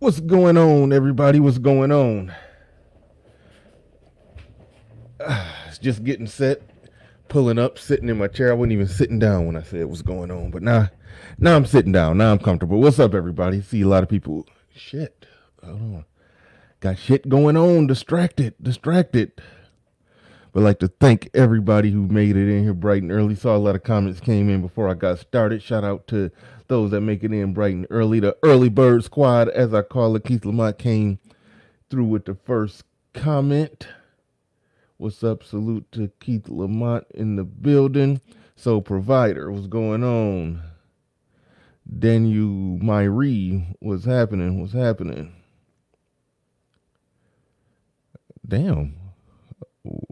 What's going on, everybody? What's going on? It's just getting set, pulling up, sitting in my chair. I wasn't even sitting down when I said what's going on, but now I'm sitting down. Now I'm comfortable. What's up, everybody? See a lot of people. Shit, hold on. Got shit going on. Distracted. But I'd like to thank everybody who made it in here bright and early. Saw a lot of comments came in before I got started. Shout out to those that make it in bright and early. The early bird squad, as I call it. Keith Lamont came through with the first comment. What's up? Salute to Keith Lamont in the building. So, provider, what's going on? Daniel Myrie, what's happening? What's happening? Damn.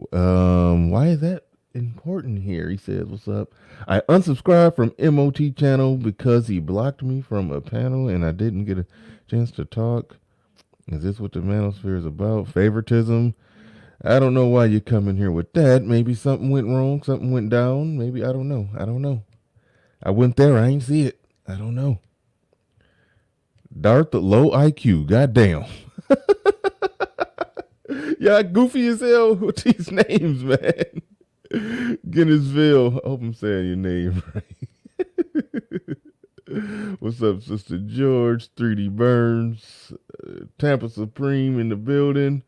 Why is that important here? He says, what's up? I unsubscribed from MOT channel because he blocked me from a panel and I didn't get a chance to talk. Is this what the manosphere is about? Favoritism? I don't know why you come in here with that. Maybe something went wrong, something went down. Maybe I don't know. I went there, I ain't see it. I don't know. Darth low IQ, goddamn. Y'all goofy as hell with these names, man. Guinnessville. I hope I'm saying your name right. What's up, Sister George? 3D Burns. Tampa Supreme in the building.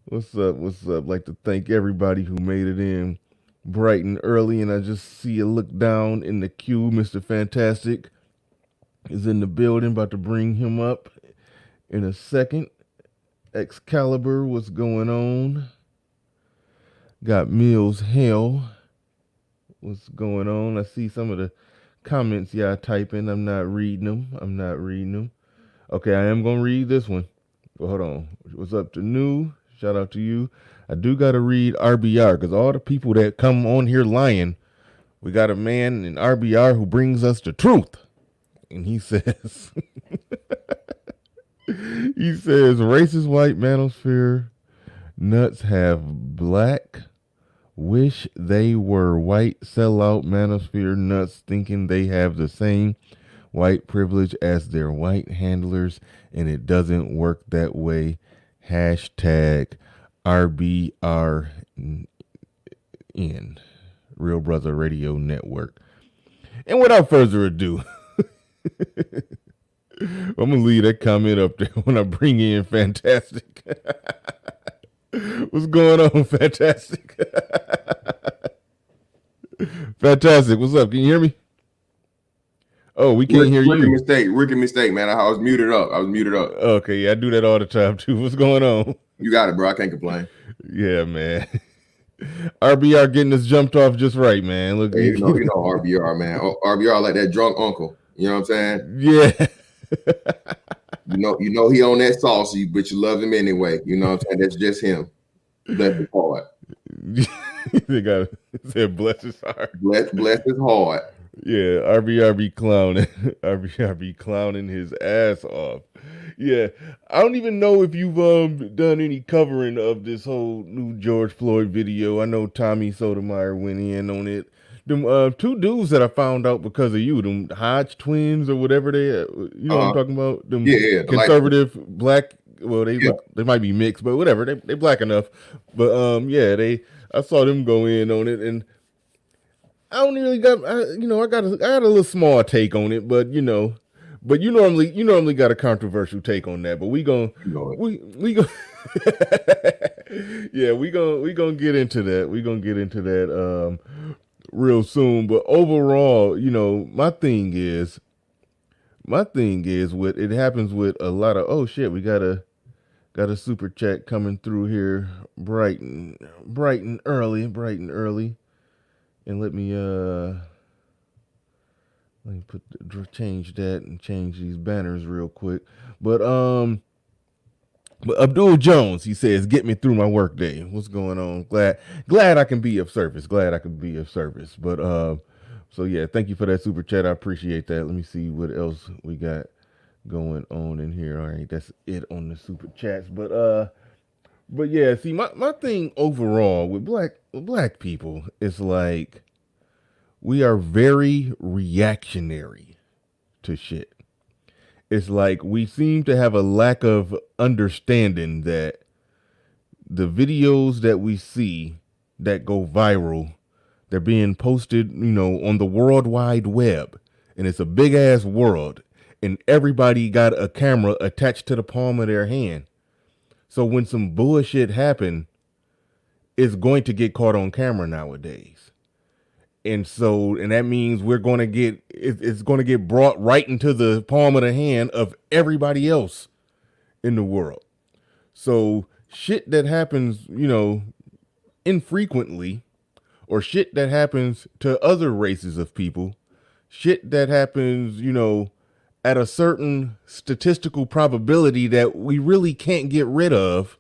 What's up? What's up? Like to thank everybody who made it in bright and early. And I just see a look down in the queue. Mr. Fantastic is in the building. About to bring him up in a second. Excalibur, what's going on? Got Mills Hell. What's going on? I see some of the comments y'all typing. I'm not reading them. Okay, I am gonna read this one. Well, hold on. What's up to New? Shout out to you. I do gotta read RBR because all the people that come on here lying, we got a man in RBR who brings us the truth. And he says he says racist white manosphere nuts have black. Wish they were white sellout manosphere nuts thinking they have the same white privilege as their white handlers, and it doesn't work that way. Hashtag RBRN, Real Brother Radio Network. And without further ado, I'm going to leave that comment up there when I bring in Fantastic. What's going on, Fantastic? Fantastic, what's up? Can you hear me? Oh, we can't hear you. Rookie mistake, man. I was muted up. Okay, yeah, I do that all the time too. What's going on? You got it, bro. I can't complain. Yeah, man. RBR getting us jumped off just right, man. Look, hey, you know RBR, man. RBR like that drunk uncle. You know what I'm saying? Yeah. you know he on that sauce, but you love him anyway. You know what I'm saying? That's just him. Bless his heart. They got said bless his heart. Bless his heart. Yeah, RBR clowning. RBR clowning his ass off. Yeah, I don't even know if you've done any covering of this whole new George Floyd video. I know Tommy Sotomayor went in on it. Them two dudes that I found out because of you, them Hodge twins or whatever you know what I'm talking about? Them conservative black. Well, they might be mixed, but whatever. They black enough. But I saw them go in on it, and I don't really got I got a little small take on it, but you normally got a controversial take on that, but we gon' yeah, we gonna get into that. We gonna get into that real soon. But overall, my thing is what it happens with a lot of we got a super chat coming through here bright and early. And let me change that and change these banners real quick. But Abdul Jones, he says, get me through my work day. What's going on? Glad I can be of service. But so yeah, thank you for that super chat. I appreciate that. Let me see what else we got going on in here. All right, that's it on the super chats. But yeah, see, my thing overall with black people is like we are very reactionary to shit. It's like we seem to have a lack of understanding that the videos that we see that go viral, they're being posted, on the World Wide Web, and it's a big ass world, and everybody got a camera attached to the palm of their hand. So when some bullshit happen, it's going to get caught on camera nowadays. And that means we're going to it's going to get brought right into the palm of the hand of everybody else in the world. So shit that happens, infrequently, or shit that happens to other races of people, shit that happens, at a certain statistical probability that we really can't get rid of,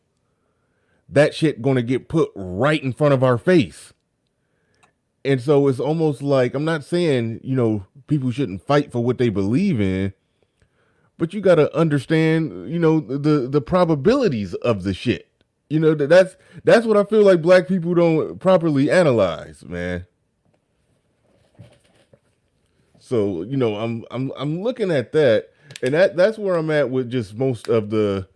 that shit gonna get put right in front of our face. And so it's almost like, I'm not saying, people shouldn't fight for what they believe in, but you gotta understand, the probabilities of the shit. That's what I feel like black people don't properly analyze, man. So, I'm looking at that, and that's where I'm at with just most of the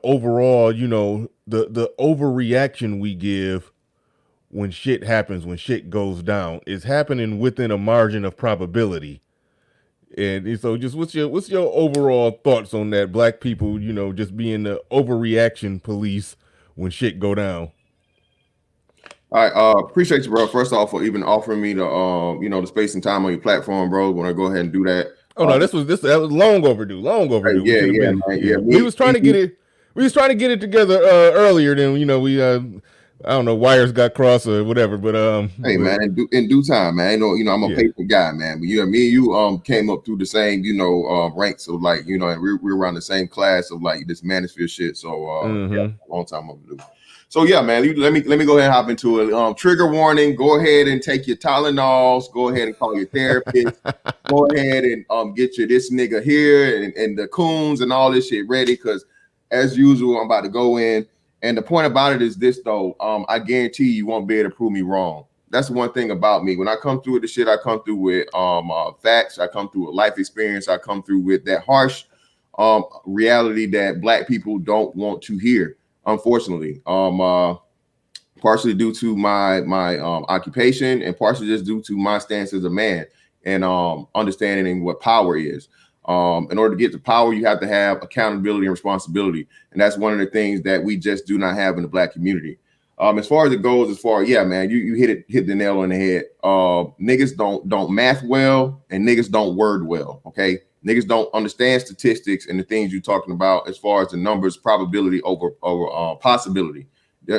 overall, the overreaction we give when shit happens, when shit goes down, is happening within a margin of probability. And so just what's your overall thoughts on that? Black people, just being the overreaction police when shit go down. All right, appreciate you, bro. First off, for even offering me the the space and time on your platform, bro. Want to go ahead and do that. Oh no, that was long overdue. Long overdue. We Yeah, should have yeah, been. man. Yeah, Yeah, we was trying to get it. We was trying to get it together earlier than we. I don't know, wires got crossed or whatever. But hey, but man, in due time, man. I'm a yeah. patient guy, man. But me and you came up through the same ranks of like and we're around the same class of like this manosphere shit. So yeah, Mm-hmm. long time overdue. So yeah, man, let me go ahead and hop into it. Trigger warning: go ahead and take your Tylenols. Go ahead and call your therapist. Go ahead and get your this nigga here and the coons and all this shit ready, because as usual, I'm about to go in. And the point about it is this, though. I guarantee you won't be able to prove me wrong. That's one thing about me. When I come through with the shit, I come through with facts. I come through with life experience. I come through with that harsh reality that black people don't want to hear, unfortunately. Partially due to my occupation, and partially just due to my stance as a man and understanding what power is. In order to get to power, you have to have accountability and responsibility, and that's one of the things that we just do not have in the black community. As far as it goes, yeah, man, you hit the nail on the head. Niggas don't math well, and niggas don't word well. Okay, niggas don't understand statistics and the things you're talking about as far as the numbers, probability over possibility.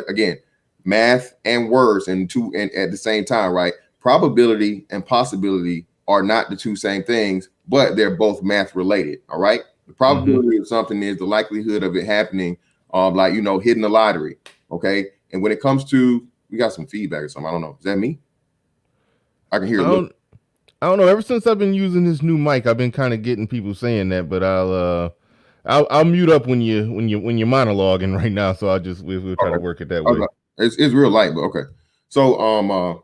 Again, math and words and at the same time, right? Probability and possibility are not the two same things, but they're both math related. All right. The probability of something is the likelihood of it happening, like hitting the lottery. Okay. And when it comes to, we got some feedback or something. I don't know. Is that me? I can hear I a little. don't know. Ever since I've been using this new mic, I've been kind of getting people saying that. But I'll mute up when you're monologuing right now. So we'll try to work it that way. Okay. It's real light, but okay. So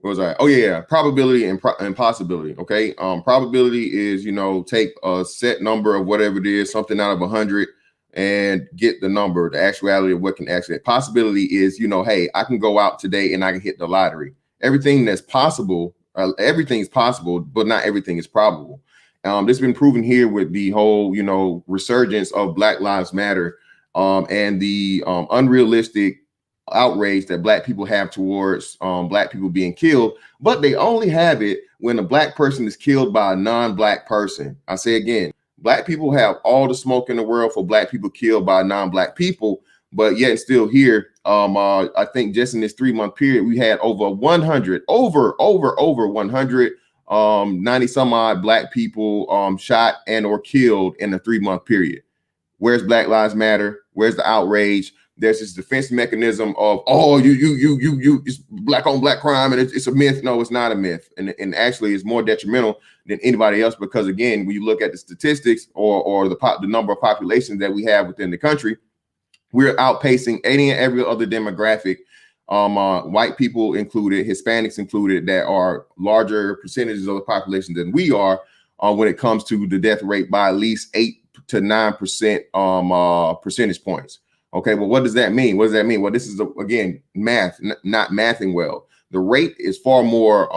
what was I? Oh yeah. Probability and possibility. Okay. Probability is take a set number of whatever it is, something out of 100, and get the number, the actuality of what can actually. Possibility is hey, I can go out today and I can hit the lottery. Everything that's possible, everything is possible, but not everything is probable. This has been proven here with the whole resurgence of Black Lives Matter, and the unrealistic outrage that black people have towards black people being killed, but they only have it when a black person is killed by a non-black person. I say again, black people have all the smoke in the world for black people killed by non-black people, but yet still here, I think just in this 3-month period, we had over 100, over 100, 90 some odd black people shot and or killed in a 3-month period. Where's Black Lives Matter? Where's the outrage? There's this defense mechanism of, oh, you, it's black on black crime, and it's a myth. No, it's not a myth, and actually, it's more detrimental than anybody else, because again, when you look at the statistics or the number of populations that we have within the country, we're outpacing any and every other demographic, white people included, Hispanics included, that are larger percentages of the population than we are. when it comes to the death rate by at least 8 to 9% percentage points. Okay, well, what does that mean? What does that mean? Well, this is again math, not mathing well. The rate is far more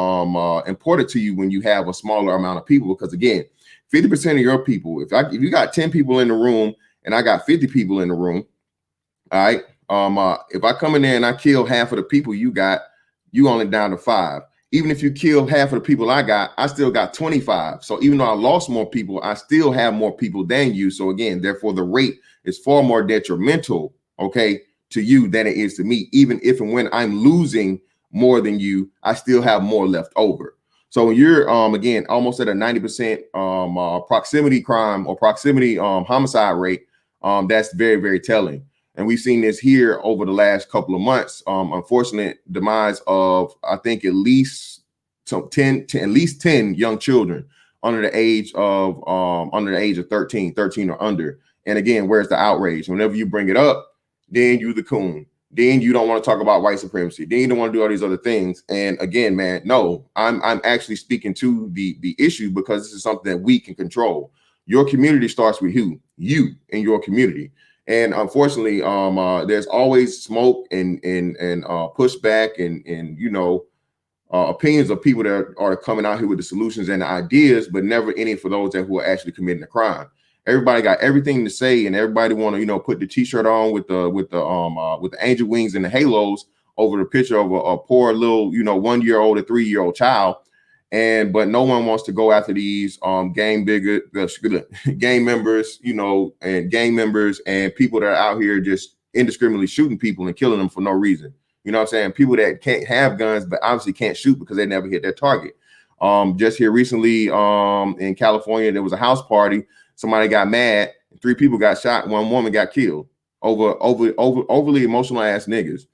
important to you when you have a smaller amount of people, because again, 50% of your people, if you got 10 people in the room and I got 50 people in the room, all right. If I come in there and I kill half of the people you got, you only down to 5. Even if you kill half of the people I got, I still got 25. So even though I lost more people, I still have more people than you. So again, therefore, the rate is far more detrimental, okay, to you than it is to me. Even if and when I'm losing more than you, I still have more left over. So when you're again almost at a 90% proximity crime or proximity homicide rate, that's very, very telling. And we've seen this here over the last couple of months. Unfortunate demise of, I think, at least 10 young children under the age of 13 or under. And again, where's the outrage? Whenever you bring it up, then you the coon. Then you don't want to talk about white supremacy. Then you don't want to do all these other things. And again, man, no, I'm actually speaking to the issue, because this is something that we can control. Your community starts with you and your community. And unfortunately, there's always smoke and pushback and you know, opinions of people that are coming out here with the solutions and the ideas, but never any for those that who are actually committing the crime. Everybody got everything to say, and everybody want to, you know, put the t-shirt on with the angel wings and the halos over the picture of a poor little, you know, 1-year-old or 3-year-old child. But no one wants to go after these gang members, you know, and gang members and people that are out here just indiscriminately shooting people and killing them for no reason. You know what I'm saying? People that can't have guns, but obviously can't shoot because they never hit their target. Just here recently in California, there was a house party. Somebody got mad. 3 people got shot. 1 woman got killed over overly emotional ass niggas.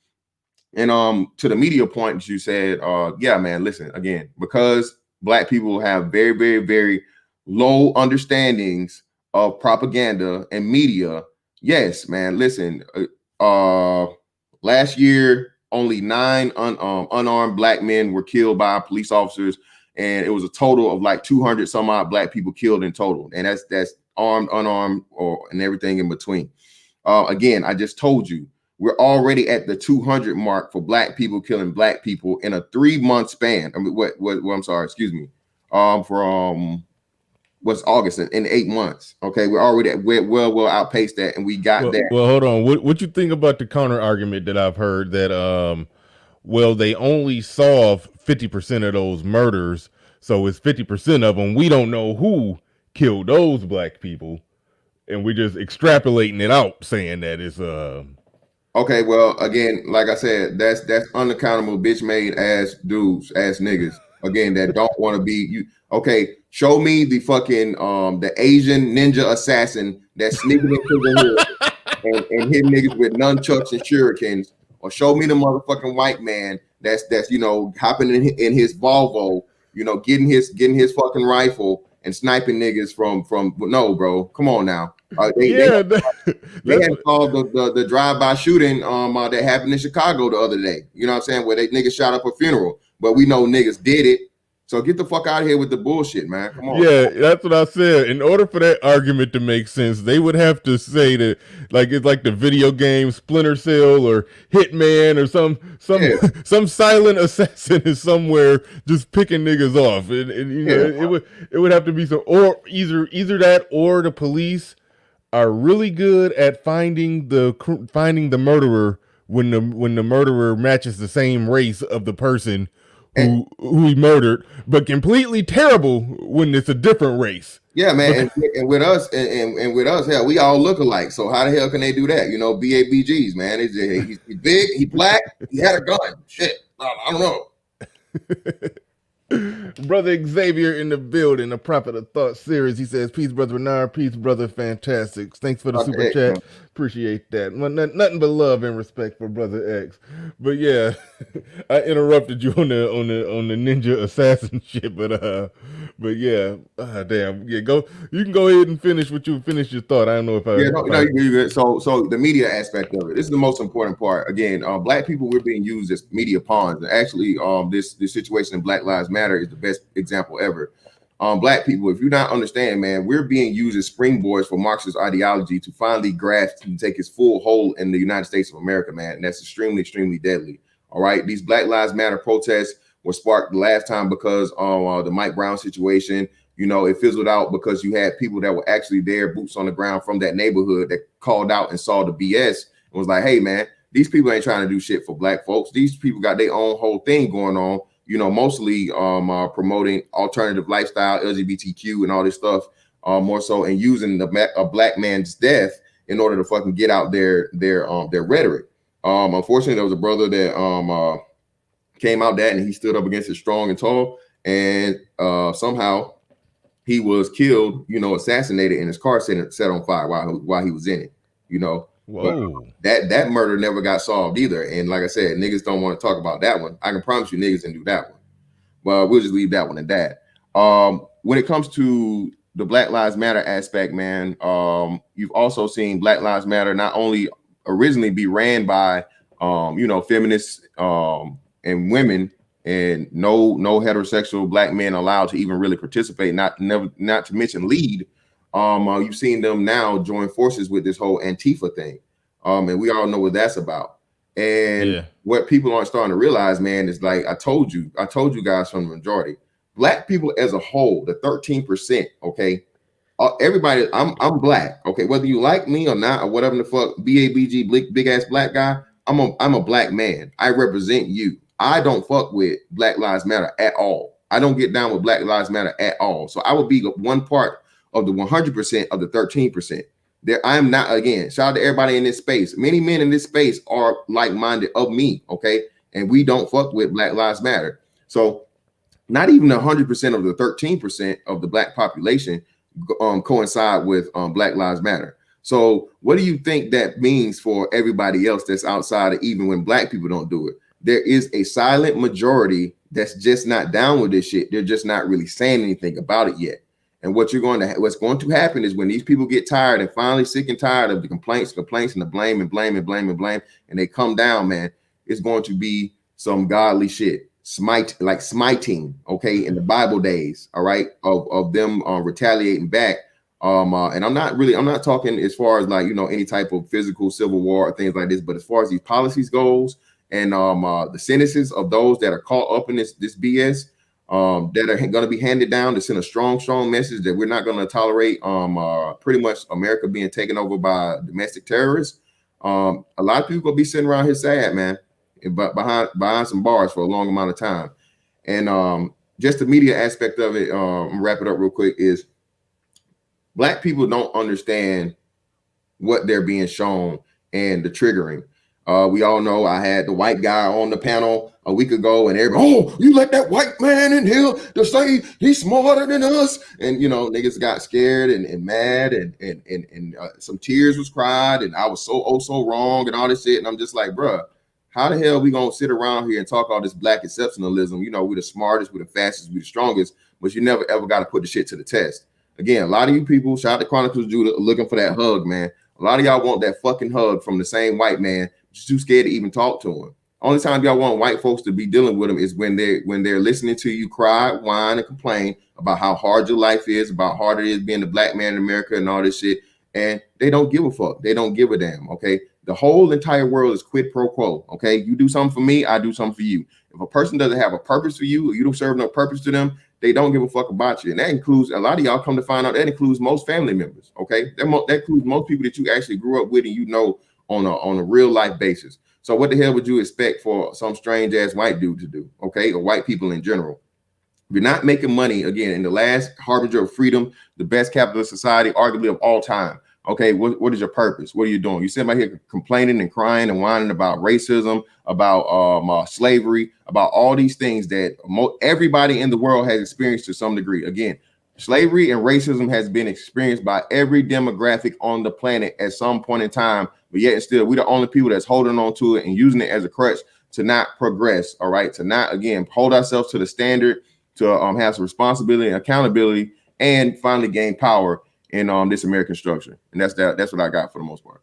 And to the media point that you said, yeah, man, listen, again, because Black people have very, very, very low understandings of propaganda and media. Yes, man, listen, last year, only 9 unarmed Black men were killed by police officers. And it was a total of like 200 some odd Black people killed in total. And that's armed, unarmed, and everything in between. Again, I just told you, we're already at the 200 mark for Black people killing Black people in a 3-month span. I mean, I'm sorry, excuse me. What's August in 8 months? Okay, we're already well outpaced that, and we got that. Well, hold on. What you think about the counter argument that I've heard that well, they only solve 50% of those murders, so it's 50% of them. We don't know who killed those Black people, and we're just extrapolating it out, saying that it's Okay, well, again, like I said, that's unaccountable, bitch made ass dudes, ass niggas. Again, that don't want to be you. Okay, show me the fucking the Asian ninja assassin that's sneaking into the hood and hitting niggas with nunchucks and shurikens, or show me the motherfucking white man that's you know hopping in his Volvo, you know, getting his fucking rifle and sniping niggas from no, bro, come on now. They had solved the drive-by shooting that happened in Chicago the other day. You know what I'm saying? Where they niggas shot up a funeral, but we know niggas did it. So get the fuck out of here with the bullshit, man. Come on. Yeah, that's what I said. In order for that argument to make sense, they would have to say that, like, it's like the video game Splinter Cell or Hitman or some silent assassin is somewhere just picking niggas off. And you know, it would have to be some, or either that or the police are really good at finding the murderer when the murderer matches the same race of the person who he murdered, but completely terrible when it's a different race. Yeah, man. And with us, and with us, hell, we all look alike. So how the hell can they do that? You know, BABGs, man. He's big, he Black, he had a gun. Shit, I don't know. Brother Xavier in the building, the Prophet of Thought series. He says, "Peace, brother Bernard. Peace, brother Fantastic. Thanks for the super chat. Man. Appreciate that. Nothing but love and respect for brother X." But yeah, I interrupted you on the ninja assassin shit. But yeah, damn. Yeah, go. You can go ahead and finish your thought. I don't know if I. Yeah, no, you're good. So the media aspect of it. This is the most important part. Again, Black people, we're being used as media pawns. And actually, this situation in Black Lives Matter is the best example ever. Black people, if you not understand, man, we're being used as springboards for Marxist ideology to finally grasp and take its full hold in the United States of America, man. And that's extremely, extremely deadly. All right. These Black Lives Matter protests were sparked the last time because the Mike Brown situation. You know, it fizzled out because you had people that were actually there, boots on the ground from that neighborhood that called out and saw the BS and was like, hey, man, these people ain't trying to do shit for Black folks. These people got their own whole thing going on, you know, mostly promoting alternative lifestyle, LGBTQ and all this stuff, more so, and using a Black man's death in order to fucking get out their rhetoric. Unfortunately, there was a brother that came out that and he stood up against it strong and tall, and somehow he was killed, you know, assassinated, and his car set on fire while he was in it, you know. Whoa. But that murder never got solved either. And like I said, niggas don't want to talk about that one. I can promise you niggas didn't do that one. Well, we'll just leave that one at that. When it comes to the Black Lives Matter aspect, man, you've also seen Black Lives Matter not only originally be ran by you know, feminists and women, and no heterosexual Black men allowed to even really participate, not to mention lead. You've seen them now join forces with this whole Antifa thing, and we all know what that's about. And what people aren't starting to realize, man, is like I told you guys from the majority, Black people as a whole, the 13%, okay, everybody, I'm Black, okay, whether you like me or not, or whatever the fuck, BABG, big ass Black guy, I'm a Black man. I represent you. I don't fuck with Black Lives Matter at all. I don't get down with Black Lives Matter at all. So I would be one part of the 100% of the 13%. There, I am not, again, shout out to everybody in this space. Many men in this space are like-minded of me, okay? And we don't fuck with Black Lives Matter. So not even 100% of the 13% of the Black population coincide with Black Lives Matter. So what do you think that means for everybody else that's outside of even when Black people don't do it? There is a silent majority that's just not down with this shit. They're just not really saying anything about it yet. And what's going to happen is when these people get tired and finally sick and tired of the complaints and the blame, and they come down, man, it's going to be some godly shit. Smiting, okay, in the Bible days, all right, of them retaliating back. And I'm not talking as far as like, you know, any type of physical civil war or things like this, but as far as these policies goes, and the sentences of those that are caught up in this BS, that are going to be handed down to send a strong message that we're not going to tolerate pretty much America being taken over by domestic terrorists. A lot of people gonna be sitting around here sad, man, but behind some bars for a long amount of time. And just the media aspect of it, wrap it up real quick, is Black people don't understand what they're being shown and the triggering. We all know I had the white guy on the panel a week ago, and everybody, oh, you let that white man in here to say he's smarter than us, and you know, niggas got scared and mad, and some tears was cried, and I was so wrong and all this shit, and I'm just like, bruh, how the hell we gonna sit around here and talk all this Black exceptionalism? You know, we're the smartest, we're the fastest, we're the strongest, but you never ever got to put the shit to the test. Again, a lot of you people, shout out to Chronicles Judah, looking for that hug, man. A lot of y'all want that fucking hug from the same white man, just too scared to even talk to him. Only time y'all want white folks to be dealing with them is when they're listening to you cry, whine, and complain about how hard your life is, about how hard it is being a Black man in America and all this shit. And they don't give a fuck. They don't give a damn. Okay. The whole entire world is quid pro quo. Okay. You do something for me, I do something for you. If a person doesn't have a purpose for you, or you don't serve no purpose to them, they don't give a fuck about you. And that includes, a lot of y'all come to find out, that includes most family members. Okay. That includes most people that you actually grew up with and you know on a real life basis. So what the hell would you expect for some strange ass white dude to do? Okay. Or white people in general. You're not making money, again, in the last harbinger of freedom, the best capitalist society, arguably of all time. Okay, what is your purpose? What are you doing? You sit right here complaining and crying and whining about racism, about slavery, about all these things that everybody in the world has experienced to some degree. Again, slavery and racism has been experienced by every demographic on the planet at some point in time, but yet and still, we're the only people that's holding on to it and using it as a crutch to not progress, all right, to not, again, hold ourselves to the standard, to have some responsibility and accountability, and finally gain power in this American structure. And that's what I got for the most part.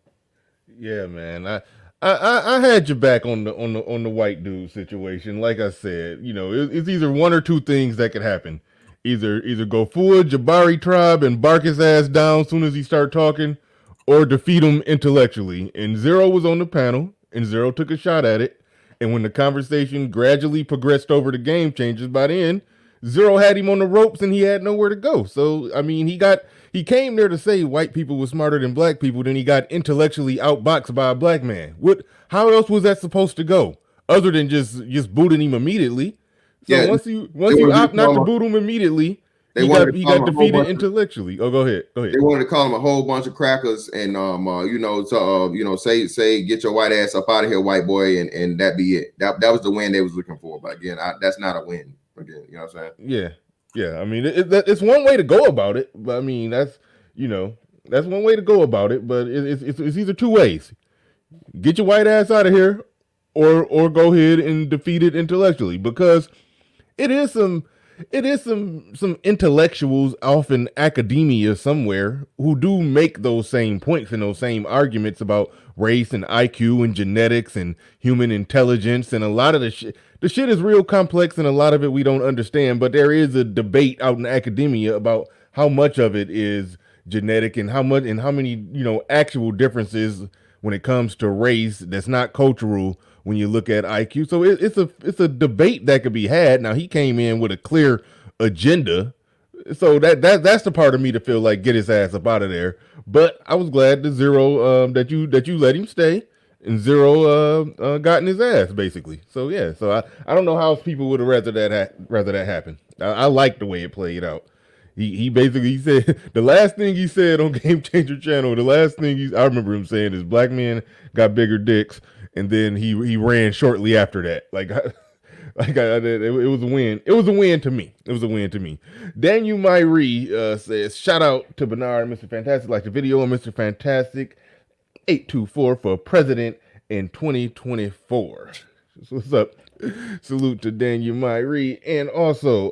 Yeah, man. I had your back on the white dude situation. Like I said, you know, it's either one or two things that could happen. Either go full Jabari tribe and bark his ass down as soon as he start talking, or defeat him intellectually. And Zero was on the panel, and Zero took a shot at it. And when the conversation gradually progressed over to game changers, by then Zero had him on the ropes and he had nowhere to go. So I mean, he came there to say white people were smarter than black people. Then he got intellectually outboxed by a black man. What? How else was that supposed to go? Other than just booting him immediately. So Yeah, once you opt not to boot him immediately, he got defeated intellectually. Oh, go ahead. They wanted to call him a whole bunch of crackers, and say get your white ass up out of here, white boy, and that be it. That was the win they was looking for. But again, that's not a win. Again, you know what I'm saying? Yeah. I mean, it's one way to go about it, but I mean that's one way to go about it. But it's either two ways: get your white ass out of here, or go ahead and defeat it intellectually, because it is some intellectuals off in academia somewhere who do make those same points and those same arguments about race and IQ and genetics and human intelligence, and a lot of the shit is real complex, and a lot of it we don't understand, but there is a debate out in academia about how much of it is genetic and how many actual differences when it comes to race that's not cultural when you look at IQ. So it's a debate that could be had. Now he came in with a clear agenda, so that's the part of me to feel like get his ass up out of there. But I was glad that Zero that you let him stay, and Zero got in his ass basically. So yeah, so I don't know how else people would have rather that happen. I like the way it played out. He basically said the last thing he said on Game Changer Channel. The last thing I remember him saying is black men got bigger dicks, and then he ran shortly after that. It was a win. It was a win to me. It was a win to me. Daniel Myrie says, shout out to Bernard and Mr. Fantastic. Like the video on Mr. Fantastic 824 for president in 2024. So what's up? Salute to Daniel Myrie. And also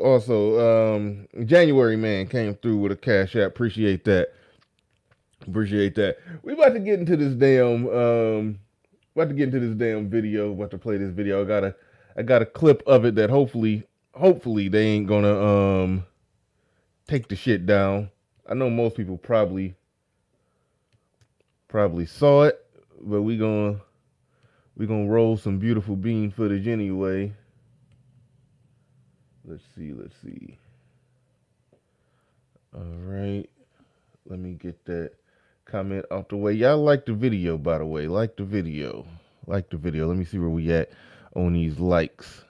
January Man came through with a cash app. Appreciate that. We about to get into this damn video. About to play this video. I got a clip of it that hopefully they ain't gonna take the shit down. I know most people probably saw it, but we gonna roll some beautiful bean footage anyway. Let's see. All right, let me get that comment out the way. Y'all like the video, by the way. Like the video. Let me see where we at on these likes.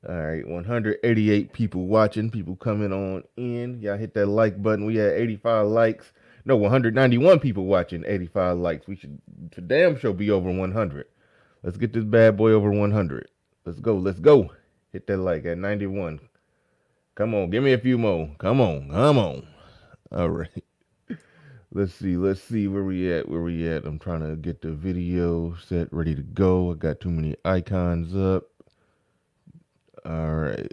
All right, 188 people watching, people coming on in. Y'all hit that like button. We had 85 likes. No, 191 people watching, 85 likes. We should for damn sure be over 100. Let's get this bad boy over 100. Let's go. Hit that like at 91. Come on, give me a few more. Come on. All right. Let's see where we at. I'm trying to get the video set, ready to go. I got too many icons up. All right.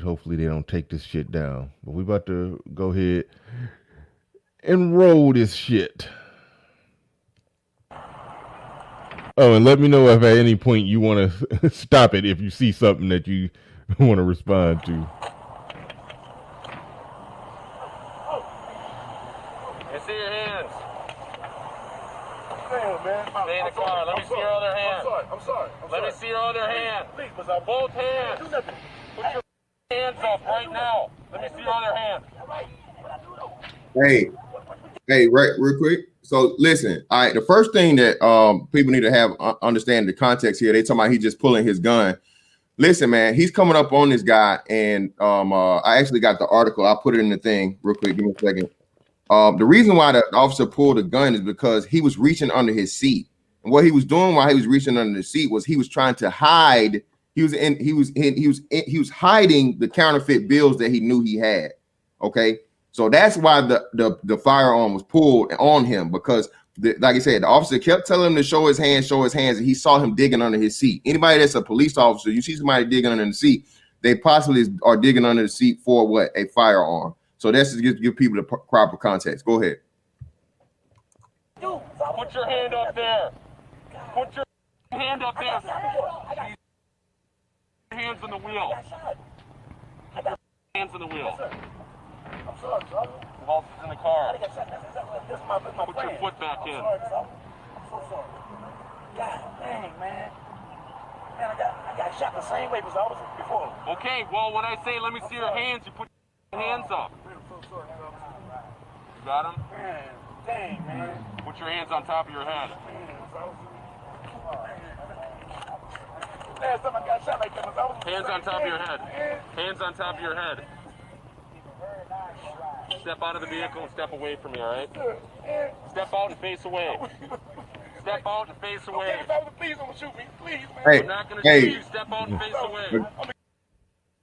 Hopefully they don't take this shit down. But we about to go ahead and roll this shit. Oh, and let me know if at any point you want to stop it if you see something that you want to respond to. I see your hands. Damn, man. Stay in the car. Let me see your other hand. I'm sorry. Let me see your other hand. Both hands. Put your hands up right now. Let me see your other hand. Hey, right, real quick. So listen, all right. The first thing that people need to have understand the context here. They talking about he just pulling his gun. Listen, man, he's coming up on this guy, and I actually got the article. I'll put it in the thing real quick. Give me a second. The reason why the officer pulled the gun is because he was reaching under his seat, and what he was doing while he was reaching under the seat was he was trying to hide. He was hiding the counterfeit bills that he knew he had. Okay, so that's why the firearm was pulled on him, because like I said, the officer kept telling him to show his hands, and he saw him digging under his seat. Anybody that's a police officer, you see somebody digging under the seat, they possibly are digging under the seat for what? A firearm. So that's to give people the proper context. Go ahead. Put your hand up there. Put your hand up there. Hands on the wheel. wheel. Hands on the wheel. I'm sorry, sir. The vault is in the car. This is my Put your foot back in. I'm so sorry. God dang, man. Man, I got shot the same way as I was before. Okay, well, when I say let me see your hands, you put your hands up. I'm so sorry, You got them? man. Dang, man. Put your hands on top of your head. Last time I got shot like that was I was Hands on top of your head. Hands on top of your head. Step out of the vehicle and step away from me, all right? Step out and face away. Step out and face away. Please don't shoot me. Please, man. Hey, I'm not going to shoot you. Step out and face away.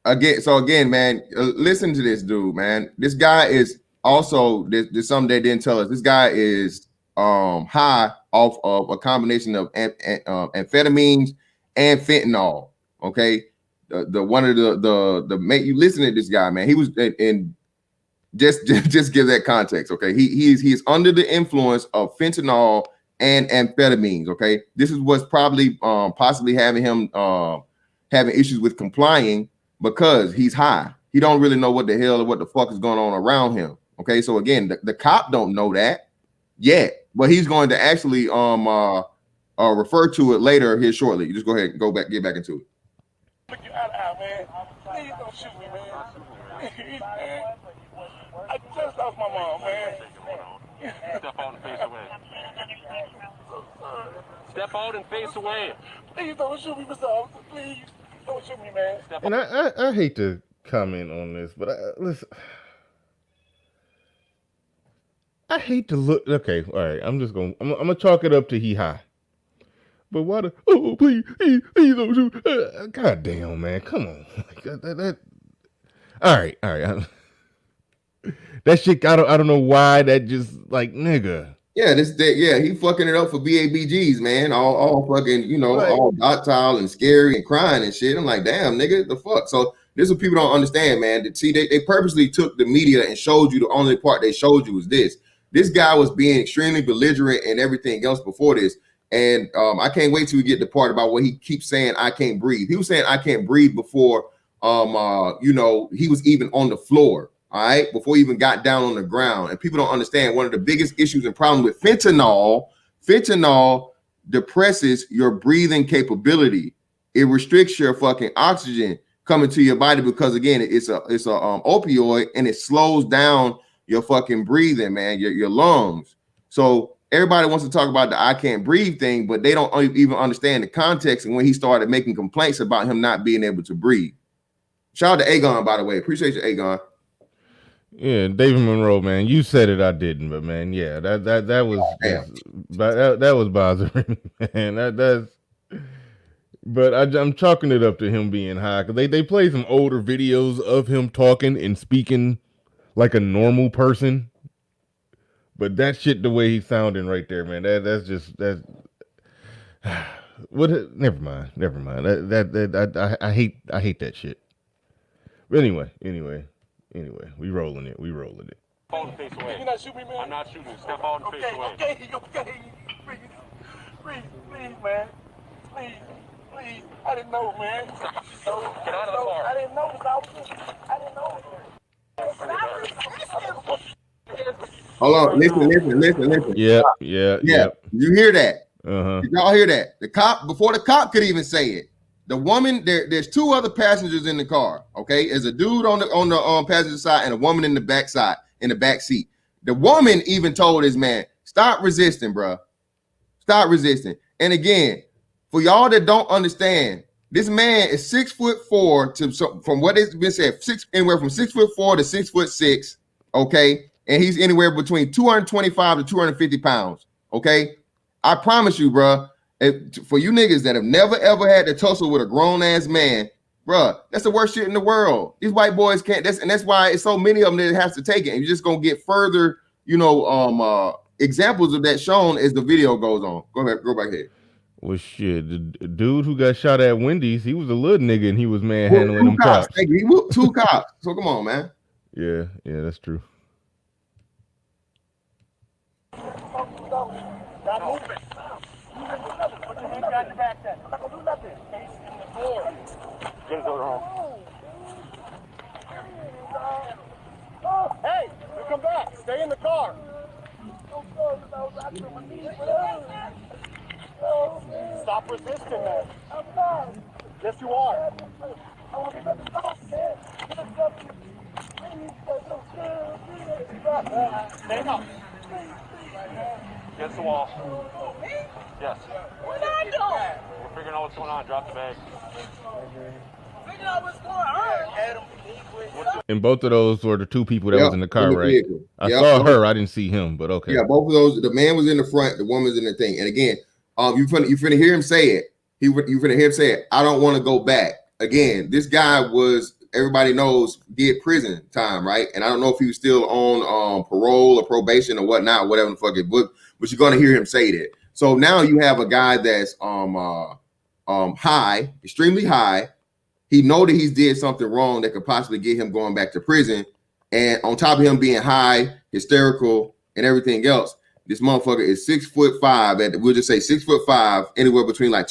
Again, man, listen to this dude, man. This guy is also, there's something they didn't tell us. This guy is high off of a combination of amphetamines and fentanyl. Okay, the one of the make you listen to this guy, man. He was in just give that context. Okay, he is under the influence of fentanyl and amphetamines. Okay, this is what's probably possibly having him having issues with complying because he's high. He don't really know what the hell or what the fuck is going on around him. Okay, so again, the cop don't know that yet, but he's going to actually refer to it later here shortly. You just go ahead and get back into it. Look you out, man. Please don't shoot me, man. Please, man. I just lost my mom, man. Step out and face away. Step out and face away. Please don't shoot me, Mr. Officer. Please don't shoot me, man. And I hate to comment on this, but listen. I hate to look. Okay, all right. I'm gonna chalk it up to he high. But why the? Oh, please don't shoot. God damn, man, come on. All right. That shit. I don't know why that just like nigga. Yeah, he fucking it up for BABGs, man. All fucking, right. All docile and scary and crying and shit. I'm like, damn, nigga, the fuck. So this is what people don't understand, man. See, they purposely took the media and showed you the only part they showed you was this. This guy was being extremely belligerent and everything else before this. And I can't wait till we get the part about what he keeps saying, I can't breathe. He was saying I can't breathe before, he was even on the floor. All right, before he even got down on the ground. And people don't understand one of the biggest issues and problems with fentanyl depresses your breathing capability. It restricts your fucking oxygen coming to your body because again, it's a opioid and it slows down your fucking breathing, man, your lungs. So everybody wants to talk about the I can't breathe thing, but they don't even understand the context and when he started making complaints about him not being able to breathe. Shout out to Agon, by the way. Appreciate you, Agon. Yeah, David Monroe, man. You said it, I didn't, but man, yeah, that was bothering, man. But I'm chalking it up to him being high because they play some older videos of him talking and speaking like a normal person. But that shit, the way he's sounding right there, man, that's what. Never mind. I hate that shit. But anyway, we rolling it. Step out and face away. You're not shooting me, man? I'm not shooting. Step out and face away. Okay. Please, man. Please. I didn't know, man. Get out of the car. I didn't know, I didn't know. Hold on, listen. Yeah. You hear that? Uh-huh. Did y'all hear that? The cop, before the cop could even say it, the woman, there's two other passengers in the car. Okay, there's a dude on the passenger side and a woman in the back seat. The woman even told his man, "Stop resisting, bro. Stop resisting." And again, for y'all that don't understand, this man is 6'4" from what it's been said, anywhere from 6'4" to 6'6". Okay, and he's anywhere between 225 to 250 pounds. Okay, I promise you, bro. For you niggas that have never ever had to tussle with a grown ass man, bro, that's the worst shit in the world. These white boys can't. That's why it's so many of them that has to take it. And you're just gonna get further, examples of that shown as the video goes on. Go back ahead. Well, shit, the dude who got shot at Wendy's, he was a little nigga and he was manhandling them cops. He whooped two cops. So come on, man. Yeah, that's true. Things are wrong. Hey, you come back. Stay in the car. Stop resisting, man. Yes, you are. Stand up. Against the wall. Yes. What I do? We're figuring out what's going on. Drop the bag. Figure out what's going on. And both of those were the two people that was in the car, right? Vehicle. I saw her. I didn't see him, but okay. Yeah, both of those. The man was in the front. The woman's in the thing. And again, you finna hear him say it. You finna hear him say it. I don't want to go back. Again, this guy was, everybody knows, did prison time, right? And I don't know if he was still on parole or probation or whatnot, whatever the fuck it was. But you're gonna hear him say that. So now you have a guy that's high, extremely high. He know that he's did something wrong that could possibly get him going back to prison. And on top of him being high, hysterical, and everything else, this motherfucker is 6'5", we'll just say 6'5", anywhere between like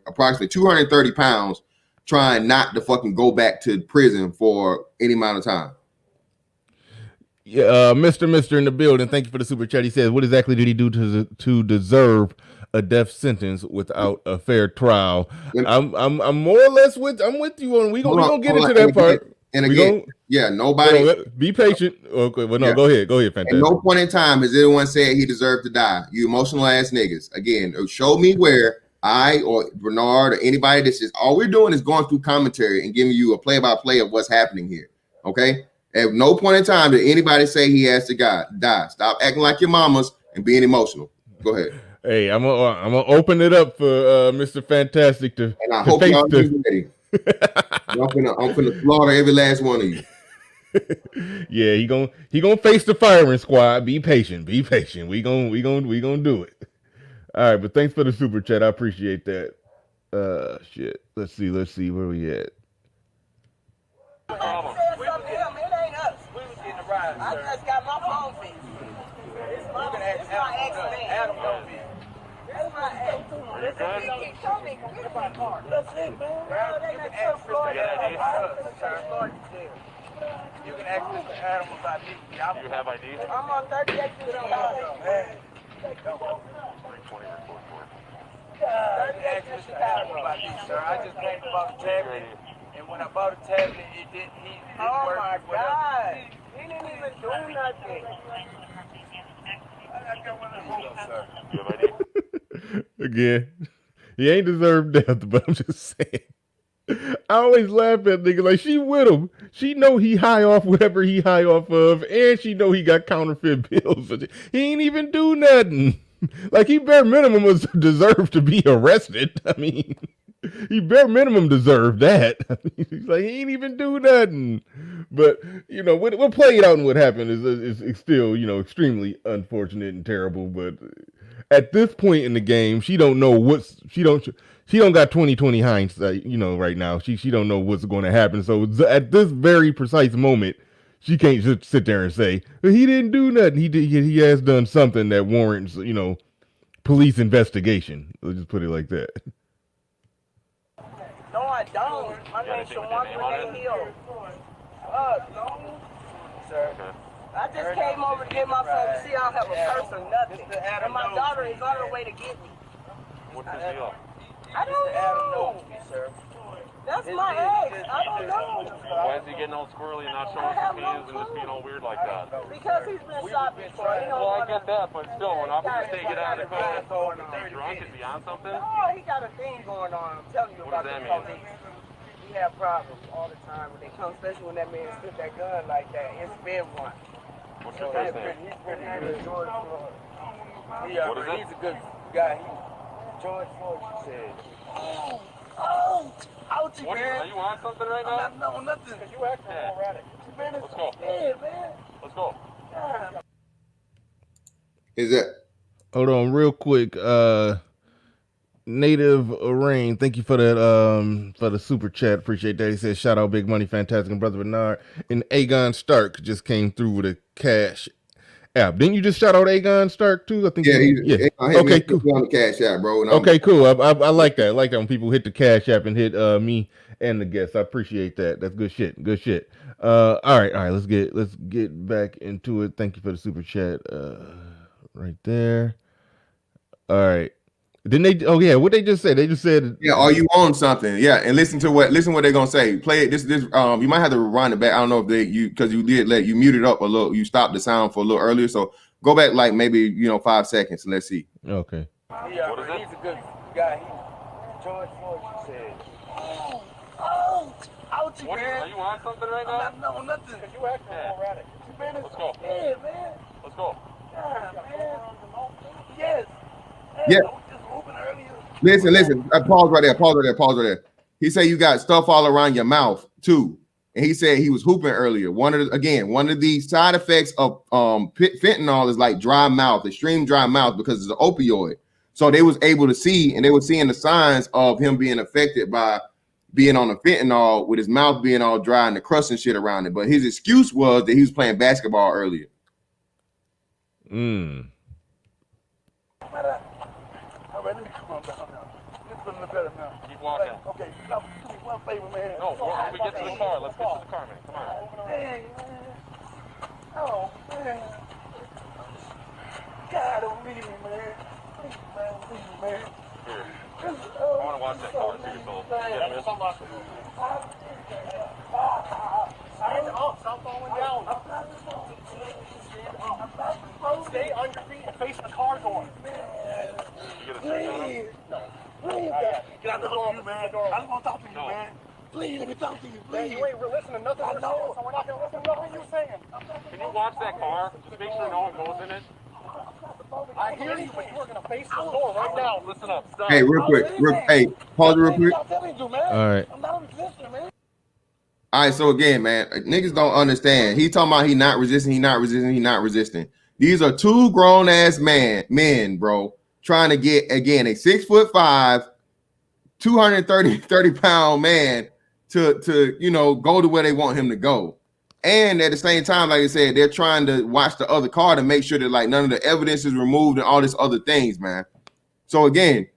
approximately 230 pounds, trying not to fucking go back to prison for any amount of time. Yeah, Mr. in the building. Thank you for the super chat. He says, "What exactly did he do to deserve a death sentence without a fair trial?" I'm more or less with you on. We gonna get into that part. And again, nobody be patient. Okay, well, no, go ahead, Fantastic. At no point in time has anyone said he deserved to die. You emotional ass niggas. Again, show me where I or Bernard or anybody that's just all we're doing is going through commentary and giving you a play-by-play of what's happening here. Okay. At no point in time did anybody say he has to die. Stop acting like your mamas and being emotional. Go ahead. Hey, I'm gonna open it up for Mr. Fantastic to. And I hope y'all be ready. I'm gonna slaughter every last one of you. Yeah, he gonna face the firing squad. Be patient. We gonna do it. All right, but thanks for the super chat. I appreciate that. Shit. Let's see where we at. I just got my phone fixed. It's my ex, man. That's my ex. He told me, get my car. That's it, man. You can ask Mr. Adam about me. You have ID? I'm on 38 feet on my Man. 320 or 440. 38 Ask Mr. Adam about me, sir. I just came to buy a tablet, and when I bought a tablet, it didn't Oh work. my God. He didn't even do nothing. You have ID? Again, he ain't deserved death, but I'm just saying. I always laugh at nigga like she with him. She know he high off whatever he high off of, and she know he got counterfeit bills. He ain't even do nothing. Like he bare minimum was deserved to be arrested. I mean, he bare minimum deserved that. I mean, he's like he ain't even do nothing. But you know what played out and what happened is still extremely unfortunate and terrible. But at this point in the game, she don't know she don't got 20/20 hindsight. Right now she don't know what's going to happen. So at this very precise moment, she can't just sit there and say he didn't do nothing. He has done something that warrants police investigation. Let's just put it like that. No, I don't. My name's Shawan Renee Hill. No. Sir. I just came over to get my phone to see I don't have a purse or nothing. And my daughter is on her way to get me. What's the deal? I don't Adam know. knows me, sir. That's my ex. I don't know. Why is he getting all squirrely and not showing his hands and just being all weird like that? Because he's been shot before. He don't Well, I wanna- get that, but still, when officers say get out of the car, going he's drunk, is he on something? Oh, he got a thing going on. I'm telling you What about does the that mean? police. We have problems all the time when they come, especially when that man spit that gun like that. It's been one. What's your first name? He's pretty good. George Floyd. What is it? He's a good guy. George Floyd, she said. Oh, ouchie, What man. are you on something right now? No, nothing. You acting Yeah. erratic. Man, Let's go. Yeah, man. Let's go. Is that Hold on real quick. Native Rain, thank you for that for the super chat. Appreciate that. He says shout out Big Money Fantastic and Brother Bernard. And Aegon Stark just came through with a cash app. Didn't you just shout out Aegon Stark too? I think Yeah, yeah. hit me Okay, cool. on the cash app, bro. And Okay, cool. I like that. I like that when people hit the cash app and hit me and the guests. I appreciate that. That's good shit. Good shit. All right. Let's get back into it. Thank you for the super chat. Right there. All right. Didn't they? Oh yeah. What they just said? They just said. yeah, are you on something? Yeah, and listen what they're gonna say. Play it. This you might have to rewind it back. I don't know if because you did you muted up a little. You stopped the sound for a little earlier, so go back like maybe 5 seconds and let's see. Okay. Yeah, what is it? He's a good guy. George Floyd, she said. Ouchie, What man. are you on something right now? No, nothing. Cause you acting erratic. Let's go. Yeah, man. Let's go. Yeah, man. Yes. Yeah. I was just moving earlier. Listen. Pause right there. He said you got stuff all around your mouth too, and he said he was hooping earlier. One of the side effects of fentanyl is like dry mouth, extreme dry mouth, because it's an opioid. So they was able to see, and they were seeing the signs of him being affected by being on the fentanyl with his mouth being all dry and the crust and shit around it. But his excuse was that he was playing basketball earlier. Let me come on down now. It's feeling better now. Keep walking. Okay, now do me one favor, man. No, when we get to the car, let's get to the car, man. Come on. Hey, man. Oh, man. God, don't leave me, man. Please, man, leave me, man. Here. I want to watch that car too, so get him. Stand up, stop falling down. Stay on your feet and face the car door. You get a seat on him? No. Please, get out the door, man. I don't want to talk to you, man. Please, let me talk to you, please. You ain't listening to nothing we're saying, so we're not going to listen to nothing you're saying. Can you watch that car? Just make sure no one goes in it. I hear you, but you are going to face the door right now. Listen up. Stop. Hey, real quick. Hey, pause it real quick. All right. I'm not listening, man. All right, so again, man, niggas don't understand. He talking about he not resisting. These are two grown ass men, bro, trying to get again a 6'5", 230 pound man to go to where they want him to go. And at the same time, like I said, they're trying to watch the other car to make sure that like none of the evidence is removed and all this other things, man. So again,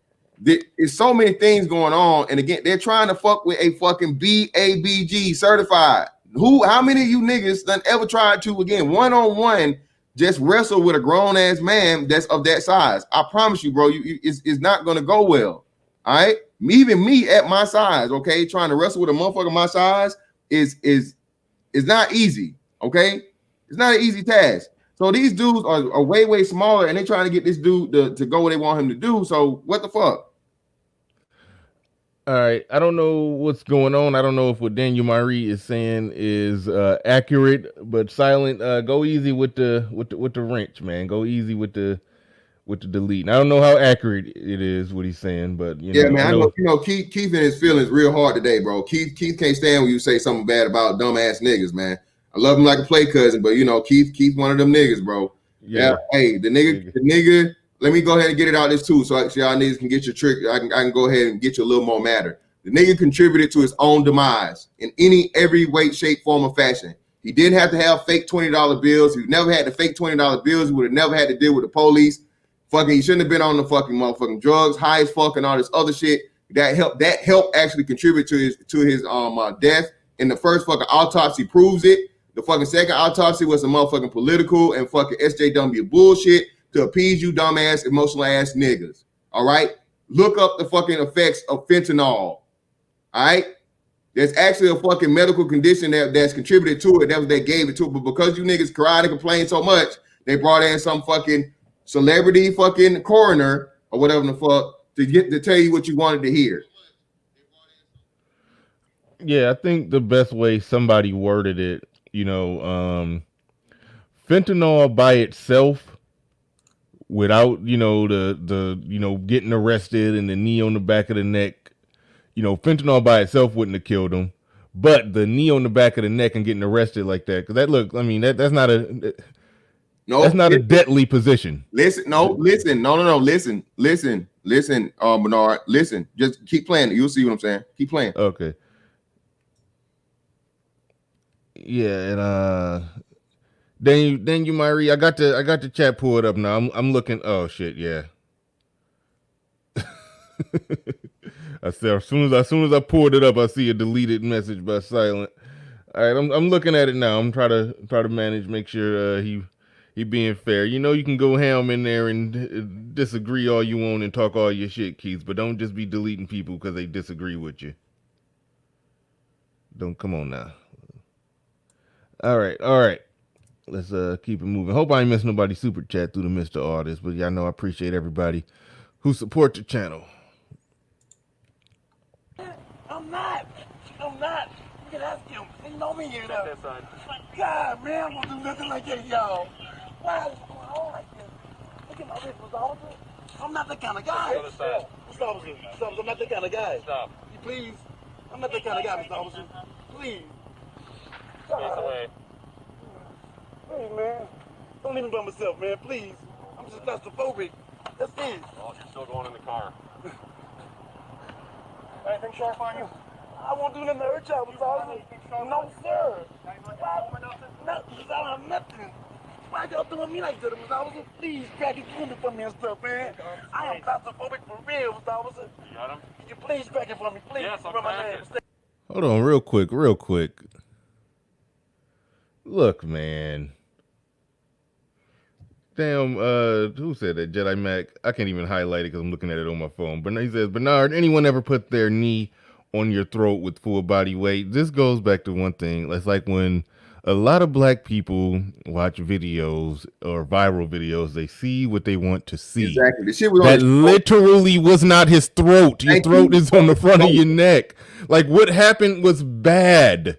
there's so many things going on, and again, they're trying to fuck with a fucking BABG certified. How many of you niggas done ever tried to again one-on-one just wrestle with a grown ass man that's of that size? I promise you, bro, it's not gonna go well. All right, even me at my size, okay, trying to wrestle with a motherfucker my size is not easy. Okay, it's not an easy task. So these dudes are way smaller, and they're trying to get this dude to go where they want him to do. So what the fuck? All right, I don't know what's going on. I don't know if what Daniel Marie is saying is accurate, but Silent, go easy with the wrench, man. Go easy with the delete. And I don't know how accurate it is what he's saying, but man, I know Keith in his feelings real hard today, bro. Keith can't stand when you say something bad about dumbass niggas, man. I love him like a play cousin, but Keith one of them niggas, bro. Yeah. Hey, the nigga. Let me go ahead and get it out this too, so y'all niggas can get your trick. I can go ahead and get you a little more matter. The nigga contributed to his own demise in every way, shape, form, or fashion. He didn't have to have fake $20 bills. He never had the fake $20 bills. He would have never had to deal with the police. Fucking, he shouldn't have been on the fucking motherfucking drugs, high as fuck, and all this other shit. That helped actually contribute to his death. And the first fucking autopsy proves it. The fucking second autopsy was some motherfucking political and fucking SJW bullshit to appease you dumbass, emotional ass niggas. All right? Look up the fucking effects of fentanyl. All right? There's actually a fucking medical condition that's contributed to it. That was they gave it to it. But because you niggas cried and complained so much, they brought in some fucking celebrity fucking coroner or whatever the fuck to tell you what you wanted to hear. Yeah, I think the best way somebody worded it, fentanyl by itself, without the getting arrested and the knee on the back of the neck, fentanyl by itself wouldn't have killed him, but the knee on the back of the neck and getting arrested like that, because that's not a a deadly position. Listen, Bernard, listen, just keep playing it. You'll see what I'm saying. Keep playing. Okay. Yeah, and Then you might read. I got the chat pulled up now. I'm looking. Oh shit, yeah. I said as soon as I pulled it up, I see a deleted message by Silent. All right, I'm looking at it now. I'm try to manage, make sure he being fair. You know, you can go ham in there and disagree all you want and talk all your shit, Keith, but don't just be deleting people because they disagree with you. Don't come on now. All right. Let's keep it moving. Hope I ain't missed nobody super chat through the midst of all this, but y'all know I appreciate everybody who support the channel. I'm not. You can ask him. He know me here though. God, man, I'm gonna do nothing like that, y'all. Why is it going on like this? Look at my wrist, Mr. Officer. I'm not that kind of guy. Mr. Officer, I'm not that kind of guy. Stop. You please? I'm not that kind of guy, Mr. Officer. Please. Face away. Hey, man. Don't leave me by myself, man. Please. I'm just claustrophobic. That's it. Well, you're still going in the car. Anything sharp on you? I won't do nothing to hurt y'all, Mr. Officer. No, sir. No, I don't have nothing. Why y'all doing me like that, Mr. Officer? Please, crack it for me and stuff, man. I am claustrophobic for real, Mr. Officer. You got him? Can you please crack it for me, please? Yes, I'm Remember my cracking. name. Hold on, real quick. Look, man. Damn, who said that? Jedi Mac. I can't even highlight it because I'm looking at it on my phone. But he says, Bernard, anyone ever put their knee on your throat with full body weight? This goes back to one thing. It's like when a lot of black people watch videos or viral videos, they see what they want to see. Exactly. The shit was that literally was not his throat. Your throat is on the front of your neck. Like, what happened was bad.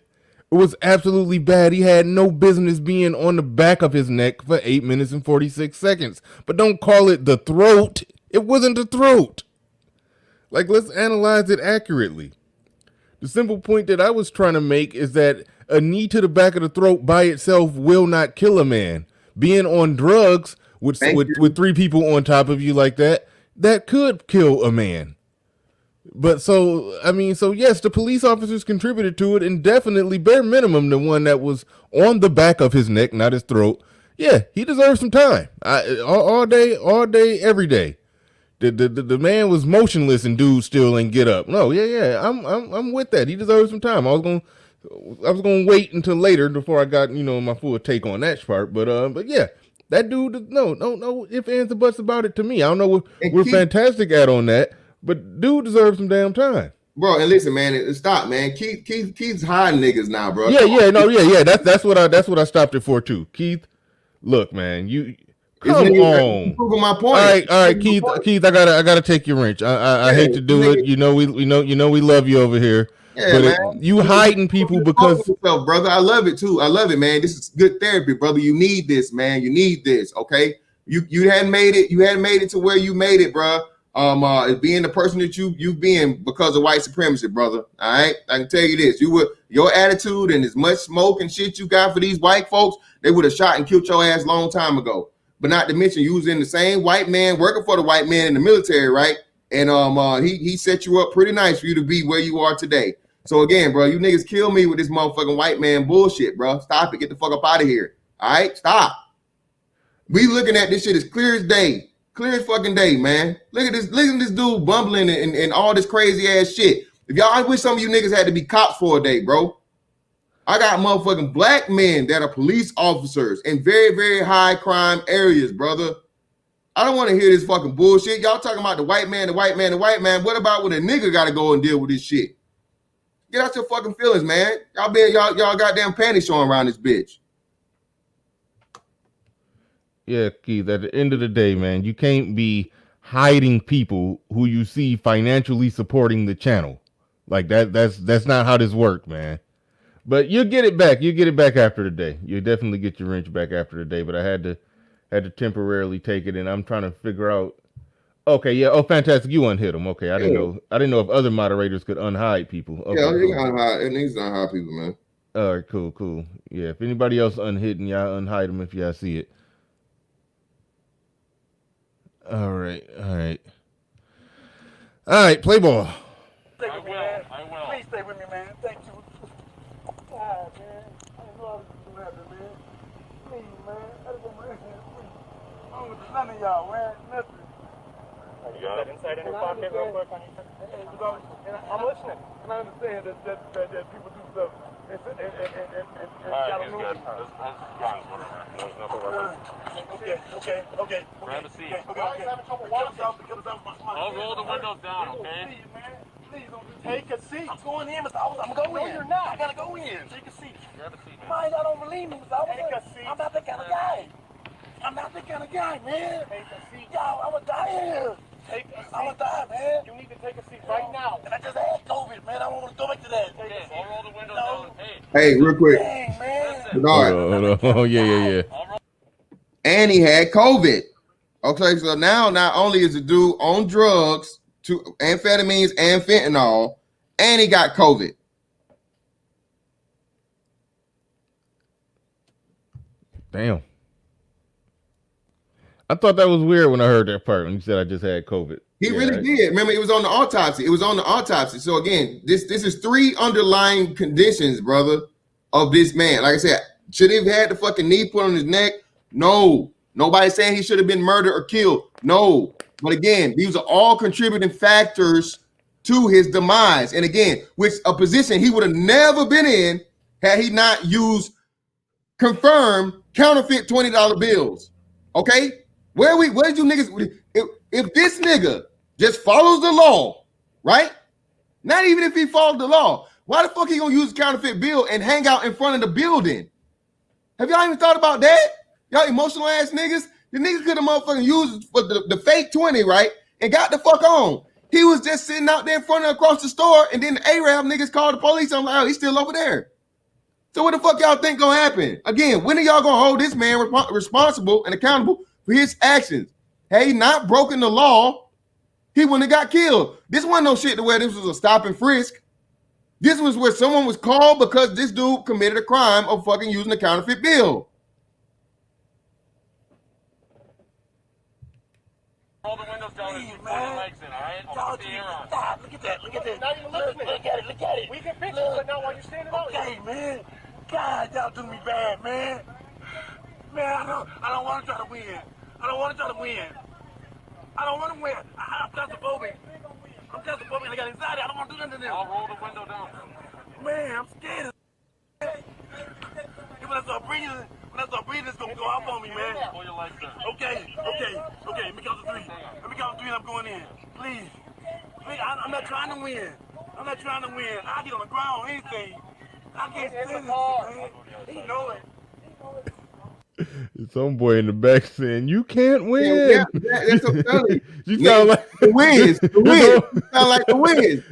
It was absolutely bad. He had no business being on the back of his neck for 8 minutes and 46 seconds. But don't call it the throat. It wasn't the throat. Like, let's analyze it accurately. The simple point that I was trying to make is that a knee to the back of the throat by itself will not kill a man. Being on drugs with 3 people on top of you like that could kill a man. But so yes, the police officers contributed to it, and definitely bare minimum the one that was on the back of his neck, not his throat. Yeah, he deserves some time. All day, every day. The man was motionless and dude still ain't get up. No, yeah, I'm with that. He deserves some time. I was gonna wait until later before I got my full take on that part. But yeah, that dude, no ifs, ands, or buts about it to me. I don't know what we're fantastic at on that. But dude deserves some damn time, bro. And listen, man, stop, man. Keith's hiding niggas now, bro. Yeah. That's what I stopped it for too. Keith, look, man, you come on. Proving my point. All right, Keith, I gotta take your wrench. I hate to do it. You know we love you over here. Yeah, but man. You hiding people because yourself, brother. I love it too. I love it, man. This is good therapy, brother. You need this, man. You need this. Okay. You hadn't made it. You hadn't made it to where you made it, bro. Being the person that you've been because of white supremacy, brother. All right, I can tell you this: your attitude and as much smoke and shit you got for these white folks, they would have shot and killed your ass a long time ago. But not to mention you was in the same white man working for the white man in the military, right? And he set you up pretty nice for you to be where you are today. So again, bro, you niggas kill me with this motherfucking white man bullshit, bro. Stop it. Get the fuck up out of here. All right, stop. We looking at this shit as clear as day. Clear as fucking day, man. Look at this dude bumbling and all this crazy ass shit. I wish some of you niggas had to be cops for a day, bro. I got motherfucking black men that are police officers in very, very high crime areas, brother. I don't want to hear this fucking bullshit. Y'all talking about the white man. What about when a nigga got to go and deal with this shit? Get out your fucking feelings, man. Y'all goddamn panties showing around this bitch. Yeah, Keith, at the end of the day, man, you can't be hiding people who you see financially supporting the channel. Like that's not how this works, man. But you'll get it back. You'll get it back after the day. You'll definitely get your wrench back after the day. But I had to temporarily take it, and I'm trying to figure out. Okay, yeah. Oh, fantastic. You unhit them. Okay, I didn't know if other moderators could unhide people. Okay, yeah, you can unhide. It needs to unhide people, man. All right, cool. Yeah, if anybody else unhidden, y'all unhide them if y'all see it. All right. Play ball. Stay with me, man. I will. Please stay with me, man. Thank you. God, man. I didn't know I was doing that, man. Please, man. I just want my hand, please. I don't want none of y'all, man. Nothing. You got it inside in your pocket real quick on your I'm listening. And I understand that people do stuff and Alright, he's good. This guns, whatever. There's nothing wrong. Okay. Grab a seat. Okay. I'll roll the windows down, okay? Please, man. Please don't take a seat. I'm going in, Mr. Officer. I'm going in. No, you're not. I gotta go in. Take a seat. Grab a seat. Why y'all don't believe me, Mr. Officer? Take a seat. I'm not that kind of guy. I'm not that kind of guy, man. Take a seat. Y'all, I'm gonna die here. Take a seat. I'm gonna die, man. You need to take a seat right now. And I just had COVID, man. I don't want to go back to that. Okay, I'll roll the windows down. Hey, real quick. Dang, man. Bernard. Hold on. Oh, yeah. And he had COVID. Okay, so now not only is the dude on drugs, to amphetamines and fentanyl, and he got COVID. Damn. I thought that was weird when I heard that part when you said I just had COVID. He really did. Remember, it was on the autopsy. So again, this is 3 underlying conditions, brother, of this man. Like I said, should he have had the fucking knee put on his neck? No. Nobody's saying he should have been murdered or killed. No. But again, these are all contributing factors to his demise. And again, which a position he would have never been in had he not used confirmed counterfeit $20 bills. Okay? Where did you niggas, if this nigga just follows the law, right? Not even if he followed the law, why the fuck he gonna use a counterfeit bill and hang out in front of the building? Have y'all even thought about that? Y'all emotional ass niggas? The niggas could have motherfucking used for the fake 20, right? And got the fuck on. He was just sitting out there in front of across the store, and then the Arab niggas called the police. I'm like, oh, he's still over there. So what the fuck y'all think gonna happen? Again, when are y'all gonna hold this man responsible and accountable for his actions? Had he not broken the law, he wouldn't have got killed. This wasn't no shit to where this was a stop and frisk. This was where someone was called because this dude committed a crime of fucking using a counterfeit bill. Roll the windows down and put your legs in, all right? I'll put the air on. Stop. Look at that. Look at that. Not even listening. Look at it. We can fix it, but not while you're standing out. Okay, man. God, y'all do me bad, man. Man, I don't want to try to win. I don't want to win. I'm claustrophobic. I got anxiety. I don't want to do nothing to them. I'll roll the window down. Man, I'm scared. When I start breathing, it's gonna go off on me, man. Pull your legs in. Okay. Let me count to 3. And I'm going in. Please. I'm not trying to win. I get on the ground or anything. I can't stand this, man. He know it. Some boy in the back saying, "You can't win." Yeah, that's what I'm telling you. You sound like the Wiz. You sound like the Wiz.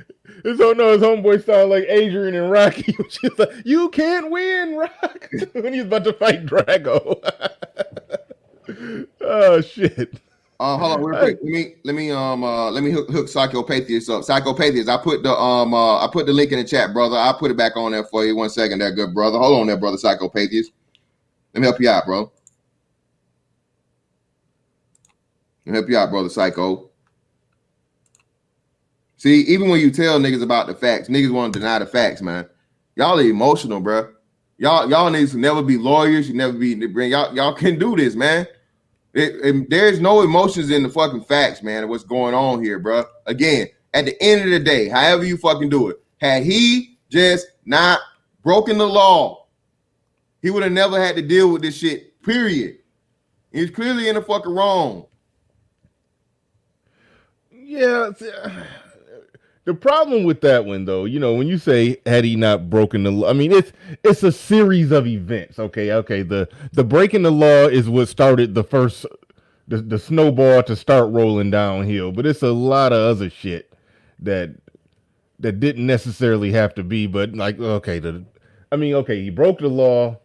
His homeboy sound like Adrian and Rocky. She's like, "You can't win, Rock." When he's about to fight Drago. Oh shit. Hold on real quick. Let me hook Psychopathist up. Psychopathist, I put the link in the chat, brother. I'll put it back on there for you. 1 second there, good brother. Hold on there, brother Psychopathist. Let me help you out, bro. Let me help you out, brother Psycho. See, even when you tell niggas about the facts, niggas want to deny the facts, man. Y'all are emotional, bro. Y'all niggas can never be lawyers. You never be y'all can do this, man. There's no emotions in the fucking facts, man, of what's going on here, bro. Again, at the end of the day, however you fucking do it, had he just not broken the law, he would have never had to deal with this shit, period. He's clearly in the fucking wrong. Yeah. The problem with that one, though, when you say had he not broken the law, I mean, it's a series of events. Okay. The breaking the law is what started the snowball to start rolling downhill, but it's a lot of other shit that didn't necessarily have to be. But like, he broke the law.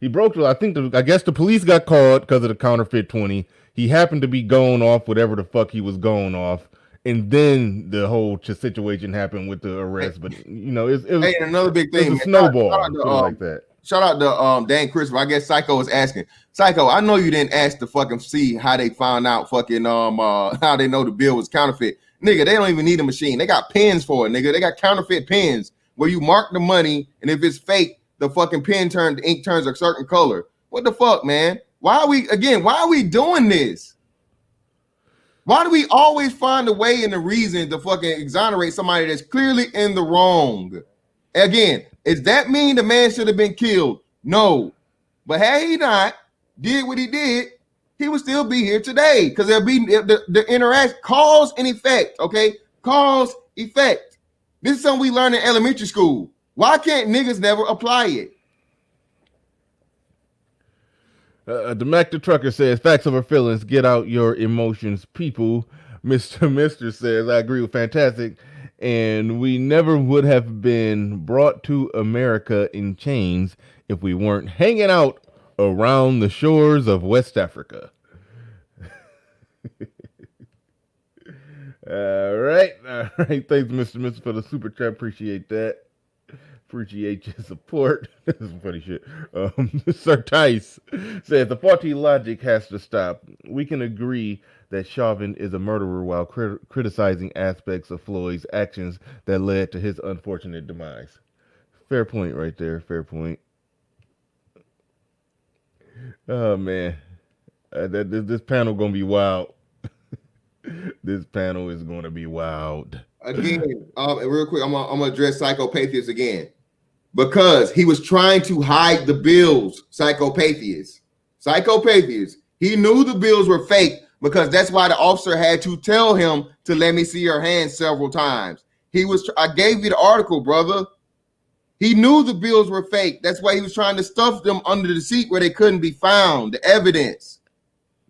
I guess the police got caught because of the counterfeit 20. He happened to be going off whatever the fuck he was going off. And then the whole situation happened with the arrest, but it was another big thing. It was a snowball, like that. Shout out to Dan Christopher. I guess Psycho was asking. Psycho, I know you didn't ask to fucking see how they found out fucking how they know the bill was counterfeit. Nigga, they don't even need a machine. They got pens for it, nigga. They got counterfeit pens where you mark the money, and if it's fake, the fucking pen the ink turns a certain color. What the fuck, man? Why are we doing this? Why do we always find a way and a reason to fucking exonerate somebody that's clearly in the wrong? Again, does that mean the man should have been killed? No. But had he not did what he did, he would still be here today because there'll be the interaction, cause and effect, okay? Cause, effect. This is something we learned in elementary school. Why can't niggas never apply it? The Mac the Trucker says, facts over feelings, get out your emotions, people. Mr. says, I agree with Fantastic. And we never would have been brought to America in chains if we weren't hanging out around the shores of West Africa. All right. Thanks, Mr. for the super chat. Appreciate that. Appreciate your support. This is funny shit. Sir Tice says the faulty logic has to stop. We can agree that Chauvin is a murderer while criticizing aspects of Floyd's actions that led to his unfortunate demise. Fair point right there. Fair point. Oh, man. This panel going to be wild. This panel is going to be wild. Again, real quick, I'm going to address psychopathia again. Because he was trying to hide the bills, psychopathia. He knew the bills were fake because that's why the officer had to tell him to let me see your hands several times. I gave you the article, brother. He knew the bills were fake. That's why he was trying to stuff them under the seat where they couldn't be found. The evidence.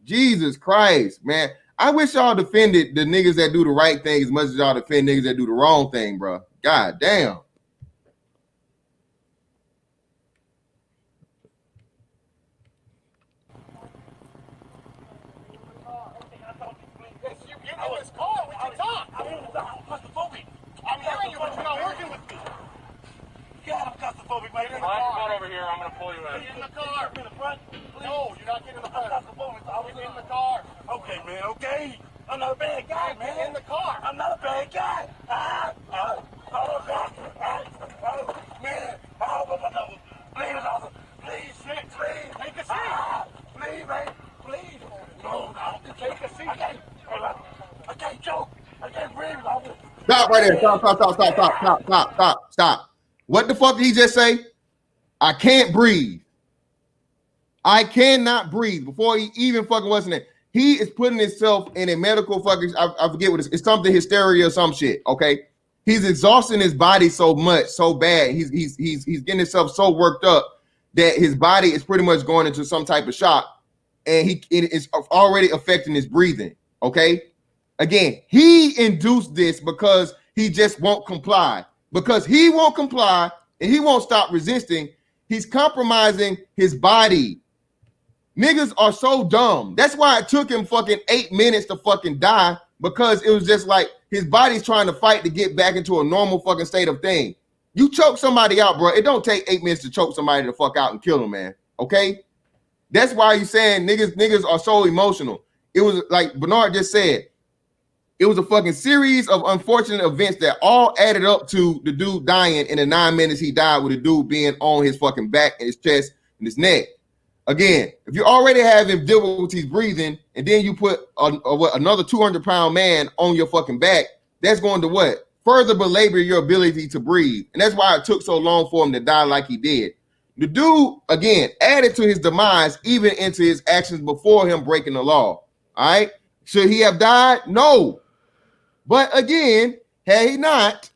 Jesus Christ, man. I wish y'all defended the niggas that do the right thing as much as y'all defend niggas that do the wrong thing, bro. God damn. Over here, I'm gonna pull you in. Get in the car. In the front. No, you're not getting in the front. I'll get in the car. Okay, man. Okay. I'm not a bad guy, man. Get in the car. I'm not a bad guy. Man. Please, officer. Please, please. Take a seat. Please, man. Please. No. Take a seat. I can't choke. I can't breathe, officer. Stop right there. Stop. What the fuck did he just say? I can't breathe. I cannot breathe. Before he even fucking wasn't there. He is putting himself in a medical fucking, I forget what it's something hysteria or some shit, okay? He's exhausting his body so much, so bad. He's getting himself so worked up that his body is pretty much going into some type of shock and it is already affecting his breathing, okay? Again, he induced this because he just won't comply. Because he won't comply and he won't stop resisting, he's compromising his body. Niggas are so dumb. That's why it took him fucking 8 minutes to fucking die, because it was just like his body's trying to fight to get back into a normal fucking state of thing. You choke somebody out, bro. It don't take 8 minutes to choke somebody the fuck out and kill them, man. Okay? That's why he's saying niggas are so emotional. It was like Bernard just said, it was a fucking series of unfortunate events that all added up to the dude dying in the 9 minutes he died, with the dude being on his fucking back and his chest and his neck. Again, if you already having difficulties breathing and then you put another 200-pound man on your fucking back, that's going to what? Further belabor your ability to breathe. And that's why it took so long for him to die like he did. The dude, again, added to his demise even into his actions before him breaking the law. All right? Should he have died? No. But again, had he not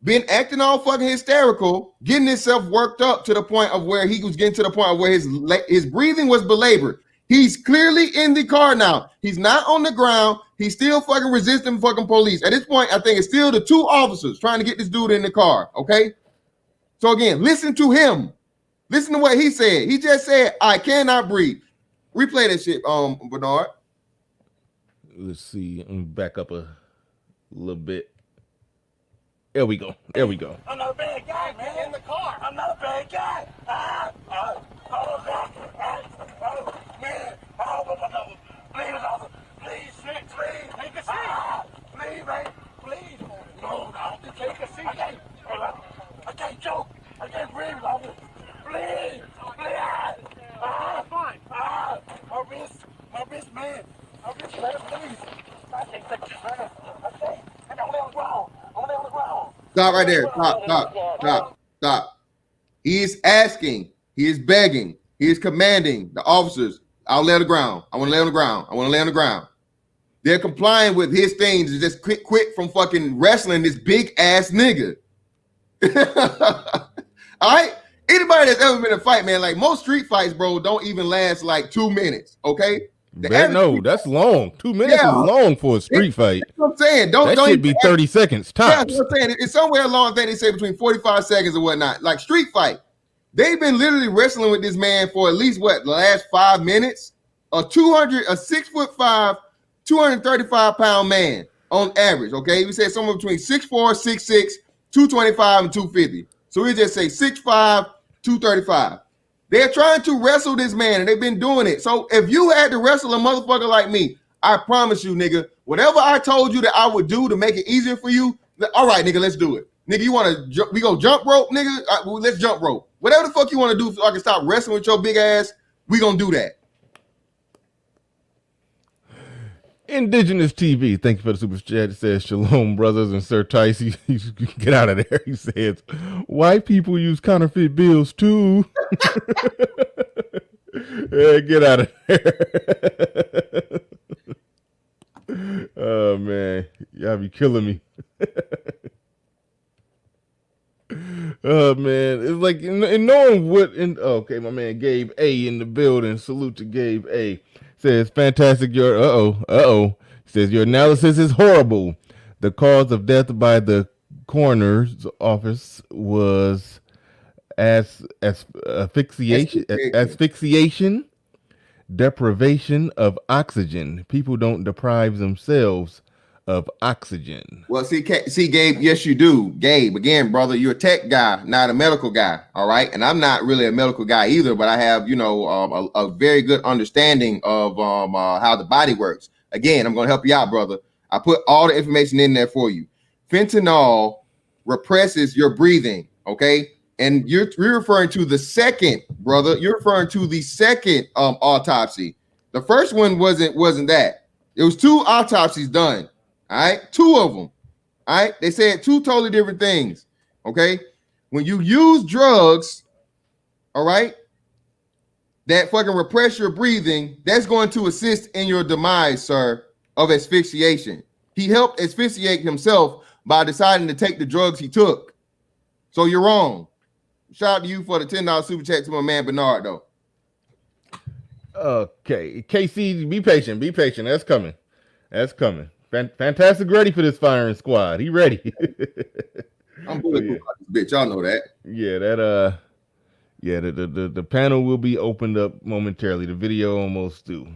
been acting all fucking hysterical, getting himself worked up to the point of where he was getting to the point of where his breathing was belabored. He's clearly in the car now. He's not on the ground. He's still fucking resisting fucking police. At this point, I think it's still the two officers trying to get this dude in the car, okay? So again, listen to him. Listen to what he said. He just said, I cannot breathe. Replay that shit, Bernard. Let's see. I'm back up a little bit. There we go. There we go. I'm not a bad guy, man. Get in the car. I'm not a bad guy. Man. Please, officer. Please, please. Take a seat. Please, man. Please. No. Take a seat. I can't choke. I can't breathe, officer. Please. Please. Stop right there. Stop. He is asking, he is begging, he is commanding the officers, I'll lay on the ground. I want to lay on the ground. I want to lay on the ground. They're complying with his things to just quit from fucking wrestling this big ass nigga. All right? Anybody that's ever been in a fight, man, like most street fights, bro, don't even last like 2 minutes, okay? No, that's long. 2 minutes is long for a street fight. That's what I'm saying. That should be 30 seconds tops. Yeah, that's what I'm saying. It's somewhere along they say between 45 seconds or whatnot. Like street fight. They've been literally wrestling with this man for at least the last 5 minutes. A 6'5", 235-pound man on average. Okay, we said somewhere between 6'4", 6'6", 225, and 250. So we just say 6'5", 235. They're trying to wrestle this man, and they've been doing it. So if you had to wrestle a motherfucker like me, I promise you, nigga, whatever I told you that I would do to make it easier for you, all right, nigga, let's do it. Nigga, you want to we go jump rope, nigga? Let's jump rope. Whatever the fuck you want to do so I can stop wrestling with your big ass, we gonna do that. Indigenous TV, thank you for the super chat. It says, Shalom, brothers, and Sir Tice, you get out of there. He says, white people use counterfeit bills too. Yeah, get out of there. Oh, man. Y'all be killing me. Oh, man. It's like, and knowing what, okay, my man Gabe A in the building. Salute to Gabe A. Says, fantastic, says, your analysis is horrible. The cause of death by the coroner's office was asphyxiation, deprivation of oxygen. People don't deprive themselves of oxygen. Well, see, Gabe, yes, you do. Gabe, again, brother, you're a tech guy, not a medical guy, all right? And I'm not really a medical guy either, but I have, a very good understanding of how the body works. Again, I'm going to help you out, brother. I put all the information in there for you. Fentanyl represses your breathing, okay? And you're referring to the second, brother. You're referring to the second autopsy. The first one wasn't that. It was 2 autopsies done. All right, 2 of them. All right, they said 2 totally different things. Okay, when you use drugs, all right, that fucking repress your breathing, that's going to assist in your demise, sir, of asphyxiation. He helped asphyxiate himself by deciding to take the drugs he took. So you're wrong. Shout out to you for the $10 super chat to my man Bernard, though. Okay, KC, be patient. That's coming. Fantastic, ready for this firing squad. He ready. I'm bulletproof, bitch. Y'all know that. Yeah, the panel will be opened up momentarily. The video almost due.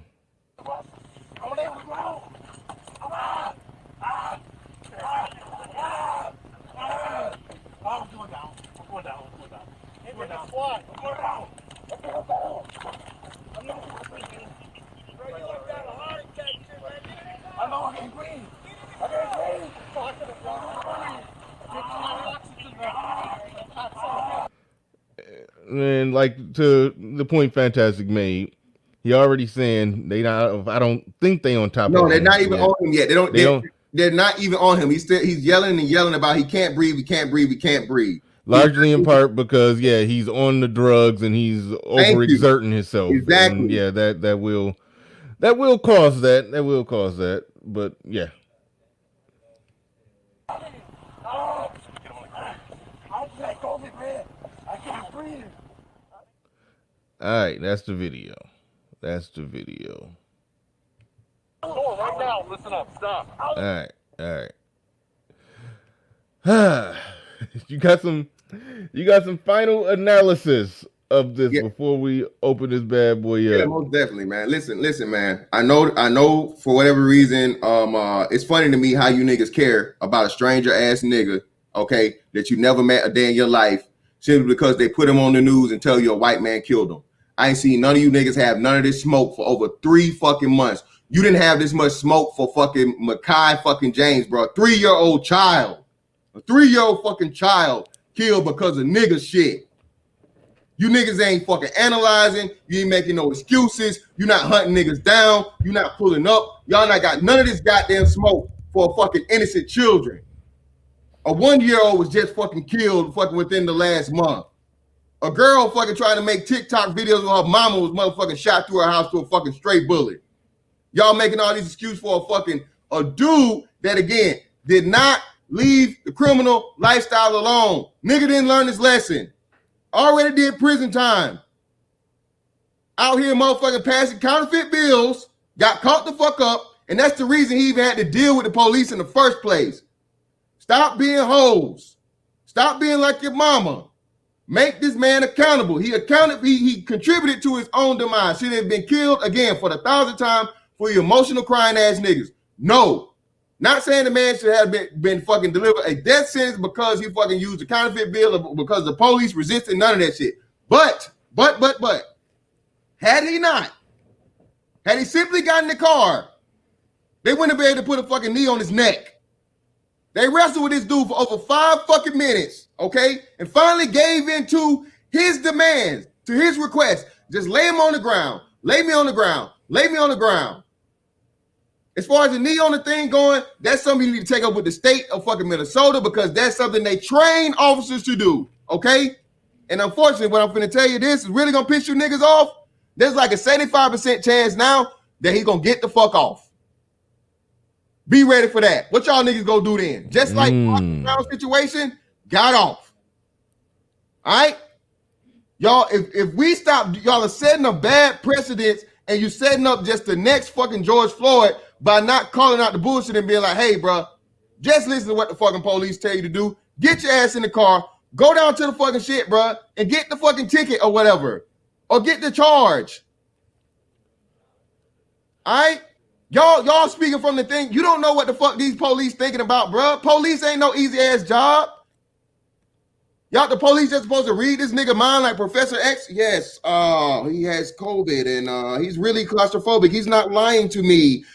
And like to the point Fantastic made, he already saying they not. I don't think they on top. No, of they're him not even yet. on him yet. They're not even on him. He's yelling and yelling about he can't breathe. He can't breathe. Largely in part because he's on the drugs and he's overexerting himself. Exactly. And that will cause that. That will cause that. But yeah. All right, that's the video. Right now, listen up, stop. All right. You got some final analysis of this before we open this bad boy up. Yeah, most definitely, man. Listen, man. I know for whatever reason, it's funny to me how you niggas care about a stranger ass nigga, okay, that you never met a day in your life, simply because they put him on the news and tell you a white man killed him. I ain't seen none of you niggas have none of this smoke for over 3 fucking months. You didn't have this much smoke for fucking Makai fucking James, bro. A 3-year-old child. A 3-year-old fucking child killed because of nigga shit. You niggas ain't fucking analyzing. You ain't making no excuses. You not hunting niggas down. You not pulling up. Y'all not got none of this goddamn smoke for fucking innocent children. A 1-year-old was just fucking killed fucking within the last month. A girl fucking trying to make TikTok videos with her mama was motherfucking shot through her house to a fucking stray bullet. Y'all making all these excuses for a dude that, again, did not leave the criminal lifestyle alone. Nigga didn't learn his lesson. Already did prison time. Out here motherfucking passing counterfeit bills, got caught the fuck up, and that's the reason he even had to deal with the police in the first place. Stop being hoes. Stop being like your mama. Make this man accountable. He contributed to his own demise. Should have been killed again for the 1,000th time for your emotional crying ass niggas. No. Not saying the man should have been fucking delivered a death sentence because he fucking used a counterfeit bill or because the police resisted, none of that shit. But, had he simply gotten in the car, they wouldn't have been able to put a fucking knee on his neck. They wrestled with this dude for over 5 fucking minutes, okay? And finally gave in to his demands, to his request. Just lay him on the ground. Lay me on the ground. Lay me on the ground. As far as the knee on the thing going, that's something you need to take up with the state of fucking Minnesota because that's something they train officers to do, okay? And unfortunately, what I'm finna tell you this is really gonna piss you niggas off. There's like a 75% chance now that he's gonna get the fuck off. Be ready for that. What y'all niggas gonna do then? Just like the situation, got off. All right? Y'all, if we stop, y'all are setting a bad precedence and you're setting up just the next fucking George Floyd by not calling out the bullshit and being like, hey, bro, just listen to what the fucking police tell you to do. Get your ass in the car, go down to the fucking shit, bro, and get the fucking ticket or whatever. Or get the charge. All right? Y'all speaking from the thing. You don't know what the fuck these police thinking about, bro. Police ain't no easy ass job. Y'all, the police just supposed to read this nigga mind like Professor X. Yes, he has COVID and he's really claustrophobic. He's not lying to me.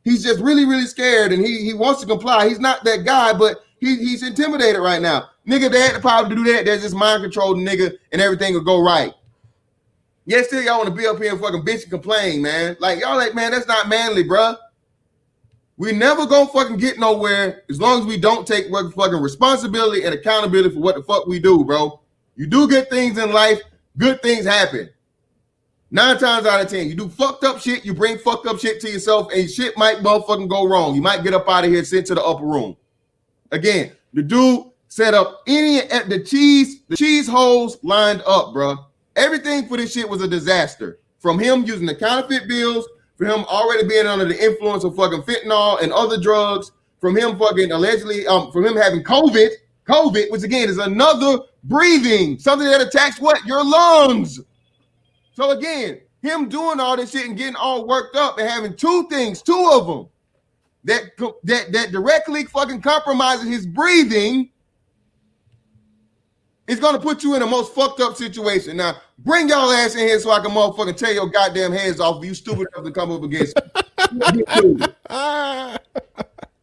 He's just really, really scared and he wants to comply. He's not that guy, but he's intimidated right now. Nigga, they had the power to do that. They're just mind controlled nigga and everything will go right. Yeah, still y'all want to be up here and fucking bitch and complain, man. Like, y'all like, man, that's not manly, bruh. We never gonna fucking get nowhere as long as we don't take fucking responsibility and accountability for what the fuck we do, bro. You do good things in life, good things happen. 9 times out of 10, you do fucked up shit, you bring fucked up shit to yourself, and shit might motherfucking go wrong. You might get up out of here and sent to the upper room. Again, the dude set up the cheese holes lined up, bro. Everything for this shit was a disaster. From him using the counterfeit bills, from him already being under the influence of fucking fentanyl and other drugs, from him fucking allegedly, from him having COVID, which again is another breathing, something that attacks what? Your lungs. So again, him doing all this shit and getting all worked up and having two of them that directly fucking compromises his breathing is gonna put you in the most fucked up situation. Now, bring y'all ass in here so I can motherfucking tear your goddamn heads off if you stupid enough to come up against me.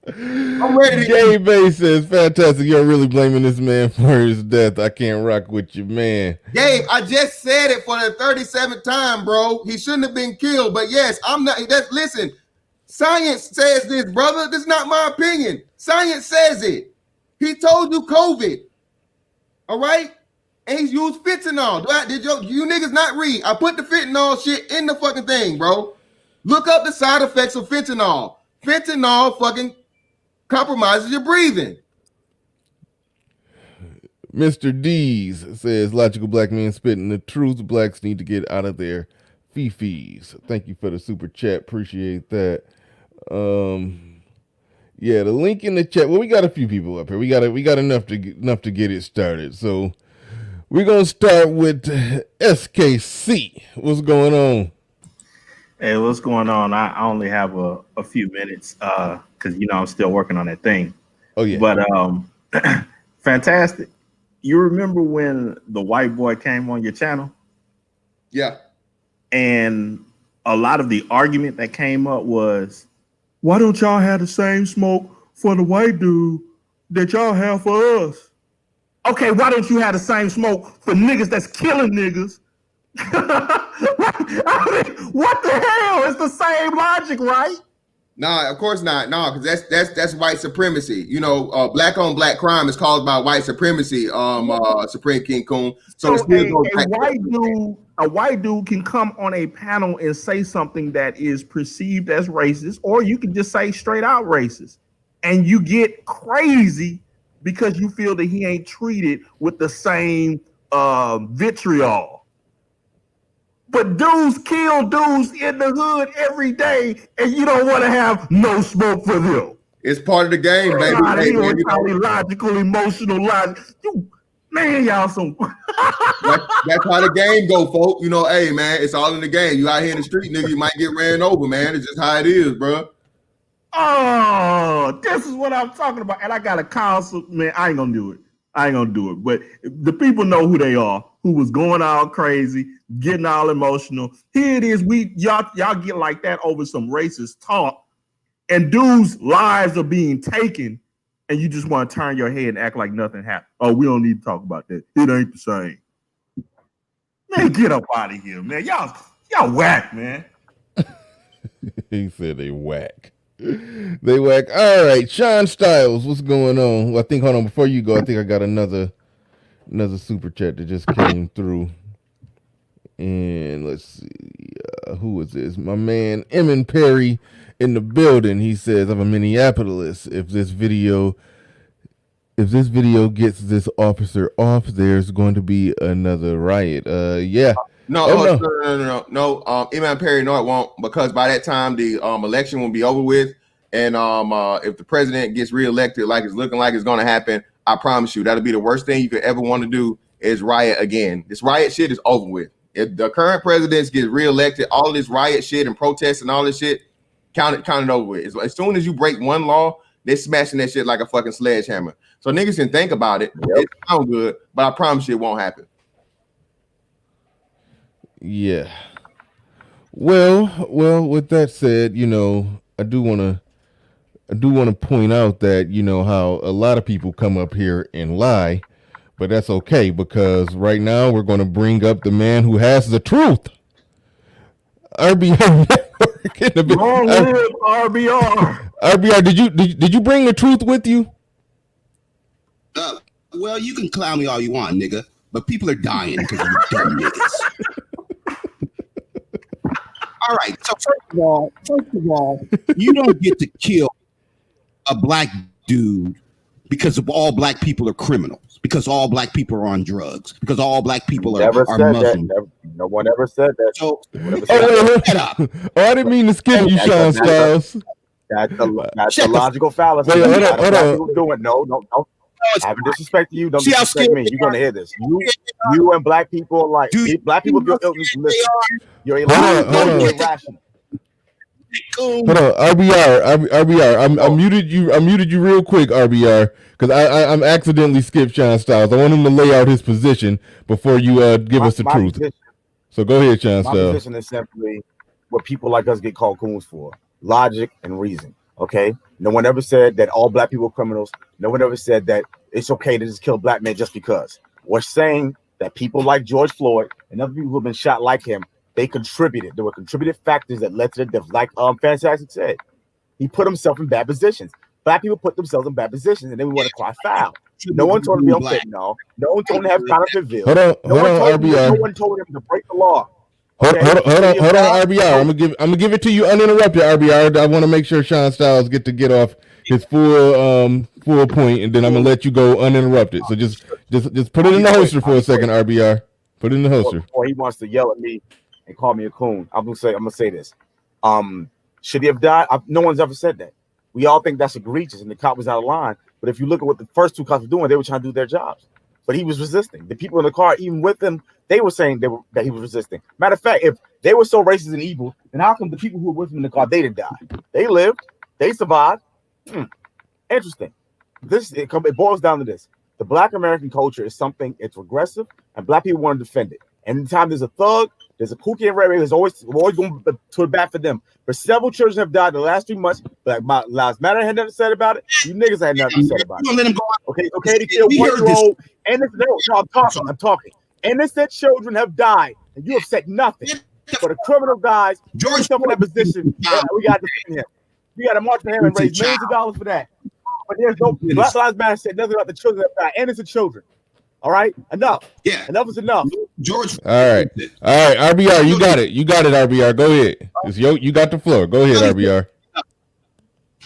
I'm ready to Jay Bay says, fantastic. You're really blaming this man for his death. I can't rock with you, man. Gabe, I just said it for the 37th time, bro. He shouldn't have been killed. But yes, I'm not. Listen, science says this, brother. This is not my opinion. Science says it. He told you COVID. All right? And he's used fentanyl. Did you niggas not read? I put the fentanyl shit in the fucking thing, bro. Look up the side effects of fentanyl. Fentanyl fucking compromises your breathing. Mr. Dees says, logical black men spitting the truth. Blacks need to get out of their fifis. Thank you for the super chat. Appreciate that. Yeah, the link in the chat. Well, we got a few people up here. We got enough to get it started. So we're gonna start with SKC. What's going on? Hey, what's going on? I only have a few minutes because I'm still working on that thing. Oh yeah. But fantastic. You remember when the white boy came on your channel? Yeah. And a lot of the argument that came up was, why don't y'all have the same smoke for the white dude that y'all have for us? Okay, why don't you have the same smoke for niggas that's killing niggas? I mean, what the hell? It's the same logic, right? Nah, of course not. No, because that's white supremacy. You know, black on black crime is caused by white supremacy. Supreme King Coon. So, So a white dude can come on a panel and say something that is perceived as racist, or you can just say straight out racist, and you get crazy because you feel that he ain't treated with the same vitriol. But dudes kill dudes in the hood every day, and you don't want to have no smoke for them. It's part of the game, baby. God, hey, man, logical, emotional, man, y'all some. That's how the game go, folks. You know, hey, man, it's all in the game. You out here in the street, nigga, you might get ran over, man. It's just how it is, bro. Oh, this is what I'm talking about. And I got a counsel, man. I ain't gonna do it. But the people know who they are, who was going all crazy, getting all emotional. Here it is. Y'all get like that over some racist talk, and dudes' lives are being taken, and you just want to turn your head and act like nothing happened. Oh, we don't need to talk about that. It ain't the same. Man, get up out of here, man. Y'all whack, man. He said they whack. They whack. All right, Sean Styles, what's going on? Well, I think, hold on, before you go, I think I got another super chat that just came through. And let's see, who is this? My man Emin Perry in the building. He says, I'm a Minneapolis. If this video gets this officer off, there's going to be another riot. Yeah. No. Emin Perry, no, it won't, because by that time the election will be over with, and if the president gets reelected like it's looking like it's going to happen, I promise you that'll be the worst thing you could ever want to do is riot again. This riot shit is over with. If the current president gets reelected, all this riot shit and protests and all this shit, count it over with. As soon as you break one law, they're smashing that shit like a fucking sledgehammer. So niggas can think about it. Yep. It sounds good, but I promise you it won't happen. Yeah. Well, with that said, you know, I do want to point out that, you know, how a lot of people come up here and lie, but that's okay, because right now we're going to bring up the man who has the truth. RBR Network in the Long live RBR. RBR, did you bring the truth with you? Well, you can clown me all you want, nigga, but people are dying because of you dumb niggas. All right. So first of all, you don't get to kill a black dude because of all black people are criminals, because all black people are on drugs, because all black people are Muslim. No one ever said that. So, I didn't mean to skip you, Sean Styles. That's a logical fallacy. Hold on. Doing no. I haven't disrespected you. Don't disrespect me. You're gonna hear this. You and black people, like black people, listen. You're irrational. Hold on, RBR. I muted you real quick, RBR, because I'm accidentally skipped Sean Styles. I want him to lay out his position before you give us the truth. So go ahead, Sean Styles. My position is simply what people like us get called coons for: logic and reason. Okay. No one ever said that all black people are criminals. No one ever said that it's okay to just kill black men just because. We're saying that people like George Floyd and other people who have been shot like him, they contributed. There were contributed factors that led to the death. Like Fantastic said, he put himself in bad positions. Black people put themselves in bad positions, and then we want to cry foul. No one told him to be on fentanyl. No one told him to have counterfeit. Hold on, RBR. No one told him to break the law. Hold on, RBR. I'm gonna give it to you uninterrupted, RBR. I want to make sure Sean Styles get off his full point, and then I'm gonna let you go uninterrupted. So just put it in the holster for a second, RBR. Put it in the holster. Before he wants to yell at me and call me a coon, I'm gonna say this. Should he have died? No one's ever said that. We all think that's egregious, and the cop was out of line. But if you look at what the first two cops were doing, they were trying to do their jobs. But he was resisting. The people in the car, even with him, they were saying that he was resisting. Matter of fact, if they were so racist and evil, then how come the people who were with him in the car, they didn't die? They lived. They survived. Interesting. It boils down to this. The black American culture is something, it's regressive, and black people want to defend it. And anytime there's a thug, there's a kooky and red, we're always going to the bat for them. But several children have died in the last 3 months. Black Lives Matter had nothing said about it. You niggas had nothing said about it. Let him go. Okay, to kill 1-year-old. I'm talking. Innocent children have died, and you have said nothing. For the criminal guys, George Floyd in that position, we got to defend him. We got to march for him and raise millions of dollars for that. But there's no Black Lives Matter said nothing about the children that died, innocent children. All right, enough. Yeah, enough is enough. George. All right, RBR, you got it. You got it, RBR. Go ahead. You got the floor. Go ahead, RBR.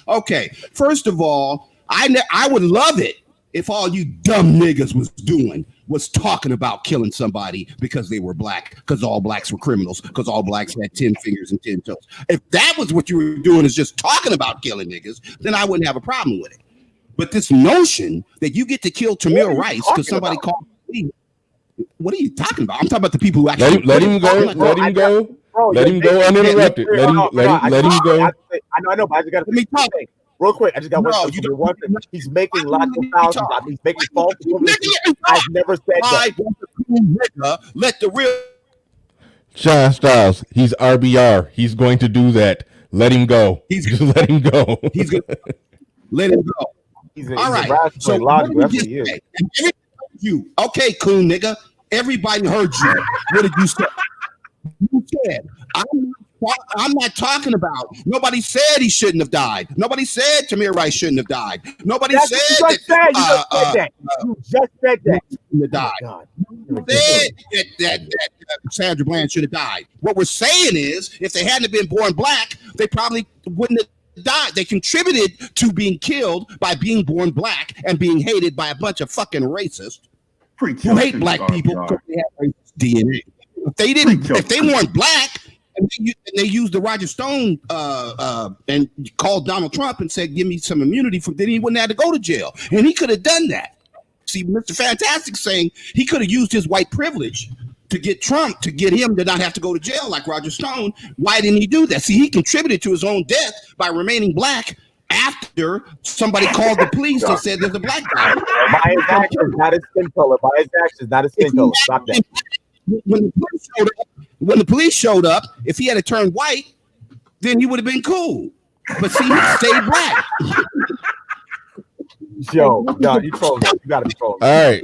Okay, first of all, I would love it if all you dumb niggas was talking about killing somebody because they were black, because all blacks were criminals, because all blacks had 10 fingers and 10 toes. If that was what you were doing, is just talking about killing niggas, then I wouldn't have a problem with it. But this notion that you get to kill Tamir Rice because somebody called me, what are you talking about? I'm talking about the people who actually let him go. Let him go. Let him go uninterrupted. Let him go. I know, but I just got to me talk real quick. I just got one thing. He's making lots of thousands. He's making false. I've never said that. Let the real Sean Styles. He's RBR. He's going to do that. Let him go. Just let him go. He's going to let him go. All right. So what did you say? You okay, coon nigga? Everybody heard you. What did you say? You said I'm not talking about. Nobody said he shouldn't have died. Nobody said Tamir Rice shouldn't have died. Nobody said that. You just said that. He died. That Sandra Bland should have died. What we're saying is, if they hadn't been born black, they probably wouldn't have died. They contributed to being killed by being born black and being hated by a bunch of fucking racists who hate black people because they have racist DNA. If they weren't black and they used the Roger Stone and called Donald Trump and said, "Give me some immunity," then he wouldn't have to go to jail, and he could have done that. See, Mr. Fantastic saying he could have used his white privilege to get Trump, to get him to not have to go to jail like Roger Stone. Why didn't he do that? See, he contributed to his own death by remaining black after somebody called the police and said there's a black guy. By his actions, not his skin color. By his actions, not his skin color. Stop that. When the police showed up, if he had to turn white, then he would have been cool. But see, he stayed black. Yo, you trolling. You gotta be trolling. All right.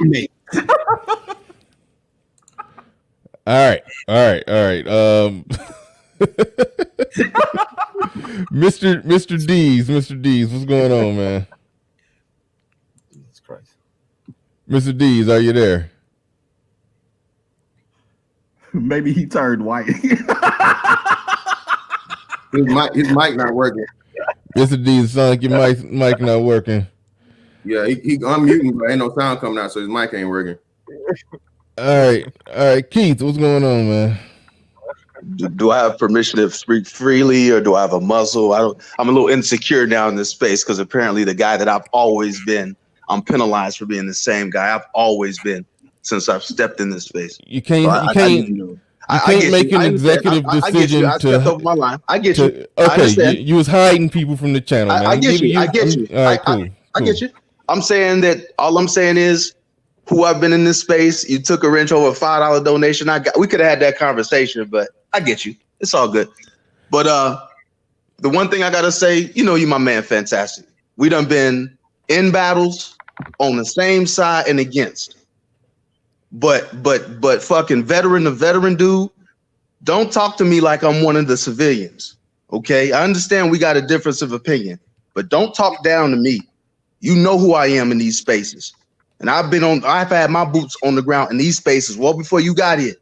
Mr. D's, what's going on, man? Jesus Christ. Mr. D's, are you there? Maybe he turned white. His mic not working. Mr. D's, sound like your mic not working. Yeah, he unmuting, but ain't no sound coming out, so his mic ain't working. All right, Keith, what's going on, man? Do I have permission to speak freely, or do I have a muzzle? I'm a little insecure now in this space because apparently the guy that I've always been, I'm penalized for being the same guy I've always been since I've stepped in this space. You can't make an executive decision I stepped over my line. I get you. Okay, you was hiding people from the channel, man. I get you. All right, cool. I get you. I'm saying that all I'm saying is who I've been in this space. You took a wrench over a $5 donation. We could have had that conversation, but I get you. It's all good. But the one thing I gotta say, you my man, Fantastic. We done been in battles on the same side and against. But fucking veteran dude, don't talk to me like I'm one of the civilians. Okay, I understand we got a difference of opinion, but don't talk down to me. You know who I am in these spaces. And I've had my boots on the ground in these spaces well before you got here.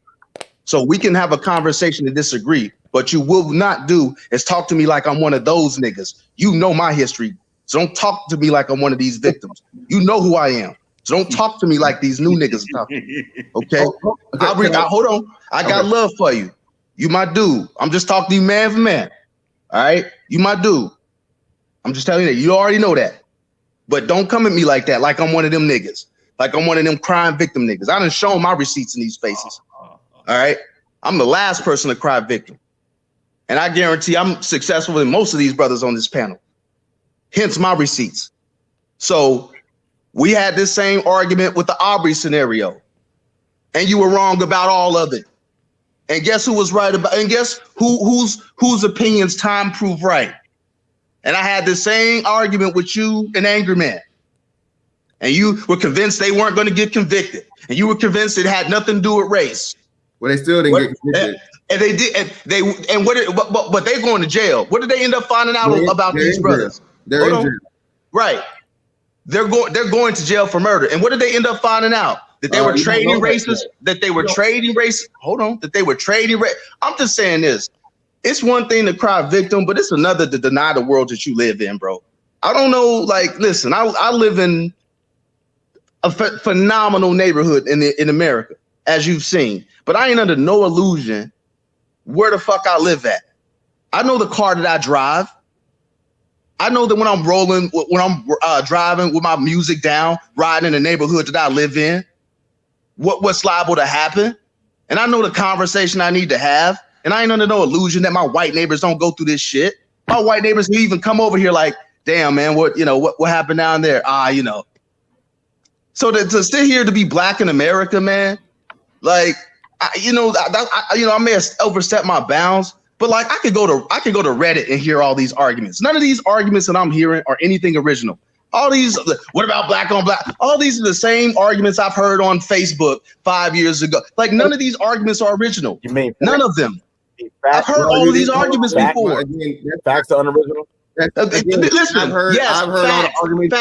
So we can have a conversation to disagree. What you will not do is talk to me like I'm one of those niggas. You know my history. So don't talk to me like I'm one of these victims. You know who I am. So don't talk to me like these new niggas are talking. Okay? Hold on. I got love for you. You my dude. I'm just talking to you man for man. All right? You my dude. I'm just telling you that. You already know that. But don't come at me like that, like I'm one of them niggas. Like I'm one of them crime victim niggas. I done shown my receipts in these spaces. All right? I'm the last person to cry victim. And I guarantee I'm successful than most of these brothers on this panel. Hence my receipts. So we had this same argument with the Aubrey scenario. And you were wrong about all of it. And guess who was right about, and guess whose opinions time proved right? And I had the same argument with you and Angry Man. And you were convinced they weren't going to get convicted. And you were convinced it had nothing to do with race. Well, they still didn't get convicted. And they did, and but they're going to jail. What did they end up finding out about these brothers? They're in jail. Right. They're going to jail for murder. And what did they end up finding out? That they were trading races, that they were trading race. Hold on, that they were trading race. I'm just saying this. It's one thing to cry victim, but it's another to deny the world that you live in, bro. I don't know, like, listen, I live in a phenomenal neighborhood in America, as you've seen. But I ain't under no illusion where the fuck I live at. I know the car that I drive. I know that when I'm rolling, when I'm driving with my music down, riding in the neighborhood that I live in, what's liable to happen. And I know the conversation I need to have. And I ain't under no illusion that my white neighbors don't go through this shit. My white neighbors can even come over here like, damn, man, what happened down there? So to sit here to be black in America, man, like, I may have overstepped my bounds, but like I could go to Reddit and hear all these arguments. None of these arguments that I'm hearing are anything original. All these, what about black on black? All these are the same arguments I've heard on Facebook 5 years ago. Like none of these arguments are original. You mean none of them? I've heard all of these arguments before. Facts are unoriginal. Listen, I've heard facts, all the arguments.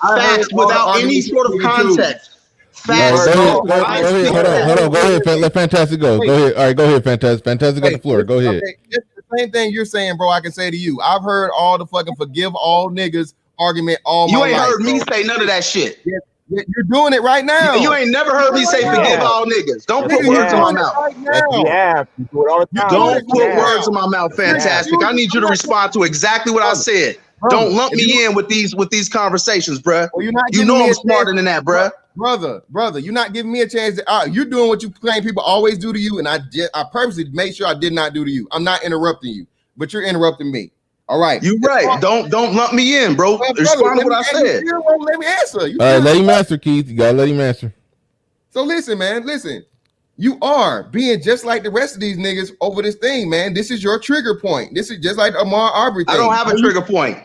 Facts without any sort of context. Facts. Hold on. Go ahead. Let Fantastic go. Go ahead. All right, go ahead, Fantastic. Fantastic got the floor. Go ahead. Okay. It's the same thing you're saying, bro. I can say to you. I've heard all the fucking forgive all niggas argument all my life. You ain't heard me say none of that shit. Yeah, you're doing it right now. You ain't never heard me say forgive all niggas. Don't put words in my mouth. Right now. You do it all the time. Don't put words in my mouth, Fantastic. I need you to respond to exactly what I said. Don't lump me in with these conversations, bruh. Well, you know I'm smarter than that, bruh. Brother, you're not giving me a chance. You're doing what you claim people always do to you, and I purposely made sure I did not do to you. I'm not interrupting you, but you're interrupting me. All right, you right. Don't lump me in, bro. Respond to what I said. Let me answer. All right, let him answer, Keith. You gotta let him answer. So listen, man. Listen, you are being just like the rest of these niggas over this thing, man. This is your trigger point. This is just like Ahmaud Arbery thing. I don't have a trigger point.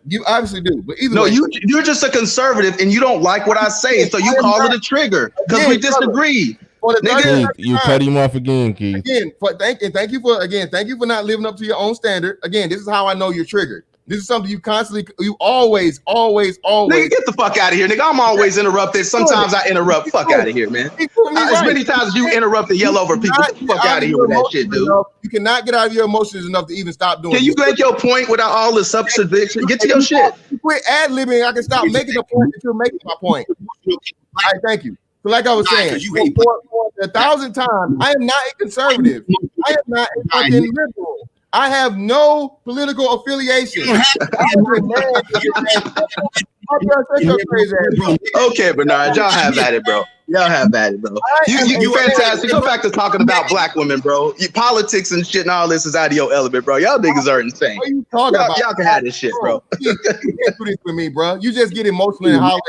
You obviously do, but either no, way, you're just a conservative and you don't like what I say, so you call it a trigger because we disagree. Keith, you cut him off again, Keith. Again, thank you for not living up to your own standard. Again, this is how I know you're triggered. This is something you always. Nigga, get the fuck out of here, nigga. I'm always interrupted. Sometimes I interrupt. Fuck out of here, man. As many times as you interrupt and yell over people, get the fuck out of here with that shit, dude. You cannot get out of your emotions enough to even stop doing it. Can you make your point without all the substitution? Get to your shit. Quit ad-libbing. I can stop making the point that you're making my point. All right, thank you. So like I was saying, for 1,000 times, I am not a conservative. I am not a fucking liberal. I have no political affiliation. Okay, Bernard, y'all have at it, bro. Y'all have at it, bro. You fantastic. Go back to talking about black women, bro. Politics and shit and all this is out of your element, bro. Y'all niggas are insane. What are you talking about? Y'all can have this shit, bro. You can't do this with me, bro. You just get emotional and holler.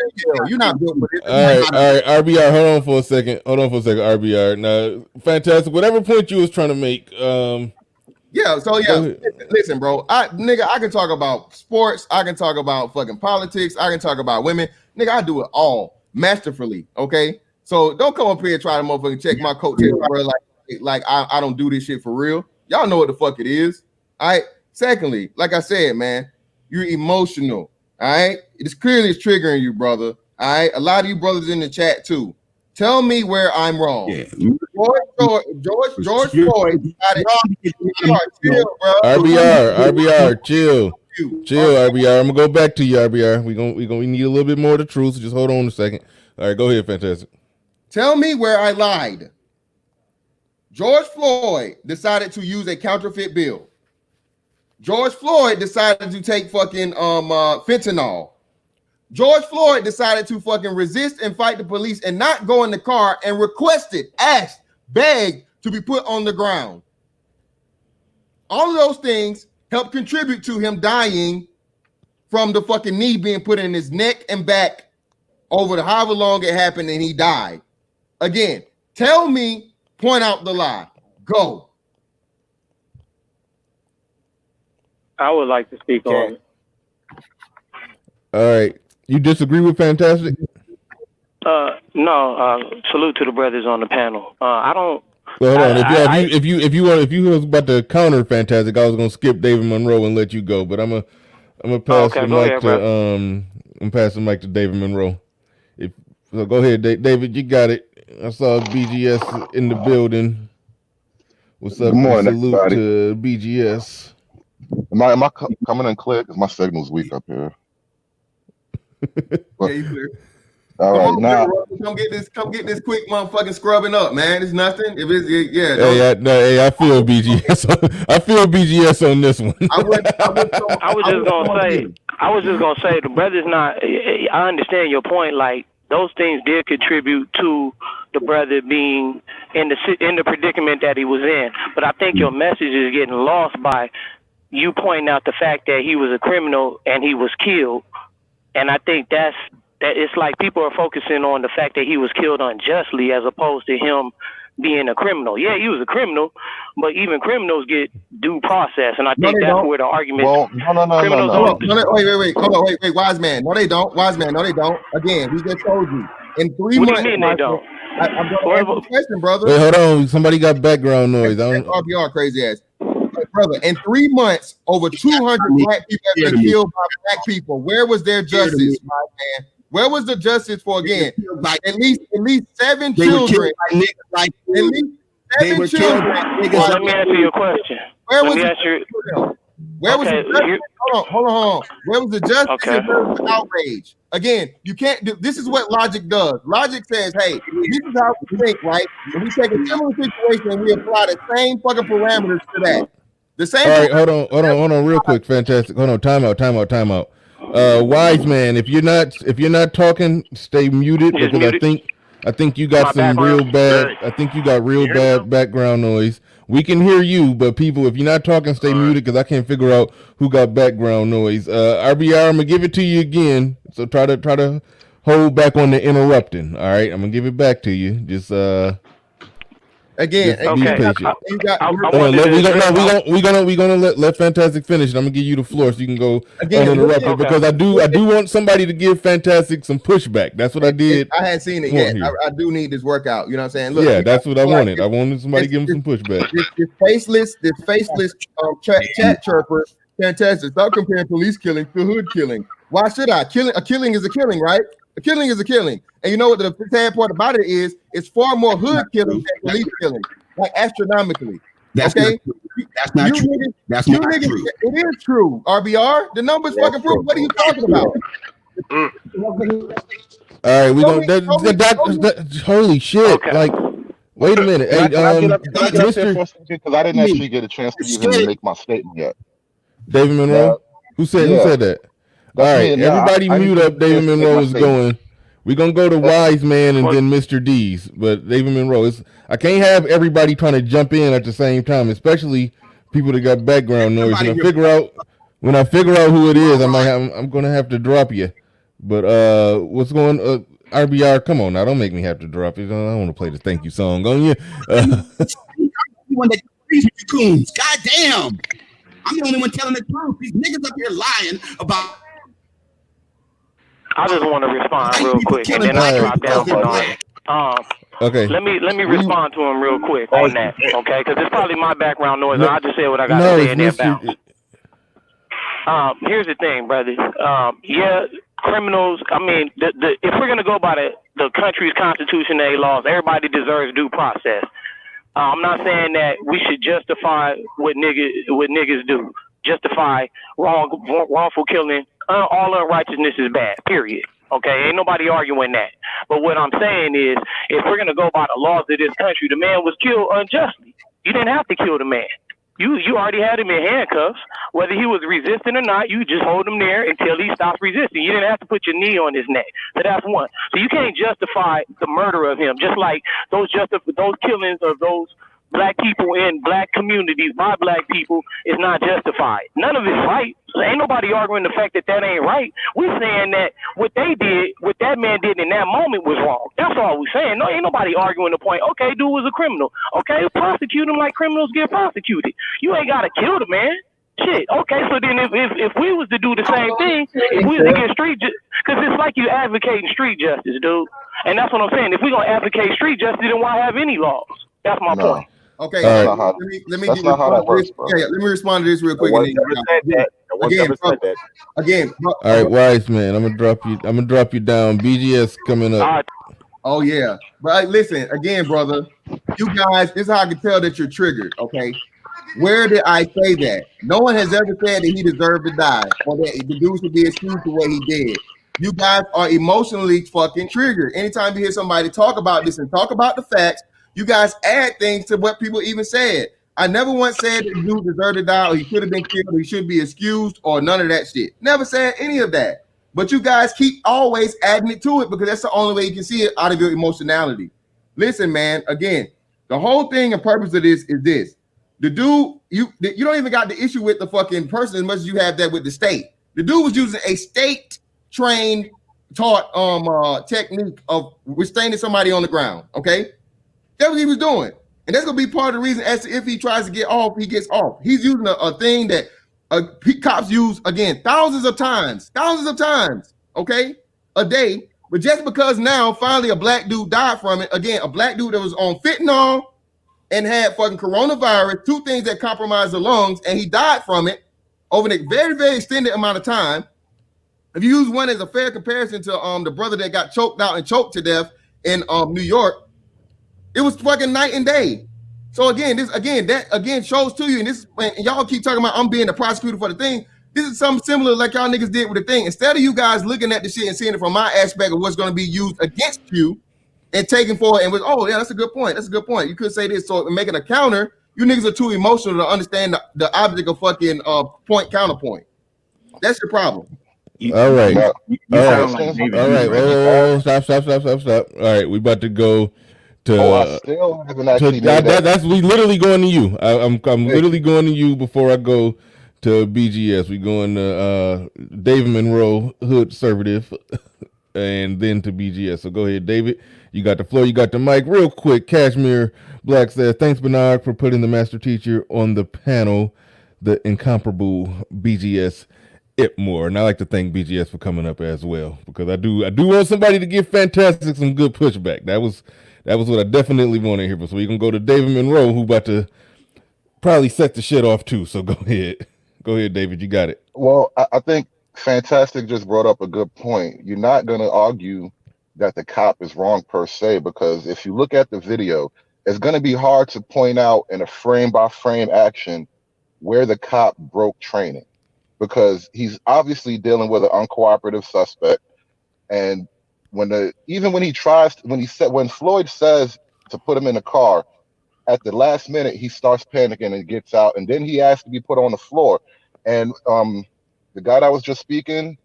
You're not built for this. All right, RBR. Hold on for a second, RBR. Now, Fantastic. Whatever point you was trying to make. Listen, bro. I can talk about sports. I can talk about fucking politics. I can talk about women. Nigga, I do it all masterfully. Okay, so don't come up here and try to motherfucking check my coattail, bro. Like I don't do this shit for real. Y'all know what the fuck it is. All right. Secondly, like I said, man, you're emotional. All right. It's clearly triggering you, brother. All right. A lot of you brothers in the chat too. Tell me where I'm wrong. Yeah. George Floyd. RBR, chill, RBR. I'm gonna go back to you, RBR. We need a little bit more of the truth. So just hold on a second. All right, go ahead, Fantastic. Tell me where I lied. George Floyd decided to use a counterfeit bill. George Floyd decided to take fucking fentanyl. George Floyd decided to fucking resist and fight the police and not go in the car and asked, begged to be put on the ground. All of those things helped contribute to him dying from the fucking knee being put in his neck and back over the however long it happened and he died. Again, tell me, point out the lie. Go. I would like to speak on it. All right. You disagree with Fantastic? No. Salute to the brothers on the panel. I don't So hold on. If you was about to counter Fantastic, I was gonna skip David Monroe and let you go. But I'm gonna pass the mic to I'm passing the mic to David Monroe. So go ahead, David. You got it. I saw BGS in the building. What's up? Good morning, Salute everybody. to BGS. Am I coming in clear? Because my signal's weak up here. Yeah, you clear. All right, now come get this quick motherfucking scrubbing up, man. It's nothing. If it's yeah. Hey, I feel BGS. I feel BGS on this one. I was just gonna say the brother's not. I understand your point. Like those things did contribute to the brother being in the predicament that he was in. But I think your message is getting lost by you pointing out the fact that he was a criminal and he was killed. And I think that it's like people are focusing on the fact that he was killed unjustly as opposed to him being a criminal. Yeah, he was a criminal, but even criminals get due process, and I think that's where the argument. Well, no. Wait. Hold on, wait, wise man. No, they don't. Wise man, no, they don't. Again, we just told you in 3 months. What do you mean they don't? I'm going to answer the question, brother. Wait, hold on. Somebody got background noise. RBR, crazy ass. Brother, in 3 months, over 200 black people have been killed by black people. Where was their justice, my man? Where was the justice for again? At least 7 children. At least 7 children. Let me answer your question. Where was the justice? Hold on. Where was the justice and where was the outrage? Again, you can't do this. Is what logic does. Logic says, hey, this is how we think, right? And we take a similar situation and we apply the same fucking parameters to that. The same. All right, hold on, real quick. Fantastic. Hold on, time out. Wise man, if you're not talking, stay muted because I think you got some real bad. I think you got real bad background noise. We can hear you, but people, if you're not talking, stay muted because I can't figure out who got background noise. RBR, I'm gonna give it to you again. So try to hold back on the interrupting. All right, I'm gonna give it back to you. Just Again, be patient. We're gonna let Fantastic finish. And I'm gonna give you the floor so you can go uninterrupted because I do want somebody to give Fantastic some pushback. That's what I did. I hadn't seen it yet. I do need this workout. You know what I'm saying? Look, yeah, that's what I wanted. I wanted somebody to give him some pushback. This faceless chat chirper. Fantastic. Stop comparing police killing to hood killing. Why should I? A killing is a killing, right? A killing is a killing. And you know what the sad part about it is? It's far more hood killing than police killing, like astronomically. That's okay? Not true. That's not true. It is true. RBR, the numbers fucking proof. What are you talking about? All right, we gonna holy shit! Okay. Like, wait a minute. Can I get up there for a second because I didn't actually get a chance to even make my statement yet. David Monroe, who said that? All right, everybody mute up. David Monroe is going. We're gonna go to Wise Man and then Mr. D's. But David Monroe, I can't have everybody trying to jump in at the same time, especially people that got background noise. When I figure out who it is, I'm gonna have to drop you. But what's going RBR? Come on now, don't make me have to drop you. I don't want to play the thank you song on you. God damn! I'm the only one telling the truth. These niggas up here lying about. I just want to respond real quick, and then I drop down for okay. Let me respond to him real quick on that, okay? Because it's probably my background noise, and I just say what I got to say in that bounce. Here's the thing, brother. Yeah, criminals. I mean, if we're gonna go by the country's constitutional laws, everybody deserves due process. I'm not saying that we should justify what niggas do. Justify wrongful killing. All unrighteousness is bad, period. Okay, ain't nobody arguing that. But what I'm saying is, if we're gonna go by the laws of this country, the man was killed unjustly. You didn't have to kill the man. You already had him in handcuffs. Whether he was resisting or not, you just hold him there until he stops resisting. You didn't have to put your knee on his neck. So that's one. So you can't justify the murder of him, just like those killings of those black people in black communities by black people is not justified. None of it's right. So ain't nobody arguing the fact that ain't right. We're saying that what that man did in that moment was wrong. That's all we're saying. No, ain't nobody arguing the point. Okay, dude was a criminal. Okay, prosecute him like criminals get prosecuted. You ain't got to kill the man. Shit. Okay, so then if we was to do the same thing, if we was to get because it's like you advocating street justice, dude. And that's what I'm saying. If we're going to advocate street justice, then why have any laws? That's my No, point. Okay, that's All not how. let me That's get not how respond that to this. works, bro. Yeah, let me respond to this real No quick, and one's then ever said that. No one's again, ever bro, said that. again, bro, right, wise man. I'm gonna drop you down. BGS coming All up. right. oh yeah, but listen, again, brother, you guys, this is how I can tell that you're triggered. Okay, where did I say that? No one has ever said that he deserved to die or that the dude should be excused for what he did. You guys are emotionally fucking triggered. Anytime you hear somebody talk about this and talk about the facts, you guys add things to what people even said. I never once said that the dude deserved to die or he should have been killed or he should be excused or none of that shit. Never said any of that. But you guys keep always adding it to it because that's the only way you can see it out of your emotionality. Listen, man, again, the whole thing and purpose of this is this. The dude, you don't even got the issue with the fucking person as much as you have that with the state. The dude was using a state trained taught technique of restraining somebody on the ground. Okay, that's what he was doing, and that's gonna be part of the reason as to if he tries to get off, he gets off. He's using a thing that cops use again thousands of times, okay, a day. But just because now finally a black dude died from it, again, a black dude that was on fentanyl and had fucking coronavirus, two things that compromised the lungs, and he died from it over a very, very extended amount of time. If you use one as a fair comparison to the brother that got choked out and choked to death in New York, it was fucking night and day. So again, that shows to you, and this and y'all keep talking about I'm being the prosecutor for the thing. This is something similar like y'all niggas did with the thing. Instead of you guys looking at the shit and seeing it from my aspect of what's going to be used against you, and taking for it and was, oh yeah, that's a good point. That's a good point. You could say this. So making a counter, you niggas are too emotional to understand the object of fucking point counterpoint. That's your problem. All right. Yeah. You All sound right. like David All right. Hume right Whoa, now. stop. All right, we about to go to. Oh, I still haven't actually made that. That's we literally going to you. I'm Hey, literally going to you before I go to BGS. We going to David Monroe, Hood Conservative, and then to BGS. So go ahead, David. You got the floor. You got the mic. Real quick, Kashmir Black says, thanks, Bernard, for putting the master teacher on the panel, the incomparable BGS Ipmore. And I like to thank BGS for coming up as well, because I do want somebody to give Fantastic some good pushback. That was what I definitely wanted here. So we're going to go to David Monroe, who about to probably set the shit off too. So go ahead. Go ahead, David. You got it. well, I think Fantastic just brought up a good point. You're not going to argue that the cop is wrong per se, because if you look at the video, it's going to be hard to point out in a frame by frame action where the cop broke training, because he's obviously dealing with an uncooperative suspect. And when Floyd says to put him in the car, at the last minute he starts panicking and gets out, and then he asks to be put on the floor. And the guy that was just speaking,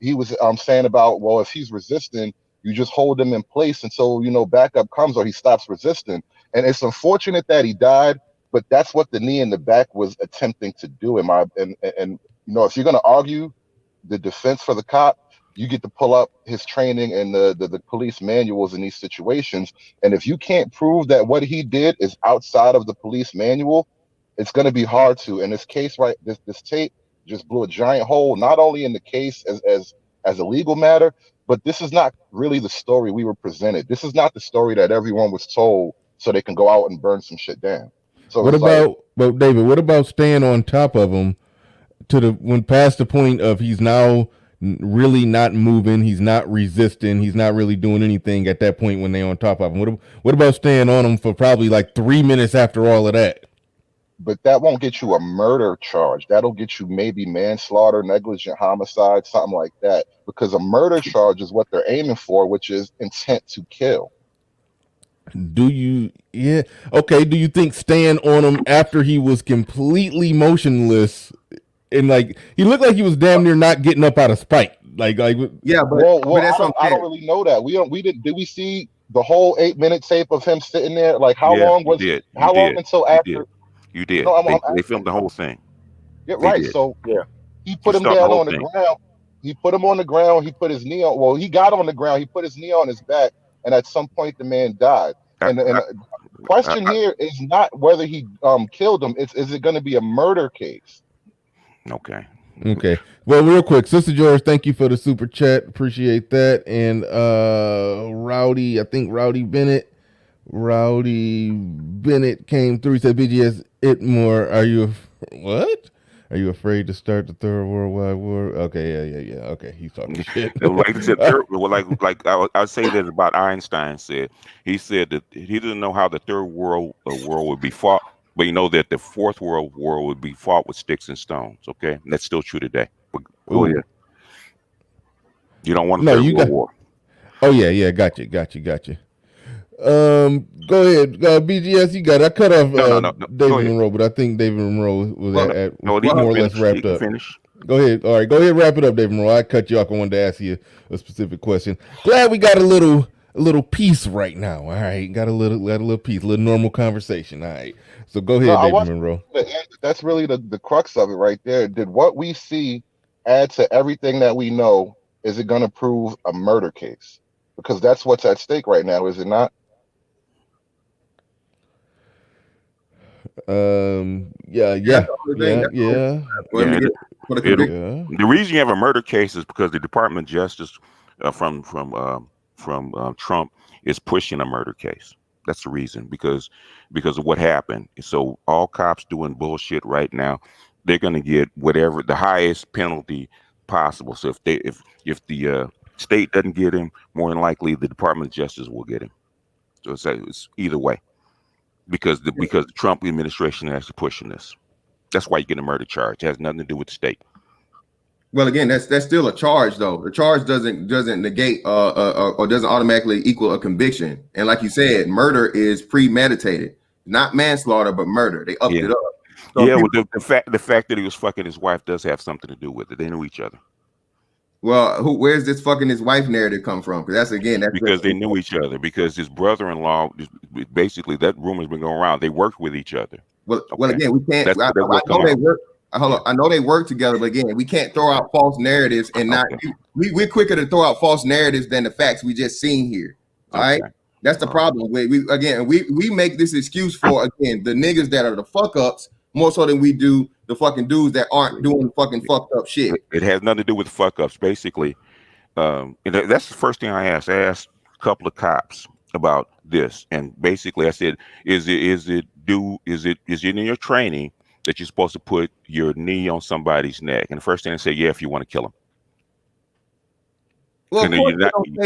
he was saying about, well, if he's resisting, you just hold him in place until backup comes or he stops resisting. And it's unfortunate that he died, but that's what the knee in the back was attempting to do. And if you're going to argue the defense for the cop, you get to pull up his training and the police manuals in these situations. And if you can't prove that what he did is outside of the police manual, it's going to be hard to. In this case, right, this tape just blew a giant hole, not only in the case as a legal matter, but this is not really the story we were presented. This is not the story that everyone was told so they can go out and burn some shit down. So What about, but David, what about staying on top of him when past the point of he's now really not moving, he's not resisting, he's not really doing anything at that point when they're on top of him? What about staying on him for probably like 3 minutes after all of that? But that won't get you a murder charge. That'll get you maybe manslaughter, negligent homicide, something like that. Because a murder charge is what they're aiming for, which is intent to kill. Do you think staying on him after he was completely motionless and like he looked like he was damn near not getting up out of spite? Yeah, but that's I don't really know that. Did we see the whole 8-minute tape of him sitting there? Like how long until after? You did. No, they filmed the whole thing. Yeah, right. So he put him down on the ground. He put him on the ground. He put his knee on. Well, he got on the ground. He put his knee on his back, and at some point the man died. And the question here is not whether he killed him. Is it going to be a murder case? Okay. Well, real quick, Sister George, thank you for the super chat. Appreciate that. And Rowdy Bennett Rowdy Bennett came through. He said, BGS Itmore, are you what? Are you afraid to start the third worldwide war? Okay, yeah. Okay, he's talking shit. Like I said, I'd say that about Einstein said. He said that he didn't know how the third world war would be fought, but you know that the fourth world war would be fought with sticks and stones. Okay, and that's still true today. But go ahead. You don't want a third world war. Oh yeah, got you. Go ahead, BGS. You got it. I cut off David Monroe, but I think David Monroe was more or less wrapped up. Go ahead. All right, go ahead. Wrap it up, David Monroe. I cut you off. I wanted to ask you a specific question. Glad we got a little peace right now. All right, got a little peace, a little normal conversation. All right. So go ahead, David Monroe. That's really the crux of it right there. Did what we see add to everything that we know? Is it going to prove a murder case? Because that's what's at stake right now, is it not? Yeah. The reason you have a murder case is because the Department of Justice from Trump is pushing a murder case. That's the reason, because of what happened. So all cops doing bullshit right now, they're going to get whatever the highest penalty possible. So if the state doesn't get him, more than likely the Department of Justice will get him. So it's either way, because the Trump administration is actually pushing this. That's why you get a murder charge. It has nothing to do with the state. Well, again, that's still a charge, though. The charge doesn't negate or doesn't automatically equal a conviction. And like you said, murder is premeditated, not manslaughter, but murder. They upped it up. So the fact that he was fucking his wife does have something to do with it. They knew each other. Well, where's this fucking his wife narrative come from? Because that's they knew each other. Because his brother-in-law, basically, that rumor's been going around. They worked with each other. Well, again, we can't. I know they work. Hold on. I know they work together, but again, we can't throw out false narratives and not. We're quicker to throw out false narratives than the facts we just seen here. All right, that's the problem. We make this excuse for again the niggas that are the fuck ups more so than we do the fucking dudes that aren't doing fucking fucked up shit. It has nothing to do with fuck ups, basically. And that's the first thing I asked. I asked a couple of cops about this, and basically I said, is it in your training that you're supposed to put your knee on somebody's neck? And the first thing they say, yeah, if you want to kill them. Well, of course,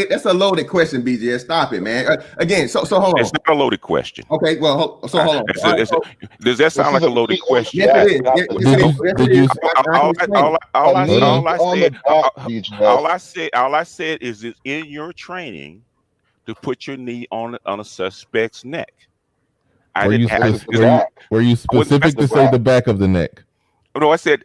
that's a loaded question, BJ. Stop it, man. Again, so hold on. It's not a loaded question. Okay, well, so hold on. Does that sound like a loaded question? Yes, it is. All I said is it's in your training to put your knee on a suspect's neck. Were you specific to say the back of the neck? No, I said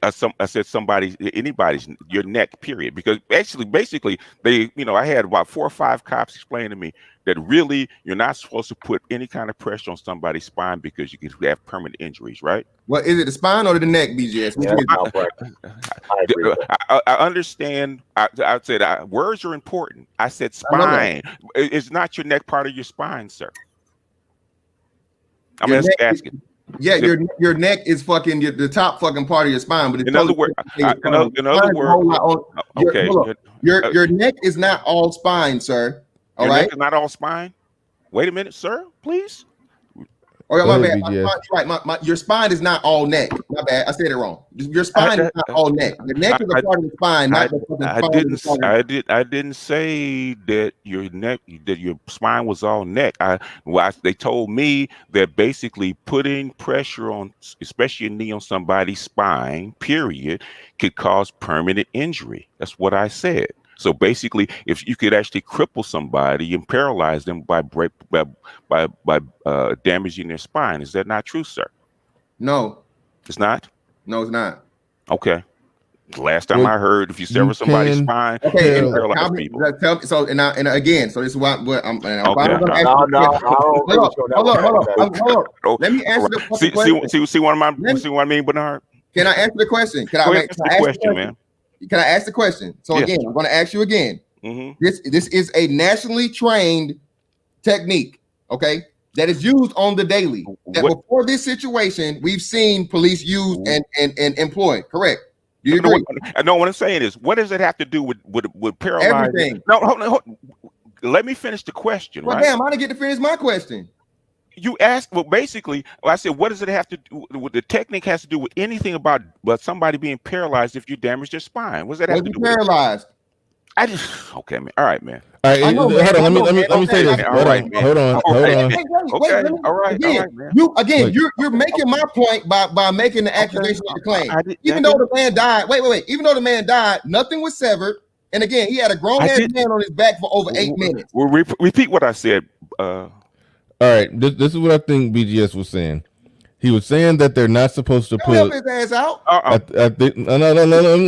anybody's, your neck, period. Because basically, they, I had about 4 or 5 cops explain to me that really you're not supposed to put any kind of pressure on somebody's spine because you can have permanent injuries, right? Well, is it the spine or the neck, BGS? I understand. I said words are important. I said spine. It's not your neck part of your spine, sir. I'm just asking. Yeah, your neck is fucking the top fucking part of your spine, but it's in other words, okay. Your neck is not all spine, sir. All right, neck is not all spine. Wait a minute, sir, please. Oh, my bad. Your spine is not all neck. My bad. I said it wrong. Your spine is not all neck. The neck is a part of the spine, not the fucking spine. I didn't say that your neck, that your spine was all neck. They told me that basically putting pressure on, especially your knee on somebody's spine, period, could cause permanent injury. That's what I said. So basically, if you could actually cripple somebody and paralyze them by damaging their spine, is that not true, sir? No, it's not. No, it's not. Okay. Last time I heard, if you sever somebody's spine, you can paralyze people. So and again, so this is what I'm. Okay. Hold on. Let me answer the question. See what I mean, Bernard? Can I answer the question? Can I ask the question, man? Can I ask the question? So again, I'm going to ask you again. Mm-hmm. This is a nationally trained technique, okay, that is used on the daily. That before this situation, we've seen police use and employ. Correct? Do you agree? I know what I'm saying is, what does it have to do with paralyzing? Everything. No, hold on. Let me finish the question. Well, right? damn, I didn't get to finish my question. you asked. Well, basically, I said, what does it have to do? What the technique has to do with anything about somebody being paralyzed if you damage their spine? What does that have Was to he do with it? paralyzed? I just okay, man. All right, man. All right, I know, man. hold on. I know, man. Let me say Okay, this. Man, all right, man. Hold on. All right, man. Wait. Okay, Let me, all right, again, man. Look. you're making my point by making the accusation of the claim. Even though the man died, wait. Even though the man died, nothing was severed. And again, he had a grown ass man on his back for over 8 minutes. Well, repeat what I said. All right, this is what I think BGS was saying. He was saying that they're not supposed to Don't help put. his ass out. No.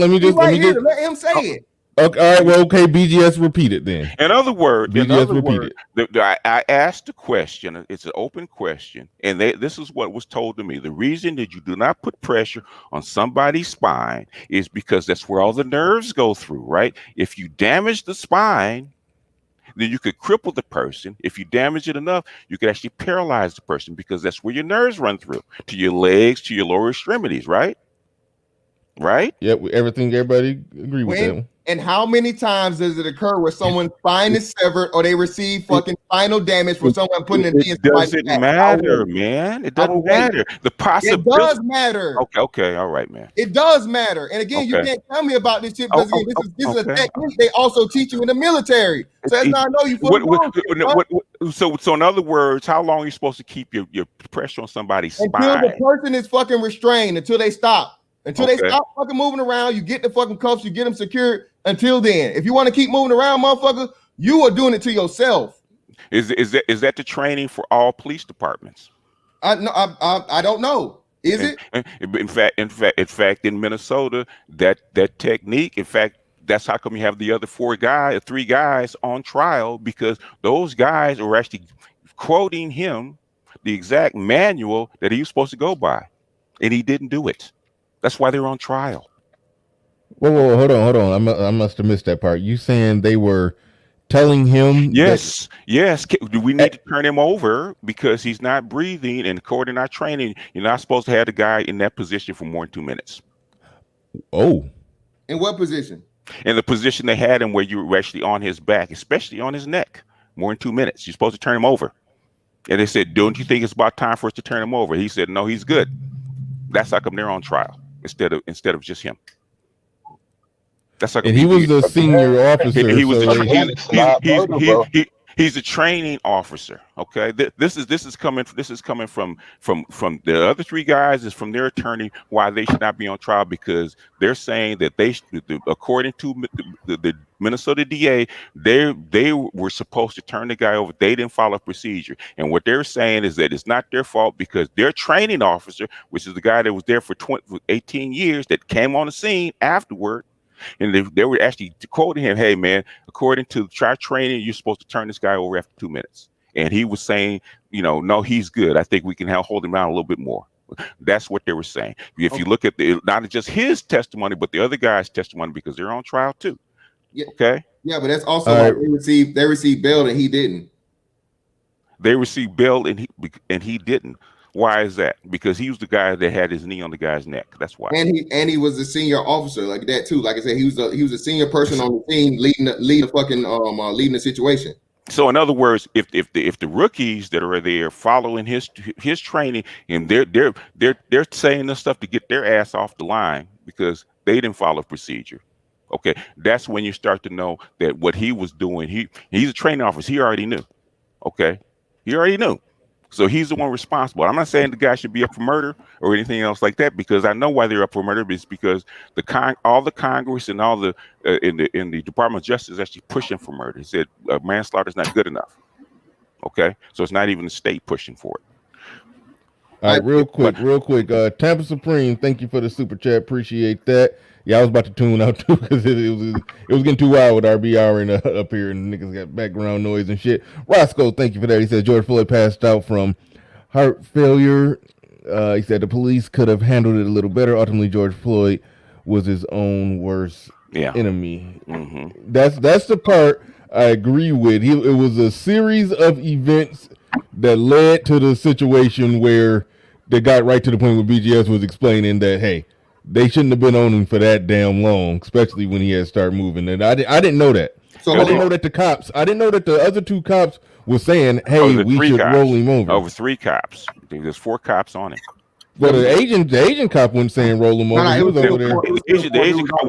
Let me just. Let him say it. Okay, all right. Well, okay. BGS, repeat it then. In other words, repeat it. I asked the question. It's an open question, and this is what was told to me. The reason that you do not put pressure on somebody's spine is because that's where all the nerves go through, right? If you damage the spine, then you could cripple the person. If you damage it enough, you could actually paralyze the person because that's where your nerves run through, to your legs, to your lower extremities, right? Right? Yeah, everybody agree with that one. And how many times does it occur where someone's spine is severed or they receive fucking spinal damage from someone putting it in? It doesn't matter, man. It doesn't matter. The possibility. It does matter. Okay, all right, man. It does matter. And again, you can't tell me about this shit because this is a technique they also teach you in the military. So that's how I know you. So in other words, how long are you supposed to keep your pressure on somebody's spine? Until the person is fucking restrained, until they stop. Until they stop fucking moving around, you get the fucking cuffs, you get them secured. Until then, if you want to keep moving around, motherfucker, you are doing it to yourself. Is that the training for all police departments? I don't know. Is it? In fact, in Minnesota, that technique, in fact, that's how come you have the other three guys on trial, because those guys are actually quoting him the exact manual that he was supposed to go by, and he didn't do it. That's why they're on trial. Whoa, hold on. I must have missed that part. You saying they were telling him? Yes. Do we need to turn him over because he's not breathing? And according to our training, you're not supposed to have the guy in that position for more than 2 minutes. Oh. In what position? In the position they had him where you were actually on his back, especially on his neck, more than 2 minutes. You're supposed to turn him over. And they said, don't you think it's about time for us to turn him over? He said, no, he's good. That's how come they're on trial instead of just him. That's like, and he was the senior officer. He's a training officer. Okay, this is coming from the other three guys. Is from their attorney why they should not be on trial, because they're saying that according to the Minnesota DA, they were supposed to turn the guy over. They didn't follow procedure, and what they're saying is that it's not their fault because their training officer, which is the guy that was there for 18 years, that came on the scene afterward. And they were actually quoting him, hey, man, according to trial training, you're supposed to turn this guy over after 2 minutes. And he was saying, no, he's good. I think we can hold him down a little bit more. That's what they were saying. If you look at not just his testimony, but the other guy's testimony, because they're on trial too. Yeah. Okay. Yeah, but that's also like they received bail and he didn't. They received bail and he didn't. Why is that? Because he was the guy that had his knee on the guy's neck. That's why. And he was a senior officer like that too. Like I said, he was a senior person on the scene, leading the situation. So in other words, if the rookies that are there following his training, and they're saying this stuff to get their ass off the line because they didn't follow procedure. Okay, that's when you start to know that what he was doing. He's a training officer. He already knew. Okay, he already knew. So he's the one responsible. I'm not saying the guy should be up for murder or anything else like that, because I know why they're up for murder. It's because all the Congress and all the in the Department of Justice is actually pushing for murder. He said manslaughter is not good enough. Okay, so it's not even the state pushing for it. All right, real quick. Tampa Supreme, thank you for the super chat. Appreciate that. Yeah, I was about to tune out too because it was getting too wild with RB hour up here, and niggas got background noise and shit. Roscoe, thank you for that. He said George Floyd passed out from heart failure. He said the police could have handled it a little better. Ultimately, George Floyd was his own worst enemy. Mm-hmm. That's the part I agree with. It was a series of events that led to the situation where they got right to the point where BGS was explaining that, hey, they shouldn't have been on him for that damn long, especially when he had started moving. And I didn't know that. So I didn't know that the other two cops was saying, "Hey, we should roll him over." Over 3 cops. There's 4 cops on him. But the Asian cop wasn't saying roll him over. He was over there. The Asian cop,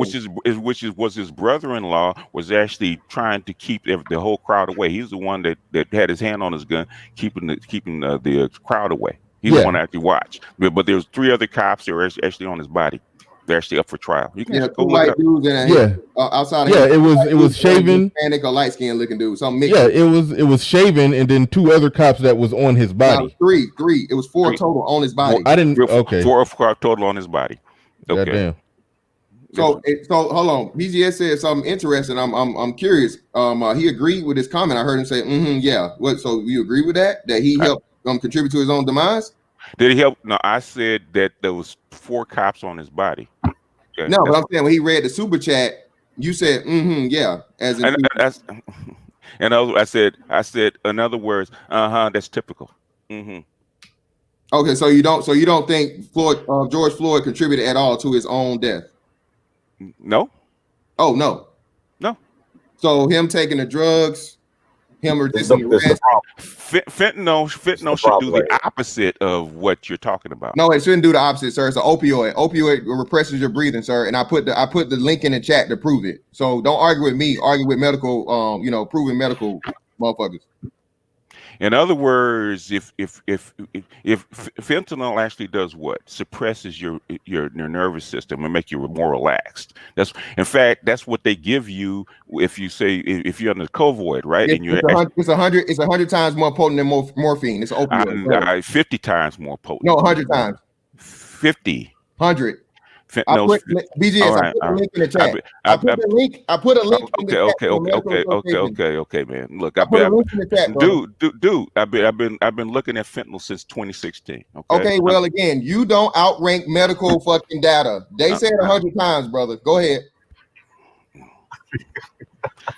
was his brother-in-law, was actually trying to keep the whole crowd away. He's the one that had his hand on his gun, keeping the crowd away. He's the one that actually watched. But there's 3 other cops that were actually on his body. They're actually up for trial. You can just go look up. Dudes outside. Yeah, it was shaven. Hispanic or light skinned looking dude. Something mixed. Yeah, it was shaven, and then 2 other cops that was on his body. No, three. It was 4 total on his body. Well, I didn't. Okay. 4 total on his body. Okay. Goddamn. So hold on. BGS said something interesting. I'm curious. He agreed with his comment. I heard him say, yeah. What? So you agree with that? That he helped contribute to his own demise? Did he help? No, I said that there was 4 cops on his body. Okay. No, but I'm saying when he read the super chat, you said, yeah. As in, and I said, in other words, that's typical. Okay, so you don't think George Floyd contributed at all to his own death? No. Oh no. So him taking the drugs, him resisting arrest. Fentanyl should do the opposite of what you're talking about. No, it shouldn't do the opposite, sir. It's an opioid. Opioid represses your breathing, sir. And I put the link in the chat to prove it. So don't argue with me. Argue with medical, proven medical motherfuckers. In other words, if fentanyl actually does what? Suppresses your nervous system and make you more relaxed. That's what they give you if you're under covoid, right? It's 100 times more potent than morphine. It's opioid. 50 times more potent. No, 100 times. 50. 100. Fentanyl. BGS, I put the link in the chat. I put a link in the chat. Okay, man. Look, dude, I've been looking at fentanyl since 2016. Okay, well, again, you don't outrank medical fucking data. They said 100 times, brother. Go ahead.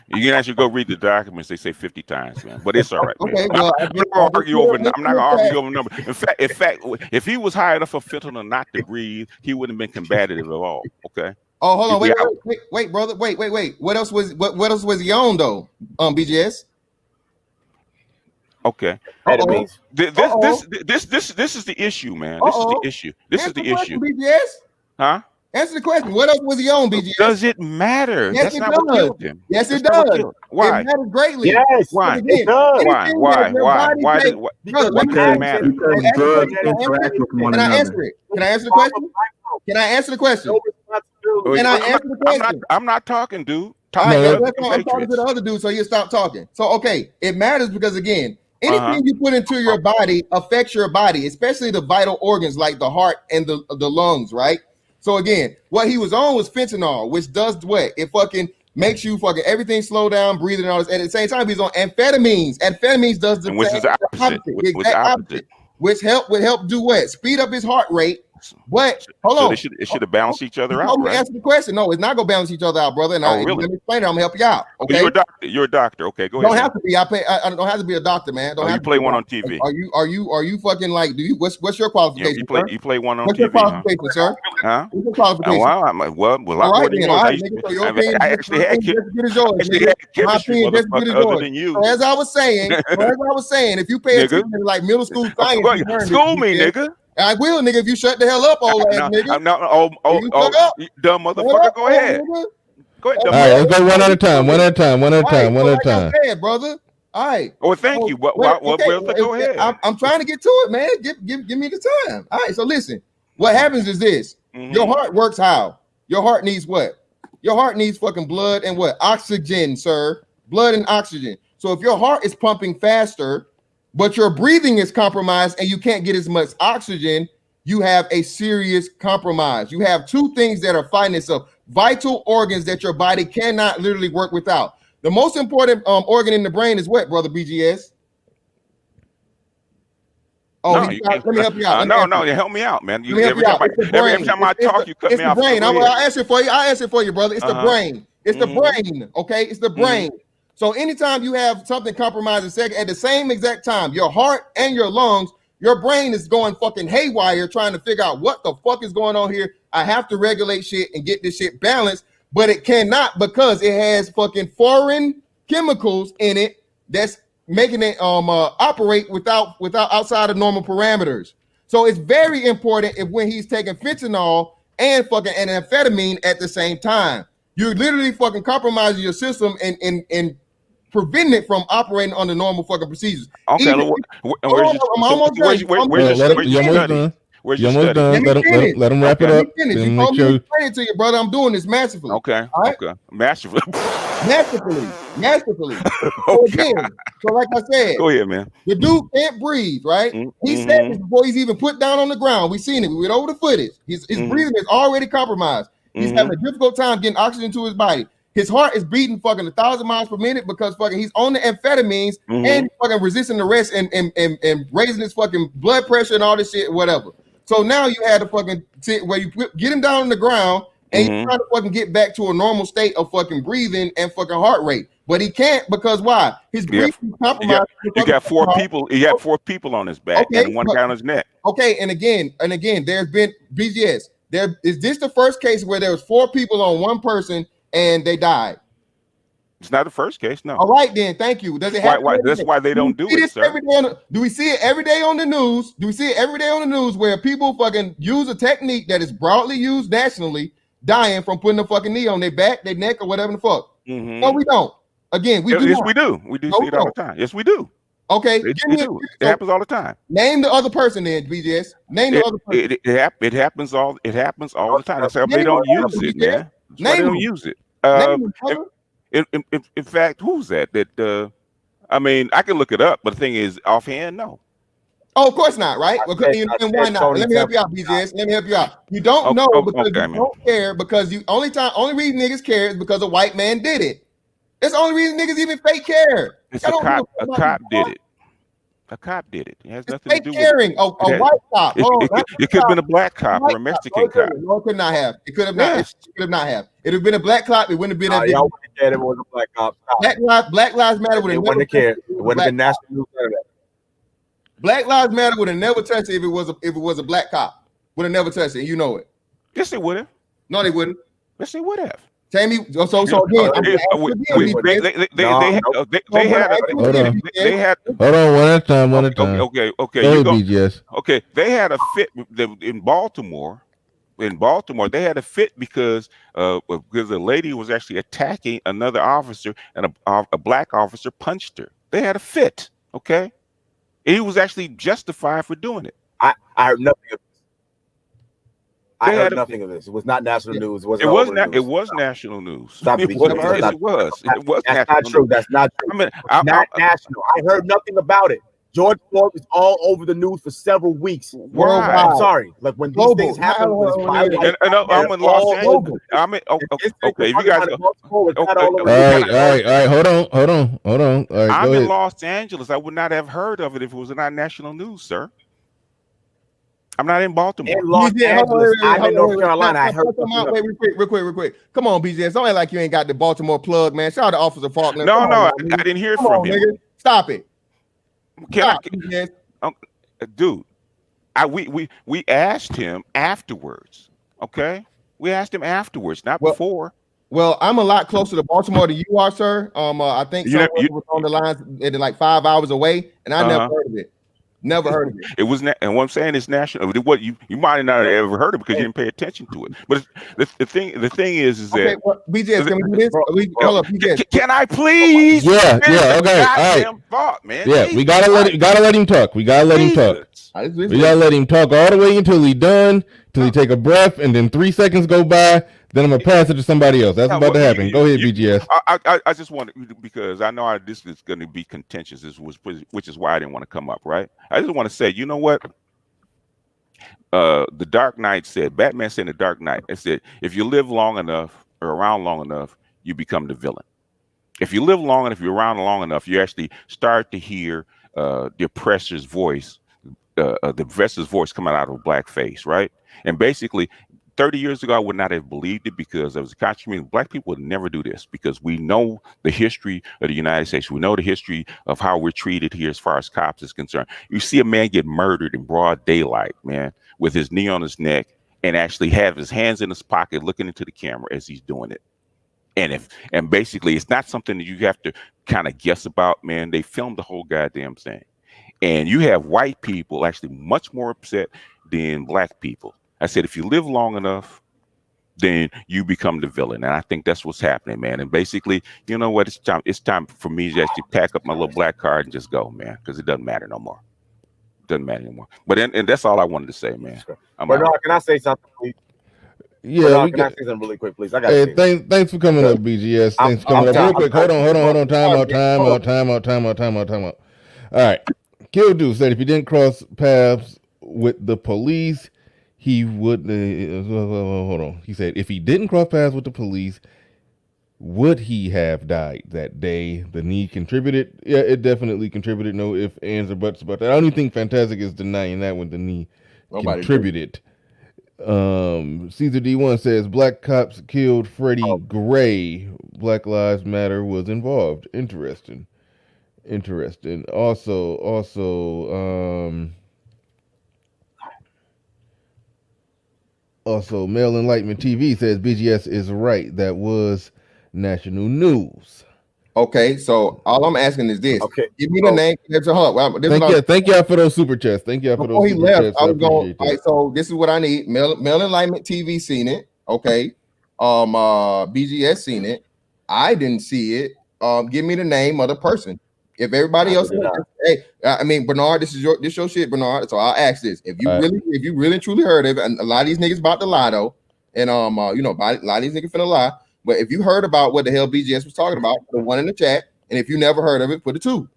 You can actually go read the documents. They say 50 times, man. But it's all right. Okay, well, I'm not gonna argue over the number. In fact, if he was high enough for fentanyl not to breathe, he wouldn't have been combative at all. Okay. Oh, hold on. Wait, brother. Wait. What else was he on though? BGS. Okay. This is the issue, man. This is the issue. This is the issue. BGS. Huh? Answer the question. What else was he on, BGS? Does it matter? Yes, That's not what killed him. Yes, it does. Why? It matters greatly. Yes. Why? It does. Why does it matter? Can I answer it? Can I answer the question? Can I answer the question? Can I answer the question? I'm not talking, dude. I'm talking to the other dude, so you stop talking. So, okay, it matters because, again, anything you put into your body affects your body, especially the vital organs like the heart and the lungs, right? So again, what he was on was fentanyl, which does what? It fucking makes you fucking everything slow down, breathing, and all this. And at the same time, he's on amphetamines. Amphetamines does the opposite. Which would help do what? Speed up his heart rate. But hold on, it should have balanced each other out. Right? Answer the question. No, it's not gonna balance each other out, brother. And really? Let me explain it. I'm gonna help you out. Okay, you're a doctor. Okay, go ahead. Don't have to be. I don't have to be a doctor, man. You play one on TV. Are you fucking like? What's your qualification? You play one on what's TV. What's your qualification, sir? Huh? What's your qualification? I actually had other than you. So as I was saying, if you pay attention to like middle school science, school me, nigga. I will, nigga, if you shut the hell up, old ass nigga. I'm not, dumb motherfucker. Go ahead. Go ahead. All right, let's go one at a time. One at a time. I said, brother. All right. Oh, thank you. Go ahead. I'm trying to get to it, man. Give me the time. All right. So listen, what happens is this. Your heart works how? Your heart needs what? Your heart needs fucking blood and what? Oxygen, sir. Blood and oxygen. So if your heart is pumping faster, but your breathing is compromised and you can't get as much oxygen, you have a serious compromise. You have 2 things that are fighting itself. Vital organs that your body cannot literally work without. The most important organ in the brain is what, brother BGS? Oh, let me help you out. Help me out, man. Every time I talk, you cut me off. I'll answer it for you. I'll answer it for you, brother. It's the brain. It's the brain, okay? It's the brain. So anytime you have something compromised at the same exact time, your heart and your lungs, your brain is going fucking haywire trying to figure out what the fuck is going on here. I have to regulate shit and get this shit balanced, but it cannot because it has fucking foreign chemicals in it that's making it operate without outside of normal parameters. So it's very important if when he's taking fentanyl and fucking amphetamine at the same time, you're literally fucking compromising your system and preventing it from operating under normal fucking procedures. Okay, Even I'm almost done. You almost done. Where's You your almost study? done. Let him wrap it up. You Make told me sure. to explain it to you, brother. I'm doing this masterfully. Okay. All right? Okay. Masterfully. Masterfully. So again, so like I said, go ahead, man. The dude can't breathe, right? He said this before he's even put down on the ground. We seen it. We went over the footage. His breathing is already compromised. He's having a difficult time getting oxygen to his body. His heart is beating fucking 1,000 miles per minute because fucking he's on the amphetamines and he's fucking resisting arrest and raising his fucking blood pressure and all this shit, whatever. So now you had to fucking sit where you get him down on the ground and you try to fucking get back to a normal state of fucking breathing and fucking heart rate. But he can't because why? His breathing compromised. You got 4 people. He got 4 people on his back and 1 guy on his neck. Okay, and again, there's been BGS. Is this the first case where there was 4 people on one person and they died? It's not the first case, no. All right, then. Thank you. Does it happen? That's why they don't do it, sir. Do we see it every day on the news? Do we see it every day on the news where people fucking use a technique that is broadly used nationally, dying from putting a fucking knee on their back, their neck, or whatever the fuck? No, we don't. Again, we do. Yes, we do. We do see it all the time. Yes, we do. Okay, it happens all the time. Name the other person then, BJS. Name the other person. It happens all the time. That's how they don't use it, man. They don't use it. In fact, who's that? I mean, I can look it up, but the thing is, offhand, no. Oh, of course not, right? Well, and why not? Let me help you out, BJS. Let me help you out. You don't know because you don't care because you only reason niggas care is because a white man did it. That's the only reason niggas even fake care. It's a cop. A cop did it. A cop did it. It has nothing to do with caring. A white cop. It could have been a black cop or a Mexican cop. No, it could not have. It could have not. It could have not have. It would have been a black cop. It wouldn't have been. Y'all wouldn't have cared if it was a black cop. Black Lives Matter would have never cared. It wouldn't have been national news. Black Lives Matter would have never touched it if it was a black cop. Would have never touched it. You know it. Yes, it would have. No, they wouldn't. Yes, they would have. Tammy, so again, they had. Hold on, one at a time. Okay. Go ahead, BGS. Okay, they had a fit in Baltimore. In Baltimore, they had a fit because a lady was actually attacking another officer, and a black officer punched her. They had a fit. Okay, and he was actually justified for doing it. I heard nothing of this. I heard nothing of this. It was not national news. It was national news. Stop it. It was. That's not true. That's not true. I mean, not national. I heard nothing about it. George Floyd was all over the news for several weeks. Worldwide. I'm sorry. Like when these things happen, I'm in Los Angeles. Okay. You guys. All right. Hold on. All right, I'm in Los Angeles. I would not have heard of it if it was not national news, sir. I'm not in Baltimore. In Los Angeles. I'm in North Carolina. I heard. Wait, real quick. Come on, BJS. Don't act like you ain't got the Baltimore plug, man. Shout out to Officer Faulkner. No, I didn't hear from him. Nigga. Stop it. Dude, we asked him afterwards. Okay, we asked him afterwards, not before. Well, I'm a lot closer to Baltimore than you are, sir. I think someone was on the lines at like 5 hours away, and I never heard of it. Never heard of it. It was, and what I'm saying is national. What you might not have ever heard of it because you didn't pay attention to it. But the thing is that. Well, BJS, can we do this? Hold up, BJS. Can I please? Yeah. Okay. All right. Thought, man. Yeah, we gotta let him talk. We gotta let him talk. We gotta let him talk all the way until he's done, till he take a breath, and then 3 seconds go by. Then I'm gonna pass it to somebody else. That's about to happen. Go ahead, BGS. I just want to, because I know this is going to be contentious. Which is why I didn't want to come up. Right. I just want to say, you know what? The Dark Knight said. Batman said in the Dark Knight. It said, if you live long enough or around long enough, you become the villain. If you live long enough, you're around long enough, you actually start to hear the oppressor's voice, the oppressor's voice coming out of a black face. Right. And basically, 30 years ago, I would not have believed it because as a conscious community, black people would never do this because we know the history of the United States. We know the history of how we're treated here as far as cops is concerned. You see a man get murdered in broad daylight, man, with his knee on his neck and actually have his hands in his pocket looking into the camera as he's doing it. And basically it's not something that you have to kind of guess about, man. They filmed the whole goddamn thing. And you have white people actually much more upset than black people. I said, if you live long enough, then you become the villain. And I think that's what's happening, man. And basically, you know what? It's time for me to actually pack up my little black card and just go, man, because it doesn't matter no more. Doesn't matter anymore. But and that's all I wanted to say, man. Bernard, can I say something, please? Yeah, Bernard, can I say something really quick, please? I got to say thanks for coming up, BGS. Thanks for coming up. Real quick, hold on. Time out. All right. Kildu said if he didn't cross paths with the police, he would. Hold on. He said if he didn't cross paths with the police, would he have died that day? The knee contributed. Yeah, it definitely contributed. No ifs, ands, or buts about that. I don't think Fantastic is denying that when the knee contributed. Caesar D1 says black cops killed Freddie Gray. Black Lives Matter was involved. Interesting. Also, Male Enlightenment TV says BGS is right. That was national news. Okay, so all I'm asking is this. Okay, give me the name. Thank y'all for those super chats. Before he left, I was going. All right, so this is what I need. Male Enlightenment TV seen it. Okay, BGS seen it. I didn't see it. Give me the name of the person. If everybody else, hey, I mean Bernard, this your shit, Bernard. So I'll ask this: if you really truly heard of it, and a lot of these niggas about to lie though, and a lot of these niggas finna lie. But if you heard about what the hell BGS was talking about, put a 1 in the chat. And if you never heard of it, put a 2.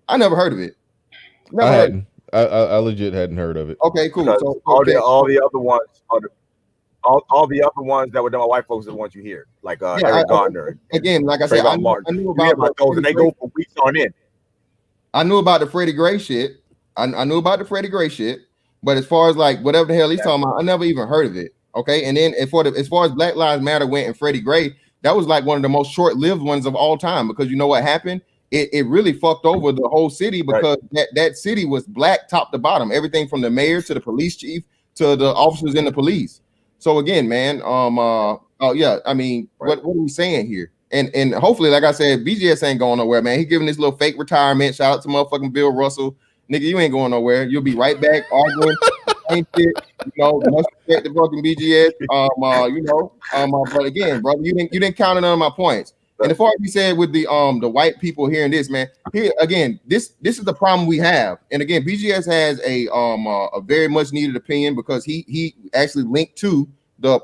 I never heard of it. I legit hadn't heard of it. Okay, cool. So all the other ones all the other ones that were done by white folks are the ones you hear, like Eric Gardner. Again, like I said, I knew about those, and they go for weeks on end. I knew about the Freddie Gray shit. I knew about the Freddie Gray shit. But as far as like whatever the hell he's talking about, I never even heard of it. Okay, and then as far as Black Lives Matter went and Freddie Gray, that was like one of the most short-lived ones of all time, because you know what happened? It really fucked over the whole city, because that city was black top to bottom, everything from the mayor to the police chief to the officers in the police. So again, man, yeah, I mean, what are we saying here? And hopefully, like I said, BGS ain't going nowhere, man. He giving this little fake retirement. Shout out to motherfucking Bill Russell. Nigga, you ain't going nowhere. You'll be right back arguing. Ain't shit, must respect the fucking BGS. But again, brother, you didn't count none of my points. And as far as you said with the white people hearing this, man, here again, this is the problem we have. And again, BGS has a very much needed opinion, because he actually linked to the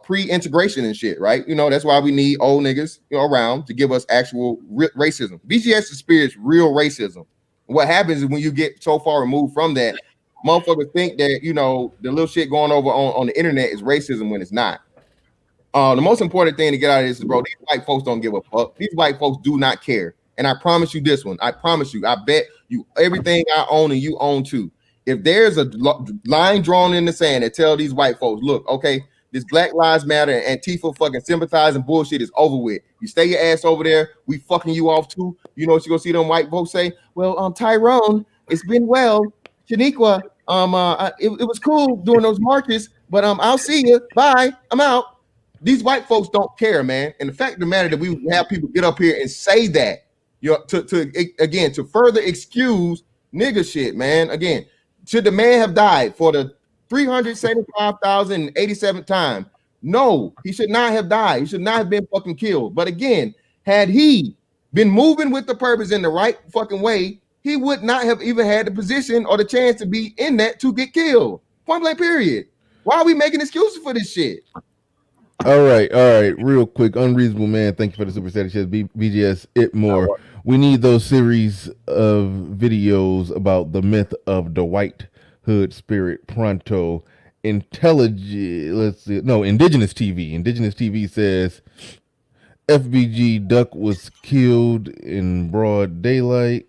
pre-integration and shit, right? That's why we need old niggas around to give us actual racism. BGS experience real racism. What happens is when you get so far removed from that, motherfuckers think that the little shit going over on the internet is racism when it's not. The most important thing to get out of this is, bro, these white folks don't give a fuck. These white folks do not care. And I promise you this one. I promise you. I bet you everything I own and you own too. If there's a line drawn in the sand that tell these white folks, look, okay, this Black Lives Matter and Antifa fucking sympathizing bullshit is over with. You stay your ass over there. We fucking you off too. You know what you gonna see them white folks say? Well, Tyrone, it's been well. Shaniqua, it was cool doing those marches, but I'll see you. Bye. I'm out. These white folks don't care, man. And the fact of the matter that we have people get up here and say that, to further excuse nigga shit, man. Again, should the man have died for the 375,087th time? No, he should not have died. He should not have been fucking killed. But again, had he been moving with the purpose in the right fucking way, he would not have even had the position or the chance to be in that to get killed. Point blank, period. Why are we making excuses for this shit? All right. Real quick, Unreasonable Man, thank you for the super chat. It says BGS, it more. We need those series of videos about the myth of the white hood spirit pronto. Indigenous TV. Indigenous TV says FBG Duck was killed in broad daylight.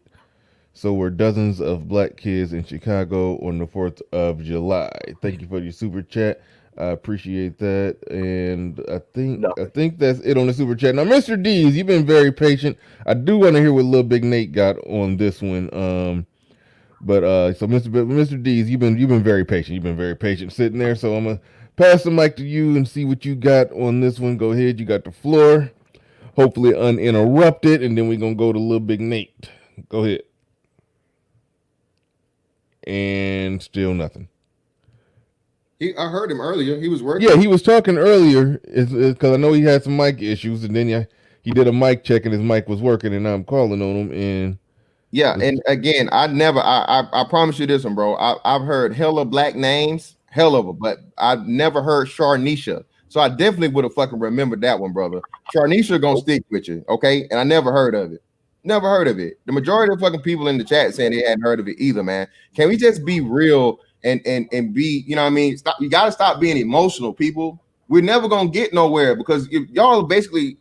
So were dozens of black kids in Chicago on the 4th of July. Thank you for your super chat. I appreciate that. And I think that's it on the super chat. Now, Mr. D's, you've been very patient. I do want to hear what Lil Big Nate got on this one. So Mr. D's, you've been very patient. You've been very patient sitting there. So I'm gonna pass the mic to you and see what you got on this one. Go ahead, you got the floor. Hopefully uninterrupted, and then we're gonna go to Little Big Nate. Go ahead. And still nothing. I heard him earlier. He was working. Yeah, he was talking earlier because I know he had some mic issues, and then he did a mic check and his mic was working, and I'm calling on him. And yeah, and again, I promise you this one, bro. I've heard hella black names, hell of them, but I've never heard Sharnisha. So I definitely would have fucking remembered that one, brother. Sharnisha gonna stick with you, okay? And I never heard of it. Never heard of it. The majority of fucking people in the chat saying they hadn't heard of it either, man. Can we just be real and be, you know what I mean? Stop. You gotta stop being emotional, people. We're never gonna get nowhere because if y'all are basically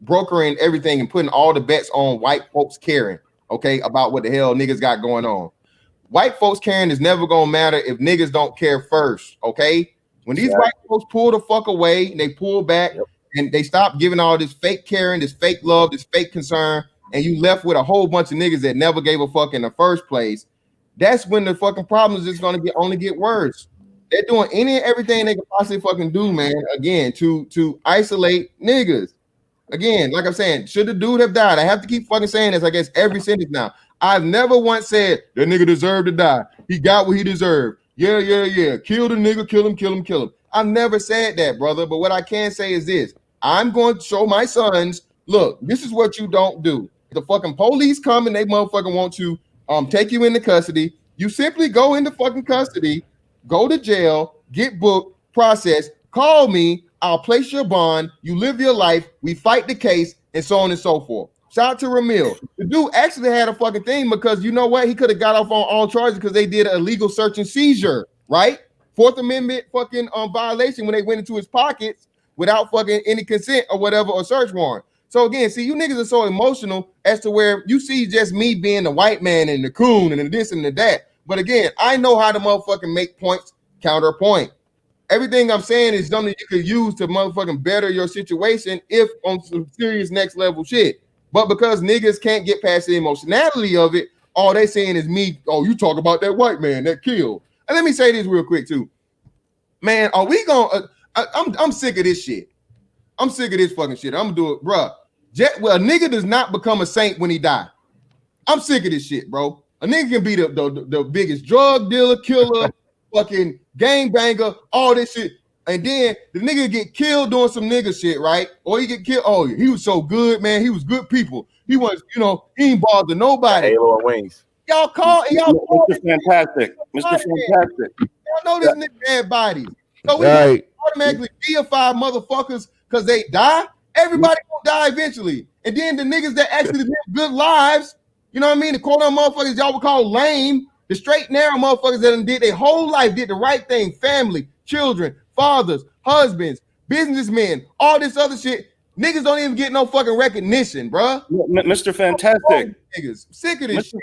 brokering everything and putting all the bets on white folks caring, okay, about what the hell niggas got going on. White folks caring is never gonna matter if niggas don't care first, okay? When these white folks pull the fuck away, they pull back and they stop giving all this fake caring, this fake love, this fake concern, and you left with a whole bunch of niggas that never gave a fuck in the first place, that's when the fucking problems is gonna only get worse. They're doing any and everything they can possibly fucking do, man, again, to isolate niggas. Again, like I'm saying, should the dude have died? I have to keep fucking saying this, I guess, every sentence now. I've never once said that nigga deserved to die. He got what he deserved. Yeah. Kill the nigga, kill him. I've never said that, brother. But what I can say is this. I'm going to show my sons, look, this is what you don't do. The fucking police come and they motherfucking want to take you into custody. You simply go into fucking custody, go to jail, get booked, processed, call me, I'll place your bond, you live your life, we fight the case, and so on and so forth. Shout out to Ramil. The dude actually had a fucking thing because you know what? He could have got off on all charges because they did an illegal search and seizure, right? Fourth Amendment fucking violation when they went into his pockets without fucking any consent or whatever, or search warrant. So again, see, you niggas are so emotional as to where you see just me being the white man and the coon and the this and the that. But again, I know how to motherfucking make points, counterpoint. Everything I'm saying is something you could use to motherfucking better your situation if on some serious next level shit. But because niggas can't get past the emotionality of it, all they saying is me, oh, you talk about that white man that killed. And let me say this real quick too. Man, are we gonna I'm sick of this shit. I'm sick of this fucking shit. I'm gonna do it, bruh. Well, a nigga does not become a saint when he die. I'm sick of this shit, bro. A nigga can be the biggest drug dealer, killer, fucking gangbanger, all this shit. And then the nigga get killed doing some nigga shit, right? Or he get killed. Oh, he was so good, man. He was good people. He was, you know, he ain't bothered nobody. Halo and wings. Y'all call Mr. Fantastic. Mr. Fantastic. Y'all know this nigga dead bodies. So we automatically deify motherfuckers because they die. Everybody gonna die eventually. And then the niggas that actually live good lives, you know what I mean? The quote on motherfuckers y'all would call lame, the straight narrow motherfuckers that did their whole life, did the right thing, family, children, fathers, husbands, businessmen, all this other shit. Niggas don't even get no fucking recognition, bruh. Mr. Fantastic. Niggas, sick of this shit.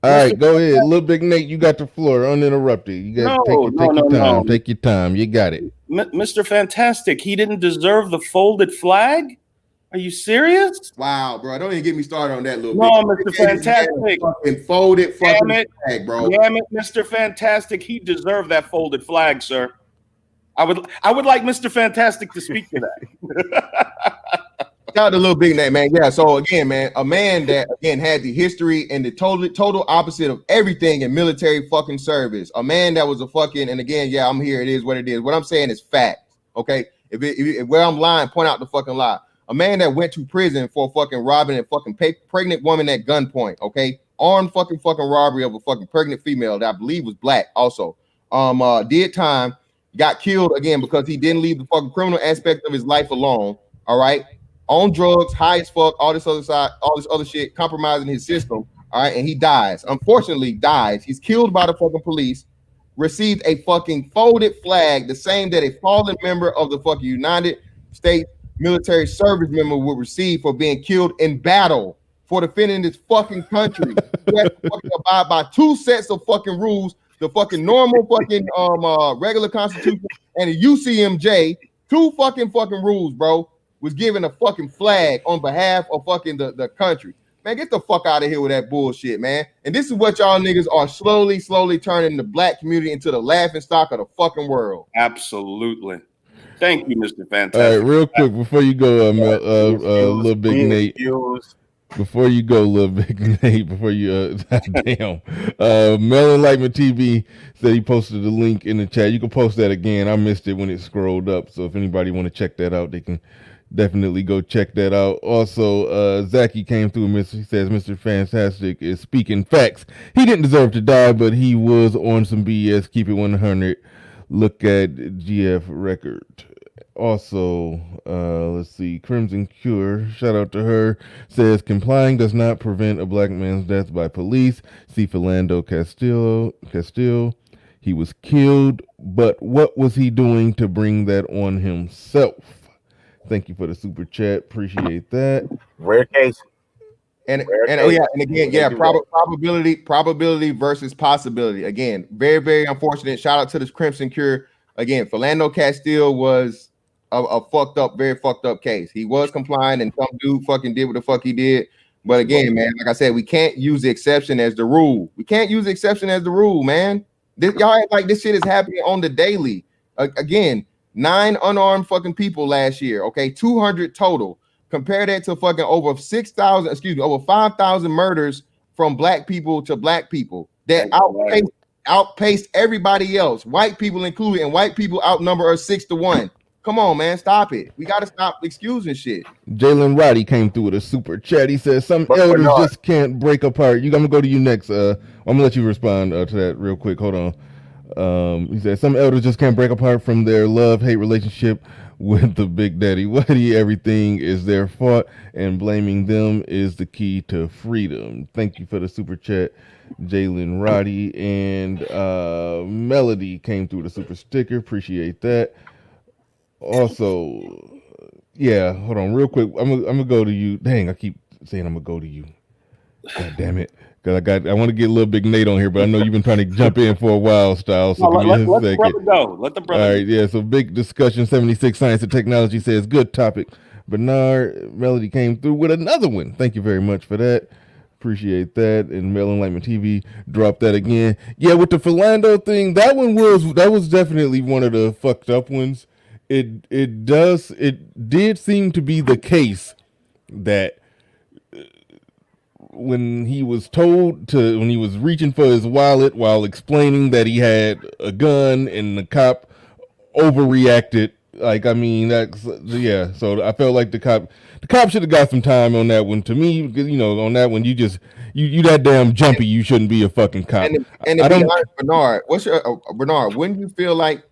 All right, go ahead. Little Big Nate, you got the floor uninterrupted. You got to take your time. You got it. Mr. Fantastic, he didn't deserve the folded flag? Are you serious? Wow, bro. Don't even get me started on that little bit. Mr. Fantastic. Fucking folded fucking flag, bro. Damn it, Mr. Fantastic. He deserved that folded flag, sir. I would like Mr. Fantastic to speak to that. Shout out to Little Big Nate, man. Yeah, so again, man, a man that again had the history and the total opposite of everything in military fucking service. A man that was a fucking, and again, yeah, I'm here. It is what it is. What I'm saying is facts. Okay, if where I'm lying, point out the fucking lie. A man that went to prison for fucking robbing a fucking pregnant woman at gunpoint. Okay, armed fucking robbery of a fucking pregnant female that I believe was black. Also, did time, got killed again because he didn't leave the fucking criminal aspect of his life alone. All right. On drugs, high as fuck, all this other shit, compromising his system. All right, and he dies. Unfortunately, dies. He's killed by the fucking police. Received a fucking folded flag, the same that a fallen member of the fucking United States military service member would receive for being killed in battle for defending this fucking country. You have to fucking abide by two sets of fucking rules: the fucking normal fucking regular constitution and the UCMJ. Two fucking rules, bro. Was given a fucking flag on behalf of fucking the country. Man, get the fuck out of here with that bullshit, man. And this is what y'all niggas are slowly turning the black community into the laughing stock of the fucking world. Absolutely. Thank you, Mr. All Fantastic. right, real quick before you go, Little Big Nate. Before you go, Little Big Nate. Before you, damn. Mel Enlightenment TV said he posted the link in the chat. You can post that again. I missed it when it scrolled up. So if anybody want to check that out, they can definitely go check that out. Also, Zachy came through. He says Mr. Fantastic is speaking facts. He didn't deserve to die, but he was on some BS. Keep it 100. Look at GF record. Also, let's see. Crimson Cure, shout out to her, says complying does not prevent a black man's death by police. See Philando Castile. He was killed, but what was he doing to bring that on himself? Thank you for the super chat. Appreciate that. Rare case. And again, probability versus possibility. Again, very, very unfortunate. Shout out to this Crimson Cure. Again, Philando Castile was a very fucked up case. He was complying, and some dude fucking did what the fuck he did. But again, man, like I said, we can't use the exception as the rule. We can't use the exception as the rule, man. Y'all act like this shit is happening on the daily. Again, 9 unarmed fucking people last year. Okay, 200 total. Compare that to fucking over 5,000 murders from black people to black people that outpaced everybody else, white people included, and white people outnumber us 6-1. Come on, man, stop it. We got to stop excusing shit. Jalen Roddy came through with a super chat. He says some elders just can't break apart. I'm gonna go to you next. I'm gonna let you respond to that real quick. Hold on. He said some elders just can't break apart from their love-hate relationship with the Big Daddy. Everything is their fault, and blaming them is the key to freedom. Thank you for the super chat, Jalen Roddy. And Melody came through the super sticker. Appreciate that. Also, yeah, hold on real quick. I'm gonna go to you. Dang, I keep saying I'm gonna go to you. God damn it. Cause I want to get a little Big Nate on here, but I know you've been trying to jump in for a while, Styles. So let the brother go. Let the brother All right, yeah. So big discussion. 76 Science and Technology says good topic. Bernard Melody came through with another one. Thank you very much for that. Appreciate that. And Mel Enlightenment TV dropped that again. Yeah, with the Philando thing, that was definitely one of the fucked up ones. It did seem to be the case that when he was when he was reaching for his wallet while explaining that he had a gun, and the cop overreacted. Like, I mean, yeah. So I felt like the cop should have got some time on that one. To me, on that one, you that damn jumpy. You shouldn't be a fucking cop. And to be honest, Bernard, Bernard? When you feel like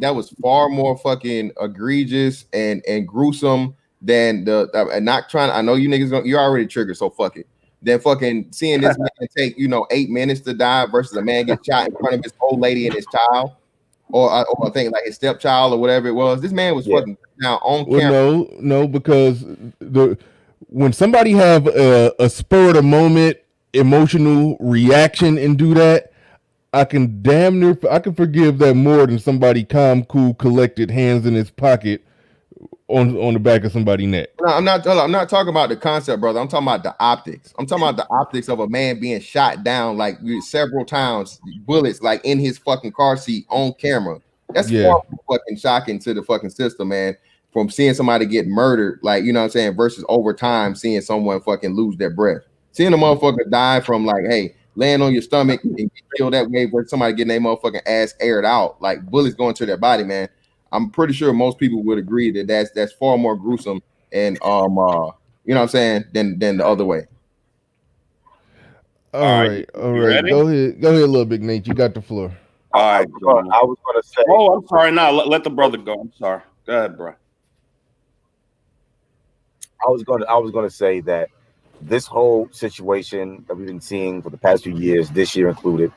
that was far more fucking egregious and gruesome than and not trying. I know you niggas you're already triggered, so fuck it. Then fucking seeing this man take 8 minutes to die versus a man get shot in front of his old lady and his child. Or I think like his stepchild or whatever it was. This man was fucking now on camera. Well, no, because when somebody have a spur of the moment emotional reaction and do that, I can forgive that more than somebody calm, cool, collected, hands in his pocket on the back of somebody's neck. No, I'm not talking about the concept, brother. I'm talking about the optics. I'm talking about the optics of a man being shot down like several times, bullets like in his fucking car seat on camera. That's far fucking shocking to the fucking system, man. From seeing somebody get murdered, like, you know what I'm saying, versus over time seeing someone fucking lose their breath. Seeing a motherfucker die from like, hey, laying on your stomach and get killed that way versus somebody getting their motherfucking ass aired out, like bullets going to their body, man. I'm pretty sure most people would agree that that's far more gruesome and you know what I'm saying, than the other way. All right. Ready? Go ahead, little Big Nate. You got the floor. All right. I was gonna say. Oh, I'm sorry. No, let the brother go. I'm sorry. Go ahead, bro. I was gonna say that this whole situation that we've been seeing for the past few years, this year included,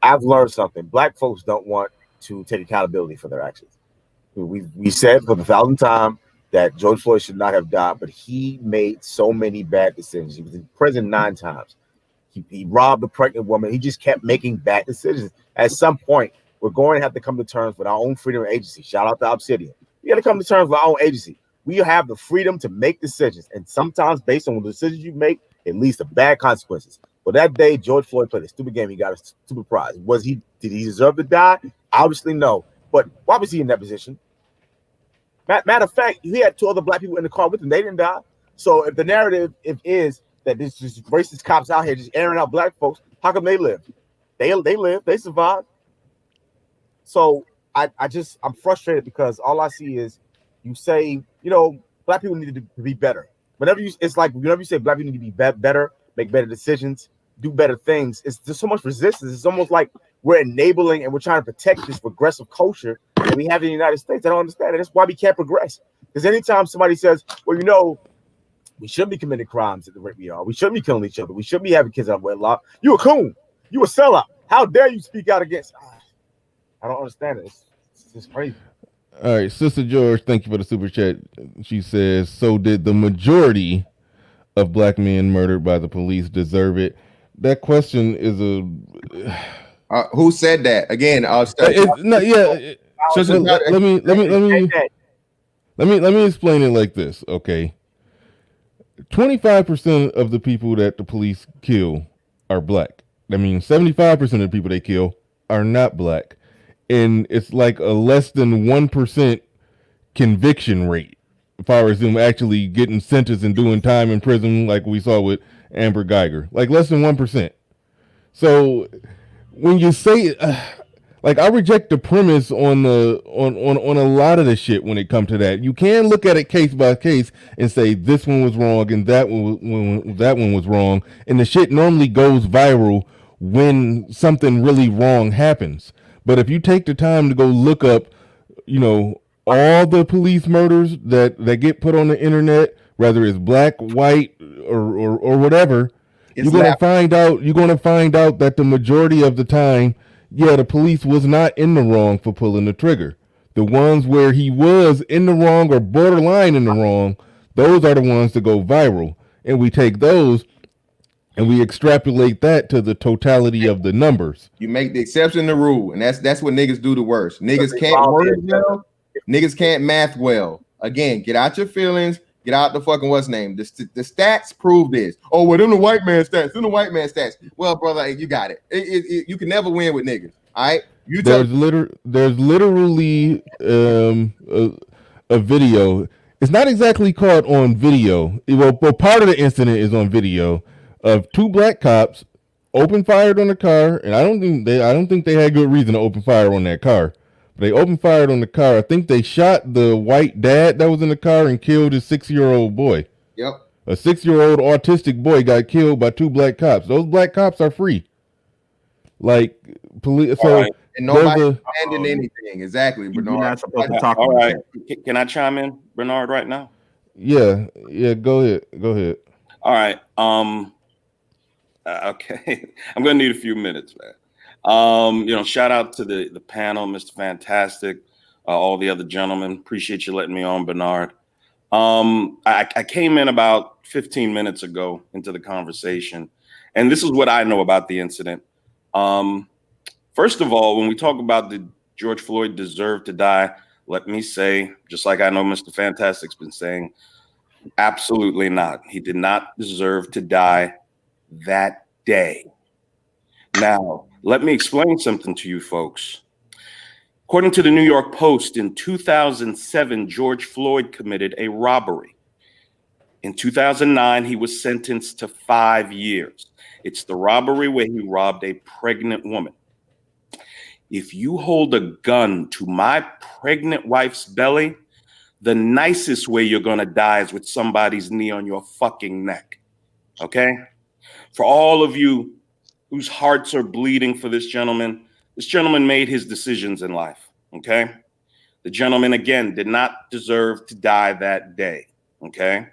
I've learned something. Black folks don't want to take accountability for their actions. We said for the 1,000th time that George Floyd should not have died, but he made so many bad decisions. He was in prison 9 times. He robbed a pregnant woman. He just kept making bad decisions. At some point, we're going to have to come to terms with our own freedom of agency. Shout out to Obsidian. We got to come to terms with our own agency. We have the freedom to make decisions, and sometimes based on the decisions you make, it leads to bad consequences. But that day, George Floyd played a stupid game. He got a stupid prize. Did he deserve to die? Obviously, no. But why was he in that position? Matter of fact, he had 2 other black people in the car with him. They didn't die. So if the narrative is that this just racist cops out here just airing out black folks, how come they live? They live. They survived. So I'm frustrated because all I see is you say, black people need to be better. Whenever you say black people need to be better, make better decisions, do better things, there's so much resistance. It's almost like we're enabling and we're trying to protect this regressive culture that we have in the United States. I don't understand it. That's why we can't progress. Because anytime somebody says, well, we shouldn't be committing crimes at the rate we are. We shouldn't be killing each other. We shouldn't be having kids out of wedlock. You a coon. You a sellout. How dare you speak out against? I don't understand it. It's just crazy. All right, Sister George, thank you for the super chat. She says, so did the majority of black men murdered by the police deserve it? That question is who said that? Again, let me explain it like this, okay? 25% of the people that the police kill are black. That means 75% of the people they kill are not black. And it's like a less than 1% conviction rate as far as them actually getting sentenced and doing time in prison, like we saw with Amber Geiger, like less than 1%. So when you say, I reject the premise on a lot of the shit when it comes to that. You can look at it case by case and say this one was wrong and that one was wrong, and the shit normally goes viral when something really wrong happens. But if you take the time to go look up, all the police murders that get put on the internet, whether it's black, white, or whatever, you're gonna find out that the majority of the time, the police was not in the wrong for pulling the trigger. The ones where he was in the wrong or borderline in the wrong, those are the ones that go viral. And we take those and we extrapolate that to the totality of the numbers. You make the exception the rule, and that's what niggas do the worst. Niggas can't word well. Niggas can't math well. Again, get out your feelings. Get out the fucking what's name. The stats prove this. Oh, well, them the white man stats. Them the white man stats. Well, brother, you got it. You can never win with niggas. All right. There's literally a video. It's not exactly caught on video. Well, part of the incident is on video of 2 black cops open fired on the car, and I don't think they had good reason to open fire on that car. But they open fired on the car. I think they shot the white dad that was in the car and killed his 6-year-old boy. Yep. A 6-year-old autistic boy got killed by 2 black cops. Those black cops are free. Like police. So right. And nobody abandoned anything. Exactly, Bernard. You're not supposed to talk about that. Can I chime in, Bernard, right now? Yeah. Go ahead. All right. Okay. I'm gonna need a few minutes, man. Shout out to the panel, Mr. Fantastic, all the other gentlemen. Appreciate you letting me on, Bernard. I came in about 15 minutes ago into the conversation, and this is what I know about the incident. First of all, when we talk about did George Floyd deserve to die, let me say, just like I know Mr. Fantastic's been saying, absolutely not. He did not deserve to die that day. Now, let me explain something to you folks. According to the New York Post, in 2007, George Floyd committed a robbery. In 2009, he was sentenced to 5 years. It's the robbery where he robbed a pregnant woman. If you hold a gun to my pregnant wife's belly, the nicest way you're going to die is with somebody's knee on your fucking neck. Okay? For all of you whose hearts are bleeding for this gentleman made his decisions in life. Okay? The gentleman, again, did not deserve to die that day. Okay?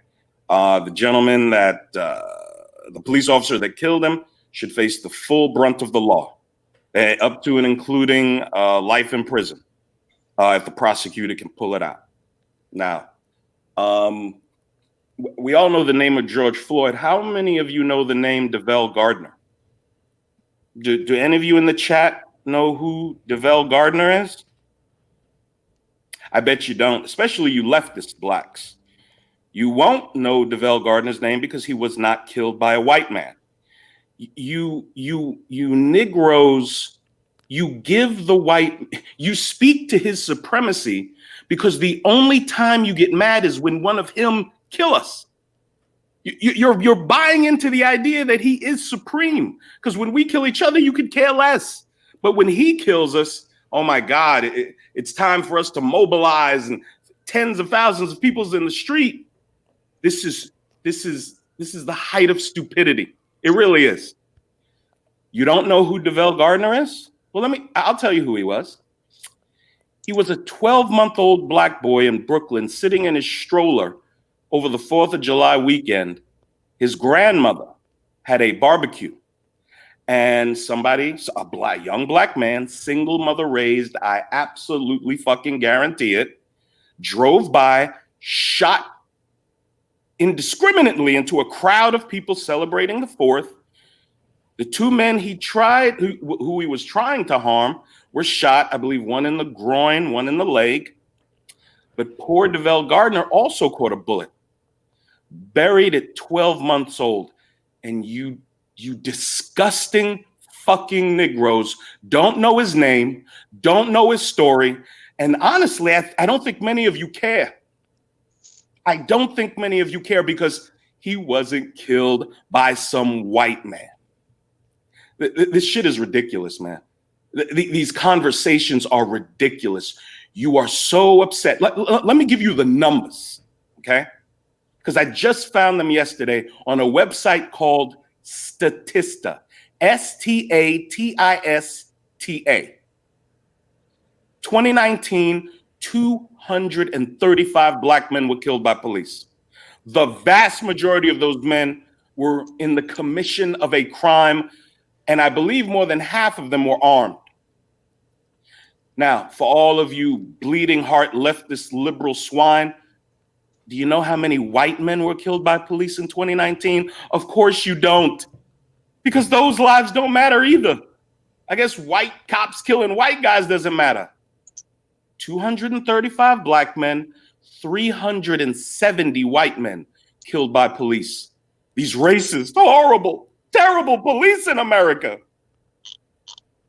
The gentleman the police officer that killed him should face the full brunt of the law, up to and including life in prison, if the prosecutor can pull it out. Now, we all know the name of George Floyd. How many of you know the name DeVell Gardner? Do any of you in the chat know who DeVell Gardner is? I bet you don't, especially you leftist blacks. You won't know DeVell Gardner's name because he was not killed by a white man. You Negroes, you speak to his supremacy because the only time you get mad is when one of him kill us. You're buying into the idea that he is supreme, because when we kill each other, you could care less. But when he kills us, oh my God, it's time for us to mobilize, and tens of thousands of people's in the street. This is the height of stupidity. It really is. You don't know who DeVell Gardner is? Well, I'll tell you who he was. He was a 12-month-old black boy in Brooklyn sitting in his stroller over the 4th of July weekend. His grandmother had a barbecue, and a young black man, single mother raised, I absolutely fucking guarantee it, drove by, shot indiscriminately into a crowd of people celebrating the 4th. The two men who he was trying to harm were shot, I believe one in the groin, one in the leg. But poor DeVell Gardner also caught a bullet, buried at 12 months old. And you disgusting fucking Negroes don't know his name, don't know his story. And honestly, I don't think many of you care. I don't think many of you care because he wasn't killed by some white man. This shit is ridiculous, man. These conversations are ridiculous. You are so upset. Let me give you the numbers, okay? Because I just found them yesterday on a website called Statista, Statista. 2019, 235 black men were killed by police. The vast majority of those men were in the commission of a crime, and I believe more than half of them were armed. Now, for all of you bleeding heart leftist liberal swine, do you know how many white men were killed by police in 2019? Of course you don't, because those lives don't matter either. I guess white cops killing white guys doesn't matter. 235 black men, 370 white men killed by police. These racist, horrible, terrible police in America.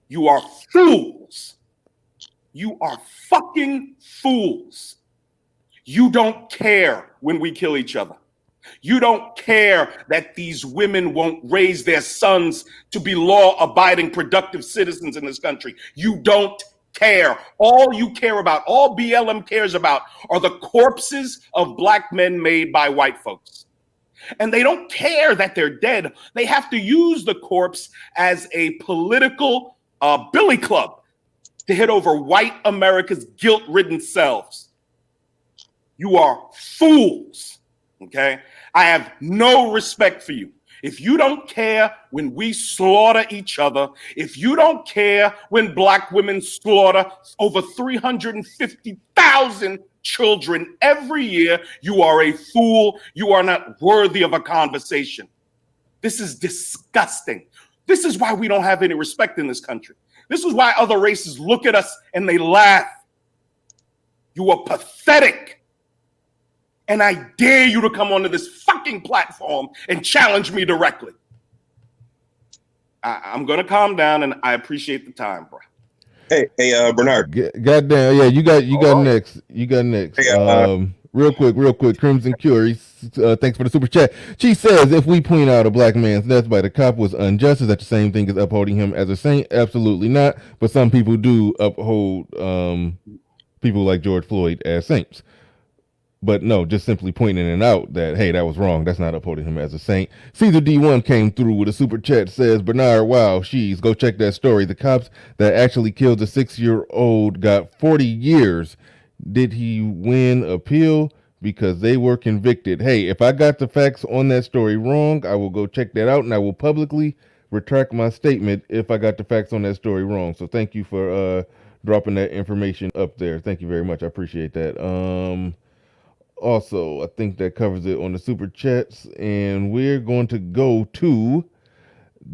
You are fools. You are fucking fools. You don't care when we kill each other. You don't care that these women won't raise their sons to be law-abiding, productive citizens in this country. You don't care. All you care about, all BLM cares about, are the corpses of black men made by white folks. And they don't care that they're dead. They have to use the corpse as a political billy club to hit over white America's guilt-ridden selves. You are fools, okay? I have no respect for you. If you don't care when we slaughter each other, if you don't care when black women slaughter over 350,000 children every year, you are a fool. You are not worthy of a conversation. This is disgusting. This is why we don't have any respect in this country. This is why other races look at us and they laugh. You are pathetic. And I dare you to come onto this fucking platform and challenge me directly. I'm going to calm down, and I appreciate the time, bro. Hey, Bernard. Goddamn, yeah, you got next. You got next. Hey, real quick. Crimson Cure. Thanks for the super chat. She says, if we point out a black man's death by the cop was unjust, is that the same thing as upholding him as a saint? Absolutely not. But some people do uphold people like George Floyd as saints. But no, just simply pointing it out that, hey, that was wrong. That's not upholding him as a saint. Caesar D1 came through with a super chat, says, Bernard, wow, go check that story. The cops that actually killed the 6-year-old got 40 years. Did he win appeal? Because they were convicted. Hey, if I got the facts on that story wrong, I will go check that out, and I will publicly retract my statement if I got the facts on that story wrong. So thank you for dropping that information up there. Thank you very much. I appreciate that. Also, I think that covers it on the super chats, and we're going to go to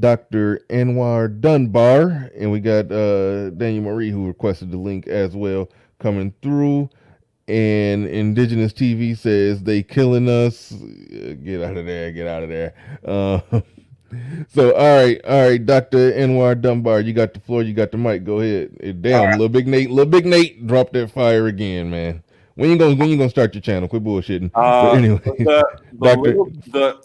Dr. Anwar Dunbar, and we got Daniel Marie who requested the link as well coming through. and Indigenous TV says they killing us. Get out of there. Get out of there. So all right, Dr. Anwar Dunbar, you got the floor, you got the mic. Go ahead. Damn, right. little big Nate dropped that fire again, man. When you gonna start your channel? Quit bullshitting. But anyway, Doctor.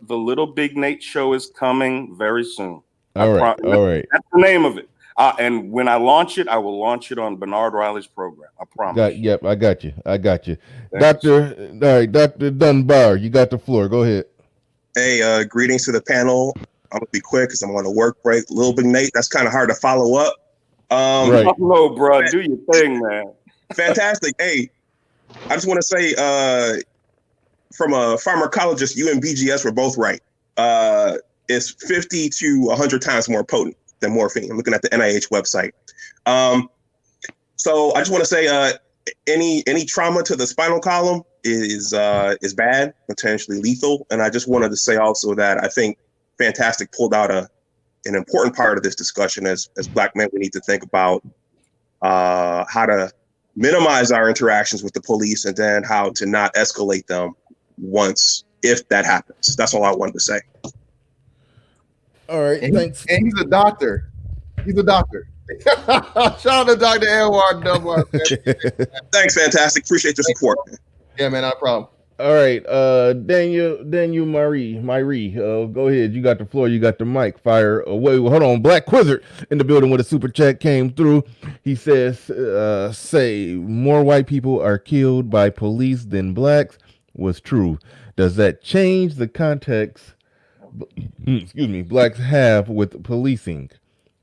The Little Big Nate show is coming very soon. All right. That's the name of it. And when I launch it, I will launch it on Bernard Riley's program. I promise. Yep, I got you. Doctor, all right, Dr. Dunbar, you got the floor. Go ahead. Hey, greetings to the panel. I'm gonna be quick because I'm on a work break. Little Big Nate, that's kind of hard to follow up. Right. No, bro, do your thing, man. Fantastic. Hey, I just want to say, from a pharmacologist, you and BGS were both right. It's 50 to 100 times more potent than morphine. I'm looking at the NIH website. So I just want to say, any trauma to the spinal column is bad, potentially lethal. And I just wanted to say also that I think Fantastic pulled out an important part of this discussion. As Black men, we need to think about how to minimize our interactions with the police and then how to not escalate them if that happens. That's all I wanted to say. All right, thanks. And he's a doctor. He's a doctor. Shout out to Dr. Anwar Dunbar. Thanks, Fantastic. Appreciate your support. Yeah, man, not a problem. All right, Daniel Myrie, go ahead. You got the floor. You got the mic. Fire away. Hold on. Black Quizzard in the building with a super chat came through. He says, say more white people are killed by police than blacks was true. Does that change the context, blacks have with policing?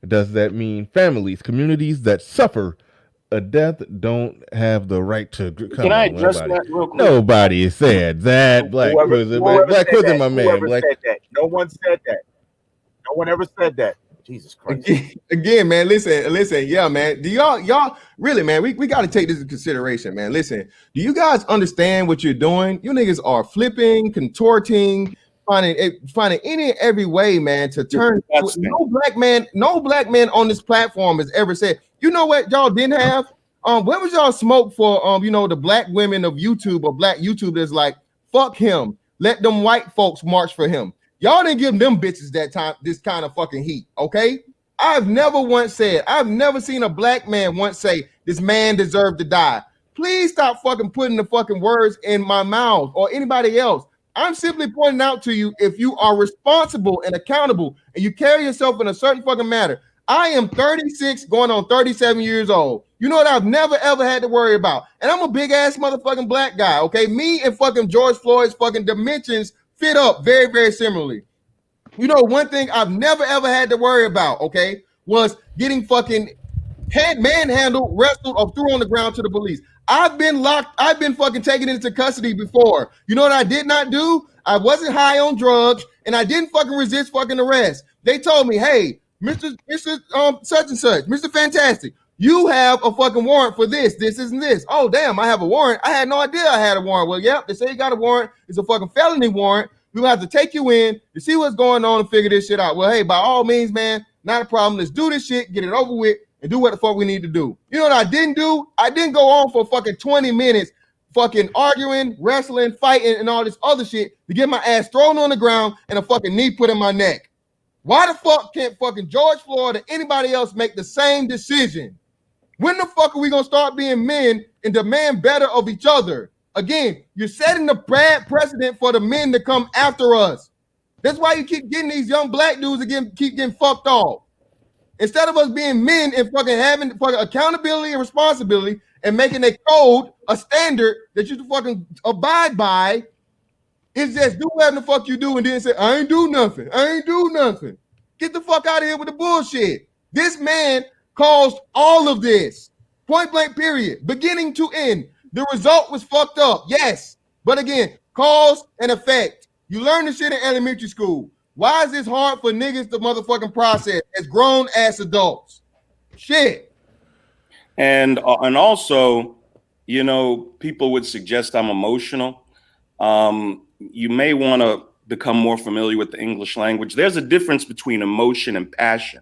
Does that mean families, communities that suffer a death don't have the right to come? Can I address that real quick? Nobody said that. Black Quizzard, my man. No one said that. No one ever said that. Jesus Christ. Again, man, listen. Yeah, man. Do y'all really, man, we got to take this into consideration, man. Listen, do you guys understand what you're doing? You niggas are flipping, contorting, finding any and every way, man, to turn. No black man on this platform has ever said, you know what y'all didn't have? What was y'all smoke for the black women of YouTube or black YouTubers like, fuck him, let them white folks march for him. Y'all didn't give them bitches this kind of fucking heat, okay? I've never seen a black man once say this man deserved to die. Please stop fucking putting the fucking words in my mouth or anybody else. I'm simply pointing out to you, if you are responsible and accountable and you carry yourself in a certain fucking manner. I am 36 going on 37 years old. You know what I've never ever had to worry about? And I'm a big ass motherfucking black guy, okay? Me and fucking George Floyd's fucking dimensions fit up very, very similarly. You know, one thing I've never ever had to worry about, okay, was getting fucking manhandled, wrestled, or threw on the ground to the police. I've been fucking taken into custody before. You know what I did not do? I wasn't high on drugs, and I didn't fucking resist fucking arrest. They told me, hey, Mr. Such and such, Mr. Fantastic, you have a fucking warrant for this, and this. Oh, damn, I have a warrant. I had no idea I had a warrant. Well, yep, they say you got a warrant. It's a fucking felony warrant. We'll have to take you in to see what's going on and figure this shit out. Well, hey, by all means, man, not a problem. Let's do this shit, get it over with, and do what the fuck we need to do. You know what I didn't do? I didn't go on for fucking 20 minutes fucking arguing, wrestling, fighting, and all this other shit to get my ass thrown on the ground and a fucking knee put in my neck. Why the fuck can't fucking George Floyd or anybody else make the same decision? When the fuck are we gonna start being men and demand better of each other? Again, you're setting the bad precedent for the men to come after us. That's why you keep getting these young black dudes again, keep getting fucked off. Instead of us being men and fucking having fucking accountability and responsibility and making a code, a standard that you fucking abide by, it's just do whatever the fuck you do and then say, I ain't do nothing. Get the fuck out of here with the bullshit. This man caused all of this. Point blank period. Beginning to end. The result was fucked up. Yes. But again, cause and effect. You learn this shit in elementary school. Why is this hard for niggas to motherfucking process as grown ass adults? Shit. And also, people would suggest I'm emotional. You may want to become more familiar with the English language. There's a difference between emotion and passion.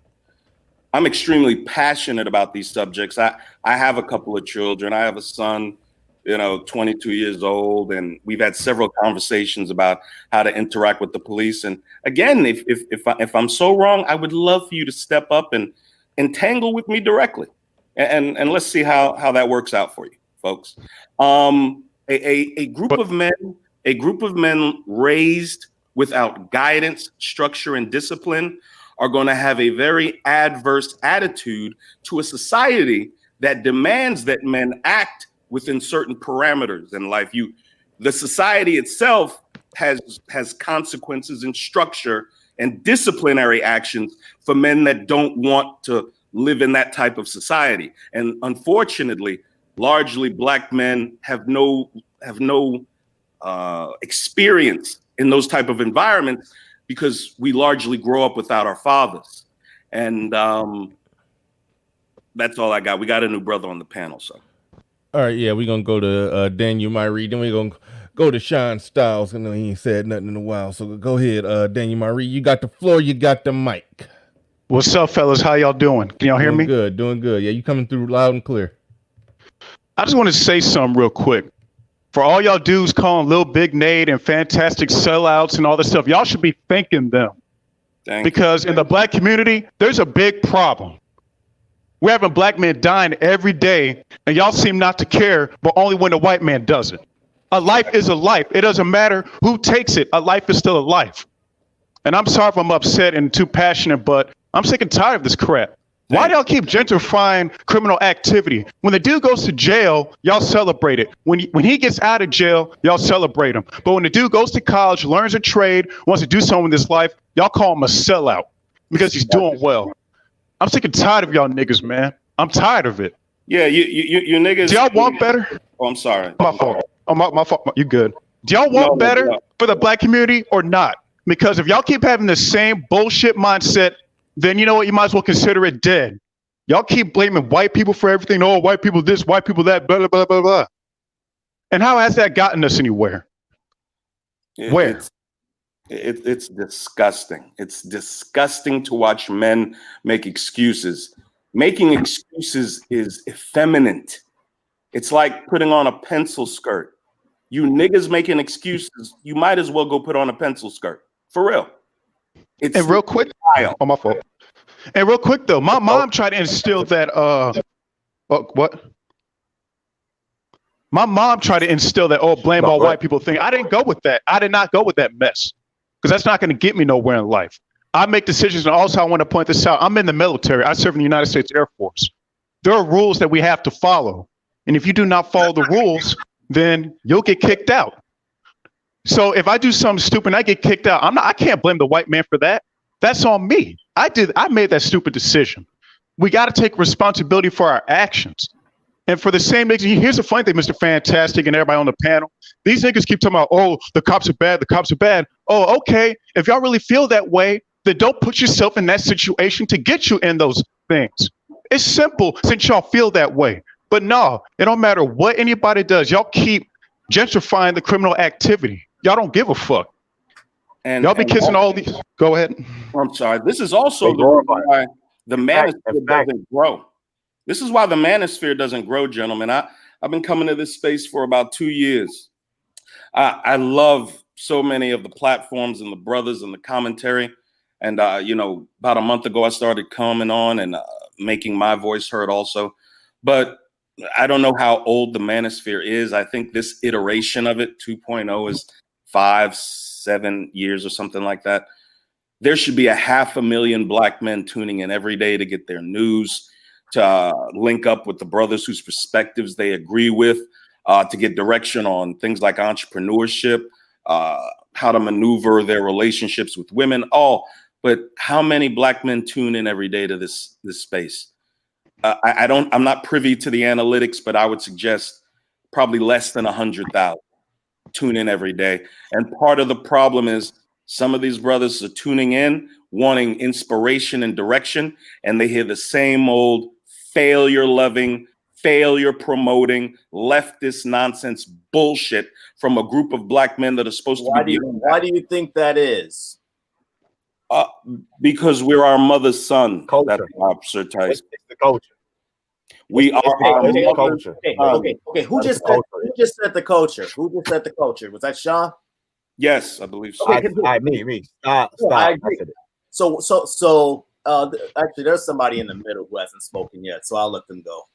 I'm extremely passionate about these subjects. I have a couple of children. I have a son 22 years old, and we've had several conversations about how to interact with the police. And again, if I'm so wrong, I would love for you to step up and entangle with me directly, and let's see how that works out for you, folks. A group of men raised without guidance, structure, and discipline are going to have a very adverse attitude to a society that demands that men act within certain parameters in life. The society itself has consequences and structure and disciplinary actions for men that don't want to live in that type of society. And unfortunately, largely Black men have no experience in those type of environments because we largely grow up without our fathers. And that's all I got. We got a new brother on the panel, so. All right, yeah, we're going to go to Daniel Myrie, then we're going to go to Sean Styles. I know he ain't said nothing in a while, so go ahead, Daniel Myrie. You got the floor, you got the mic. What's up, fellas? How y'all doing? Can y'all hear me? Doing good. Yeah, you coming through loud and clear. I just want to say something real quick. For all y'all dudes calling Lil Big Nate and fantastic sellouts and all this stuff, y'all should be thanking them. Because in the Black community, there's a big problem. We're having Black men dying every day, and y'all seem not to care, but only when the white man does it. A life is a life. It doesn't matter who takes it. A life is still a life. And I'm sorry if I'm upset and too passionate, but I'm sick and tired of this crap. Why do y'all keep gentrifying criminal activity? When the dude goes to jail, y'all celebrate it. When he gets out of jail, y'all celebrate him. But when the dude goes to college, learns a trade, wants to do something in his life, y'all call him a sellout because he's doing well. I'm sick and tired of y'all niggas, man. I'm tired of it. Yeah, you niggas. Do y'all want better? Oh, I'm sorry. My fault. Oh, my fault. You good. Do y'all want better for the Black community or not? Because if y'all keep having the same bullshit mindset, then you know what? You might as well consider it dead. Y'all keep blaming white people for everything. Oh, white people this, white people that, blah, blah, blah, blah, blah. And how has that gotten us anywhere? Where? It's disgusting. It's disgusting to watch men make excuses. Making excuses is effeminate. It's like putting on a pencil skirt. You niggas making excuses, you might as well go put on a pencil skirt. For real. And real quick, oh, my fault. And real quick though, my mom tried to instill that what? My mom tried to instill that blame all white people thing. I didn't go with that. I did not go with that mess. Because that's not going to get me nowhere in life. I make decisions, and also I want to point this out. I'm in the military. I serve in the United States Air Force. There are rules that we have to follow. And if you do not follow the rules, then you'll get kicked out. So if I do something stupid and I get kicked out, I can't blame the white man for that. That's on me. I made that stupid decision. We got to take responsibility for our actions. And for the same reason, here's the funny thing, Mr. Fantastic and everybody on the panel. These niggas keep talking about, oh, the cops are bad, the cops are bad. Oh, okay. If y'all really feel that way, then don't put yourself in that situation to get you in those things. It's simple since y'all feel that way. But no, it don't matter what anybody does. Y'all keep gentrifying the criminal activity. Y'all don't give a fuck. And y'all be kissing all these. Go ahead. I'm sorry. This is also the reason why the manosphere doesn't grow. This is why the manosphere doesn't grow, gentlemen. I've been coming to this space for about 2 years. I love so many of the platforms and the brothers and the commentary. And, about a month ago, I started coming on and making my voice heard also. But I don't know how old the manosphere is. I think this iteration of it, 2.0, is 5-7 years or something like that. There should be 500,000 Black men tuning in every day to get their news, to link up with the brothers whose perspectives they agree with, to get direction on things like entrepreneurship, how to maneuver their relationships with women, all. But how many Black men tune in every day to this space? I'm not privy to the analytics, but I would suggest probably less than 100,000 tune in every day. And part of the problem is some of these brothers are tuning in, wanting inspiration and direction, and they hear the same old failure-loving, failure-promoting, leftist nonsense bullshit from a group of Black men that are supposed to be. Why do you think that is? Because we're our mother's son. Culture. That's Officer Tyson. It's the culture. We are our Okay. culture. Okay. Who just set the culture? Who just set the culture? Was that Sean? Yes, I believe so. Okay, me. Stop. I agree. So, actually, there's somebody in the middle who hasn't spoken yet, so I'll let them go.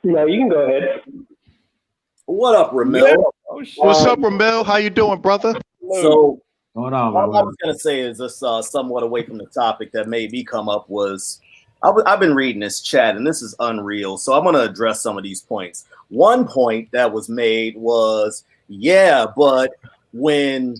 No, you can go ahead. What up, Ramil? What's up, Ramil? How you doing, brother? So, Hold on, all I was gonna say is this, somewhat away from the topic that made me come up was I've been reading this chat and this is unreal. So I'm gonna address some of these points. One point that was made was, yeah, but when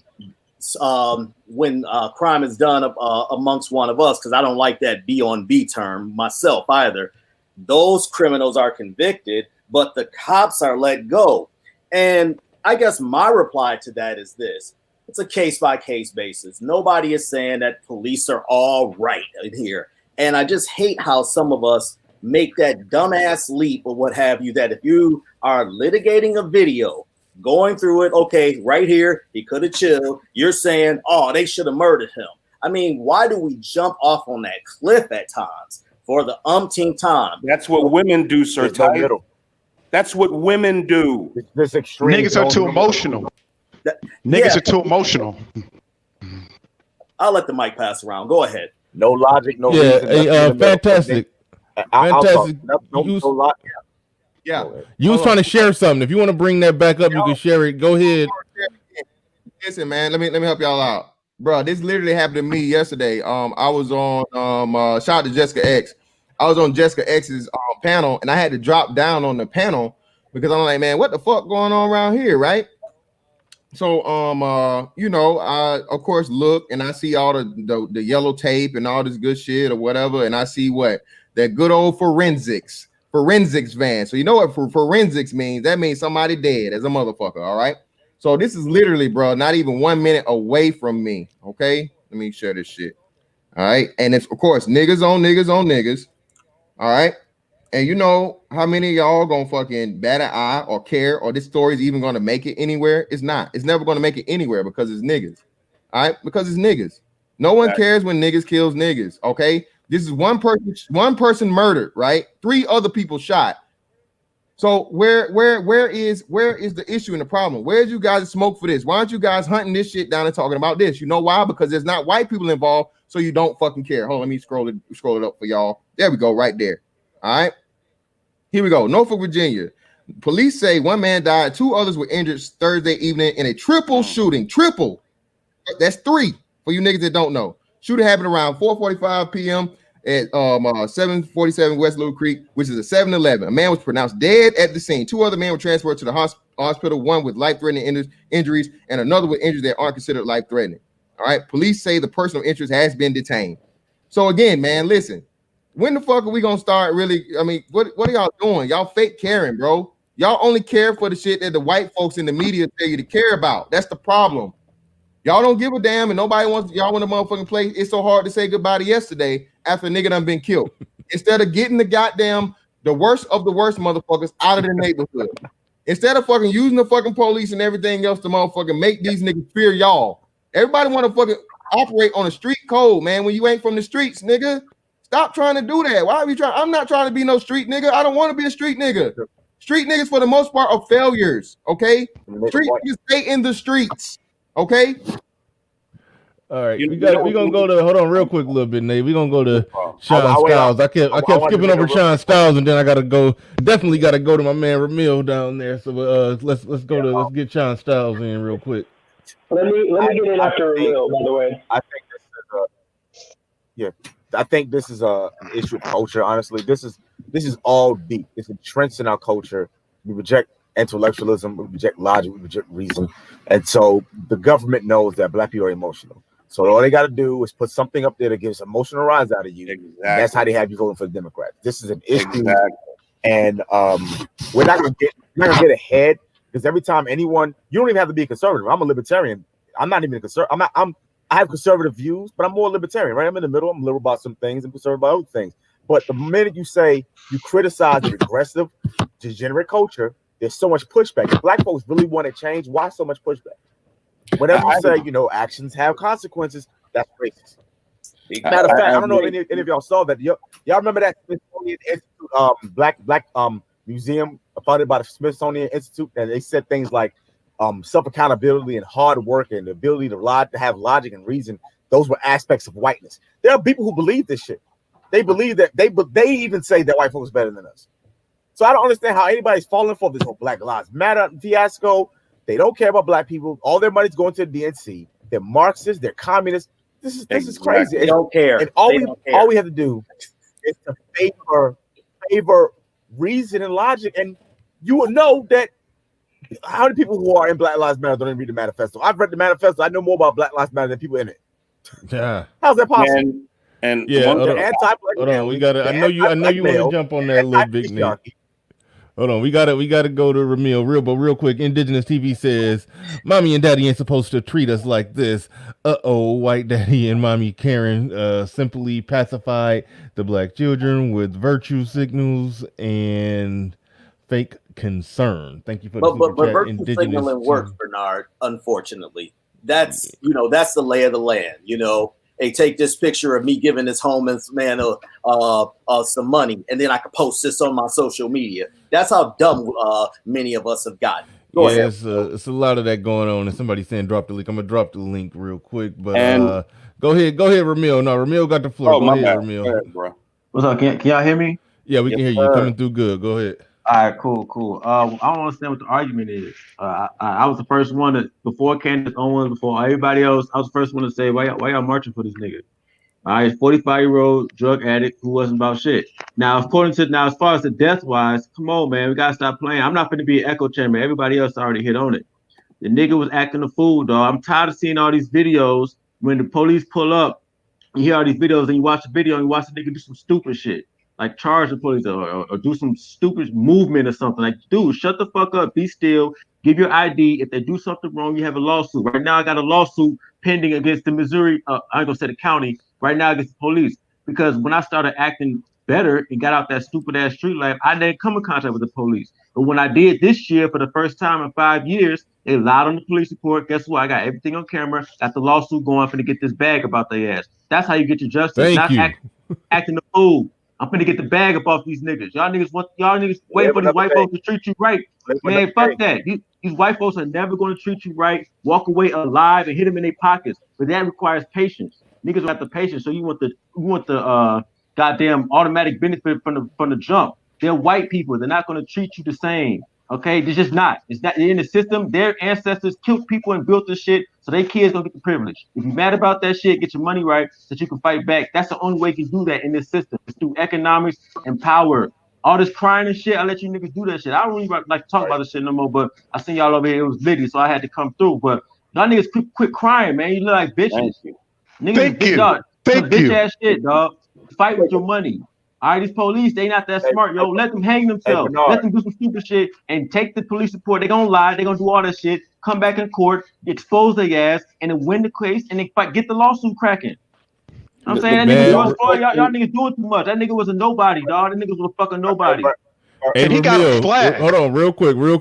crime is done amongst one of us, because I don't like that B on B term myself either. Those criminals are convicted, but the cops are let go. And I guess my reply to that is this. It's a case-by-case basis. Nobody is saying that police are all right here. And I just hate how some of us make that dumbass leap or what have you, that if you are litigating a video, going through it, okay, right here, he could have chilled. You're saying, oh, they should have murdered him. I mean, why do we jump off on that cliff at times for the umpteenth time? That's what women do, sir. That's what women do. This extreme. Niggas are too emotional. Niggas are too emotional. I'll let the mic pass around. Go ahead. No logic, no reason. Fantastic. Fantastic. Yeah. You was trying to share something. If you want to bring that back up, you can share it. Go ahead. Listen, man, let me help y'all out. Bro, this literally happened to me yesterday. I was on shout out to Jessica X. I was on Jessica X's panel and I had to drop down on the panel because I'm like, man, what the fuck going on around here, right? So I of course look and I see all the yellow tape and all this good shit or whatever, and I see what that good old forensics van. So you know what forensics means? That means somebody dead as a motherfucker. All right. So this is literally, bro, not even 1 minute away from me. Okay, let me share this shit. All right, and it's of course niggas on niggas. All right. And you know how many of y'all gonna fucking bat an eye or care or this story is even gonna make it anywhere? It's not. It's never gonna make it anywhere because it's niggas. All right, because it's niggas. No one cares when niggas kills niggas. Okay, this is one person murdered, right? 3 other people shot. So where is the issue and the problem? Where's you guys smoke for this? Why aren't you guys hunting this shit down and talking about this? You know why? Because there's not white people involved, so you don't fucking care. Hold on, let me scroll it up for y'all. There we go, right there. All right. Here we go. Norfolk, Virginia. Police say 1 man died, 2 others were injured Thursday evening in a triple shooting. Triple. That's 3 for you niggas that don't know. Shooting happened around 4:45 p.m. at 747 West Little Creek, which is a 7-Eleven. A man was pronounced dead at the scene. 2 other men were transferred to the hospital, one with life-threatening injuries and another with injuries that aren't considered life-threatening. All right. Police say the person of interest has been detained. So again, man, listen. When the fuck are we gonna start really? I mean, what are y'all doing? Y'all fake caring, bro. Y'all only care for the shit that the white folks in the media tell you to care about. That's the problem. Y'all don't give a damn, and nobody wants y'all want to motherfucking play. It's so hard to say goodbye to yesterday after a nigga done been killed. Instead of getting the worst of the worst motherfuckers out of the neighborhood. Instead of fucking using the fucking police and everything else to motherfucking make these niggas fear y'all. Everybody want to fucking operate on a street code, man. When you ain't from the streets, nigga. Stop trying to do that. Why are we trying? I'm not trying to be no street nigga. I don't want to be a street nigga. Street niggas, for the most part, are failures. Okay, street niggas stay in the streets. Okay. All right, we're gonna go to hold on real quick a little bit, Nate. We're gonna go to Sean Styles. I kept skipping over Sean Styles, and then I gotta go. Definitely gotta go to my man Ramil down there. So let's get Sean Styles in real quick. Let me get in after Ramil, by the way. I think this is an issue of culture. Honestly, this is all deep. It's entrenched in our culture. We reject intellectualism, we reject logic, we reject reason, and so the government knows that Black people are emotional. So all they got to do is put something up there that gives emotional rise out of you. Exactly. That's how they have you voting for the Democrats. This is an issue, and we're not gonna get ahead because every time anyone, you don't even have to be a conservative. I'm a libertarian. I'm not even a conservative. I have conservative views, but I'm more libertarian, right? I'm in the middle. I'm liberal about some things and conservative about other things. But the minute you say you criticize the regressive, degenerate culture, there's so much pushback. If Black folks really want to change, why so much pushback? Whenever you say, actions have consequences, that's racist. Matter of fact, I don't know if any of y'all saw that. Y'all remember that Smithsonian Institute, black museum funded by the Smithsonian Institute, and they said things like self accountability and hard work and the ability to have logic and reason. Those were aspects of whiteness. There are people who believe this shit. They believe that they even say that white folks are better than us. So I don't understand how anybody's falling for this whole Black Lives Matter fiasco. They don't care about black people. All their money's going to the DNC. They're Marxists. They're communists. This is crazy. They don't care. And all we have to do is to favor reason and logic, and you will know that. How many people who are in Black Lives Matter don't even read the manifesto? I've read the manifesto. I know more about Black Lives Matter than people in it. Yeah. How's that possible? And yeah, hold on. On. We got to. I know you want to jump on that little big Nick. Hold on, we gotta go to Ramil real quick. Indigenous TV says, "Mommy and Daddy ain't supposed to treat us like this." White Daddy and Mommy Karen simply pacified the black children with virtue signals and fake concern. Thank you for the super chat. Virtue signaling works, Bernard. Unfortunately, that's that's the lay of the land. Hey, take this picture of me giving this homeless man some money, and then I can post this on my social media. That's how dumb many of us have gotten. Go ahead. It's a lot of that going on, and somebody's saying drop the link. I'm gonna drop the link real quick, but go ahead, Ramil. No, Ramil got the floor. Go ahead, Ramil. Go ahead, bro. What's up? Can y'all hear me? Yeah, we can hear you. Coming through good. Go ahead. All right, cool. I don't understand what the argument is. I was the first one that, before Candace Owens, before everybody else, I was the first one to say, why y'all marching for this nigga? All right, 45-year-old drug addict who wasn't about shit. Now, as far as the death wise, come on, man, we gotta stop playing. I'm not going to be an echo chamber. Everybody else already hit on it. The nigga was acting a fool, dog. I'm tired of seeing all these videos when the police pull up. You hear all these videos and you watch the video and you watch the nigga do some stupid shit. Like charge the police or do some stupid movement or something. Like, dude, shut the fuck up, be still, give your ID. If they do something wrong, you have a lawsuit. Right now, I got a lawsuit pending against the Missouri, I ain't gonna say the county, right now against the police. Because when I started acting better and got out that stupid ass street life, I didn't come in contact with the police. But when I did this year for the first time in 5 years, they lied on the police report. Guess what? I got everything on camera, got the lawsuit going, for to get this bag about their ass. That's how you get your justice. Thank you. Acting the fool. I'm finna get the bag up off these niggas. Y'all niggas wait for these white folks to treat you right. Man, fuck that. These white folks are never going to treat you right, walk away alive and hit them in their pockets. But that requires patience. Niggas got the patience. So you want the goddamn automatic benefit from the jump. They're white people. They're not going to treat you the same. Okay, they're just not. It's not in the system. Their ancestors killed people and built this shit, so their kids gonna get the privilege. If you're mad about that shit, get your money right so that you can fight back. That's the only way you can do that in this system. It's through economics and power. All this crying and shit, I let you niggas do that shit. I don't really like to talk about this shit no more, but I seen y'all over here. It was litty, so I had to come through. But y'all niggas quit crying, man. You look like bitches. Niggas, bitch ass shit, dog. Fight with your money. All right, these police, they not that smart, yo. Let them hang themselves. Let them do some stupid shit and take the police report. They gonna lie. They gonna do all that shit. Come back in court, expose their ass, and then win the case, and then get the lawsuit cracking. I'm saying that nigga George Floyd, y'all niggas doing too much. That nigga was a nobody, dog. That nigga was a fucking nobody. Hey, he got a flag. Hold on, real quick. Hold on,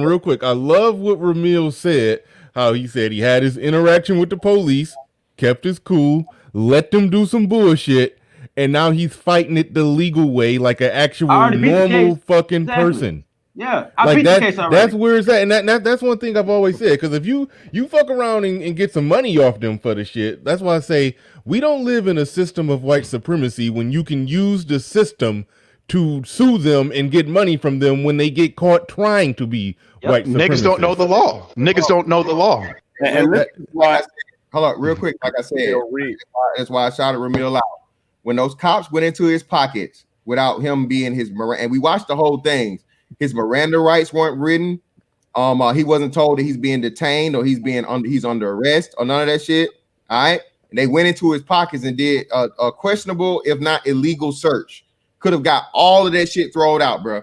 real quick. I love what Ramil said. How he said he had his interaction with the police, kept his cool, let them do some bullshit. And now he's fighting it the legal way, like an actual normal fucking person. Yeah, I beat the case already. That's where it's at, and that's one thing I've always said. Because if you fuck around and get some money off them for the shit, that's why I say we don't live in a system of white supremacy when you can use the system to sue them and get money from them when they get caught trying to be white supremacists. Niggas don't know the law. Niggas don't know the law. And that's why, hold on, real quick. Like I said, that's why I shouted Ramil out. When those cops went into his pockets without him being his Miranda, and we watched the whole thing, his Miranda rights weren't written. He wasn't told that he's being detained or he's under arrest or none of that shit. All right, and they went into his pockets and did a questionable, if not illegal, search. Could have got all of that shit thrown out, bro.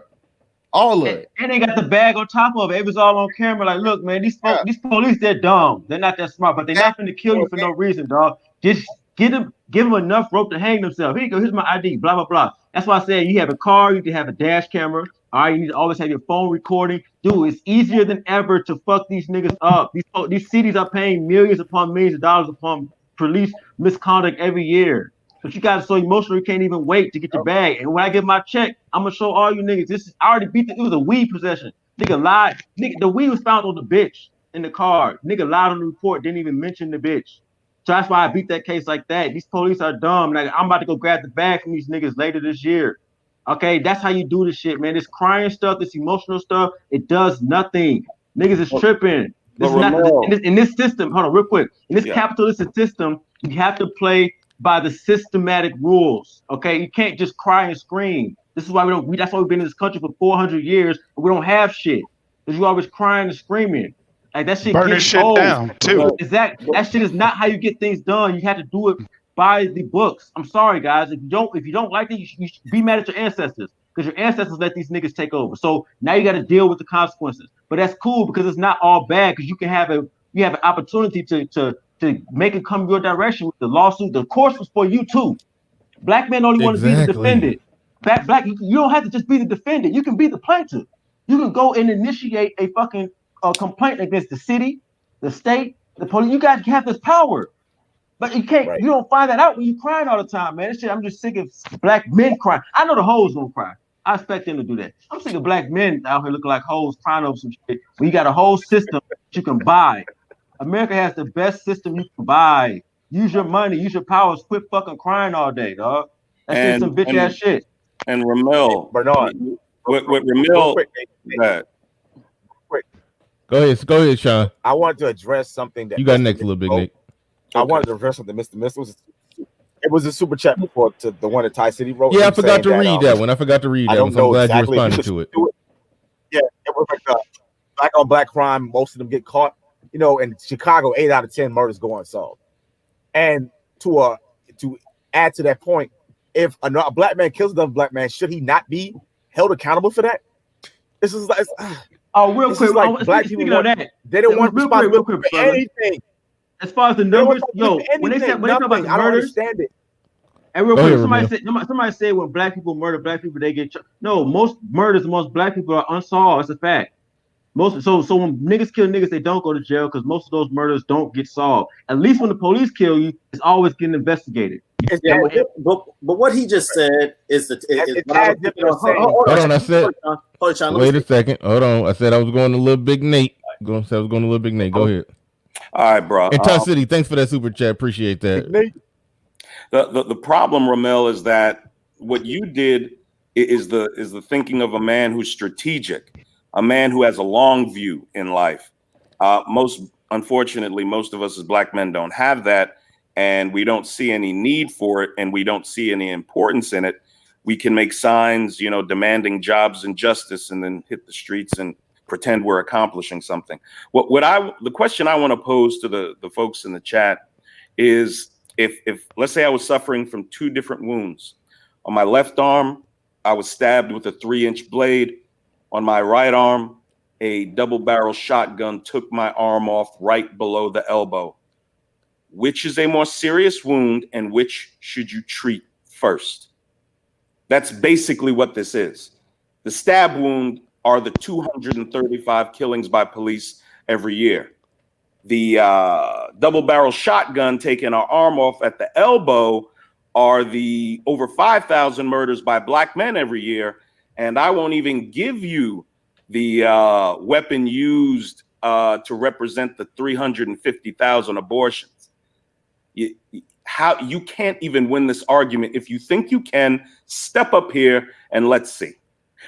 All of it. And they got the bag on top of it. It was all on camera. Like, look, man, these police, they're dumb. They're not that smart, but they're not going to kill you for no reason, dog. Just give them enough rope to hang themselves. Here you go. Here's my ID. Blah blah blah. That's why I said you have a car. You can have a dash camera. All right. You need to always have your phone recording. Dude, it's easier than ever to fuck these niggas up. These cities are paying millions upon millions of dollars upon police misconduct every year. But you guys are so emotional you can't even wait to get your bag. And when I get my check, I'm gonna show all you niggas. This is I already beat it was a weed possession. Nigga lied. Nigga, the weed was found on the bitch in the car. Nigga lied on the report, didn't even mention the bitch. So that's why I beat that case like that. These police are dumb. Like, I'm about to go grab the bag from these niggas later this year. Okay, that's how you do this shit, man. This crying stuff, this emotional stuff, it does nothing. Niggas is tripping. This is not in this system. Hold on, real quick. In this capitalistic system, you have to play by the systematic rules. Okay, you can't just cry and scream. This is why we don't. That's why we've been in this country for 400 years, and we don't have shit. Because you always crying and screaming. Like that shit burning gets shit old. down too. That shit is not how you get things done. You have to do it by the books. I'm sorry, guys. If you don't like it, you should be mad at your ancestors because your ancestors let these niggas take over. So now you got to deal with the consequences. But that's cool because it's not all bad because you have an opportunity to make it come your direction with the lawsuit. The course was for you too. Black men only want to be the defendant. Black, you don't have to just be the defendant. You can be the plaintiff. You can go and initiate a fucking complaint against the city, the state, the police. You guys have this power, but you can't. Right. You don't find that out when you crying all the time, man. This shit, I'm just sick of black men crying. I know the hoes don't cry. I expect them to do that. I'm sick of black men out here looking like hoes crying over some shit. When you got a whole system that you can buy. America has the best system you can buy. Use your money, use your powers. Quit fucking crying all day, dog. That's some bitch ass shit. And Ramil, Bernard, what Ramil, Go ahead, Sean. I wanted to address something that you got next, little big Nate. I wanted to address something Mr. Mist it was a super chat before to the one that Ty City wrote. Yeah, I forgot to read that one. I forgot to read that one. So I'm glad you responded to it. Yeah, it was like black on black crime. Most of them get caught. You know, in Chicago, 8 out of 10 murders go unsolved. And to add to that point, if a black man kills another black man, should he not be held accountable for that? This is like real quick, like black people want, that. They don't want responsibility for anything. As far as the numbers, when they talk about the murders, and real quick, somebody said when black people murder black people, they get no. Most murders amongst black people are unsolved. It's a fact. So when niggas kill niggas, they don't go to jail because most of those murders don't get solved. At least when the police kill you, it's always getting investigated. Yeah, but what he just said is hold on, I said. Wait a second. Hold on. I said I was going to little big Nate. Go ahead. All right, bro. And Todd City, thanks for that super chat. Appreciate that. The problem, Ramel, is that what you did is the thinking of a man who's strategic, a man who has a long view in life. Unfortunately, most of us as black men don't have that, and we don't see any need for it, and we don't see any importance in it. We can make signs, demanding jobs and justice, and then hit the streets and pretend we're accomplishing something. The question I want to pose to the folks in the chat is, if let's say I was suffering from 2 different wounds. On my left arm, I was stabbed with a 3-inch blade. On my right arm, a double-barrel shotgun took my arm off right below the elbow. Which is a more serious wound, and which should you treat first? That's basically what this is. The stab wound are the 235 killings by police every year. The double-barrel shotgun taking our arm off at the elbow are the over 5,000 murders by black men every year. And I won't even give you the weapon used to represent the 350,000 abortions. You can't even win this argument. If you think you can, step up here and let's see.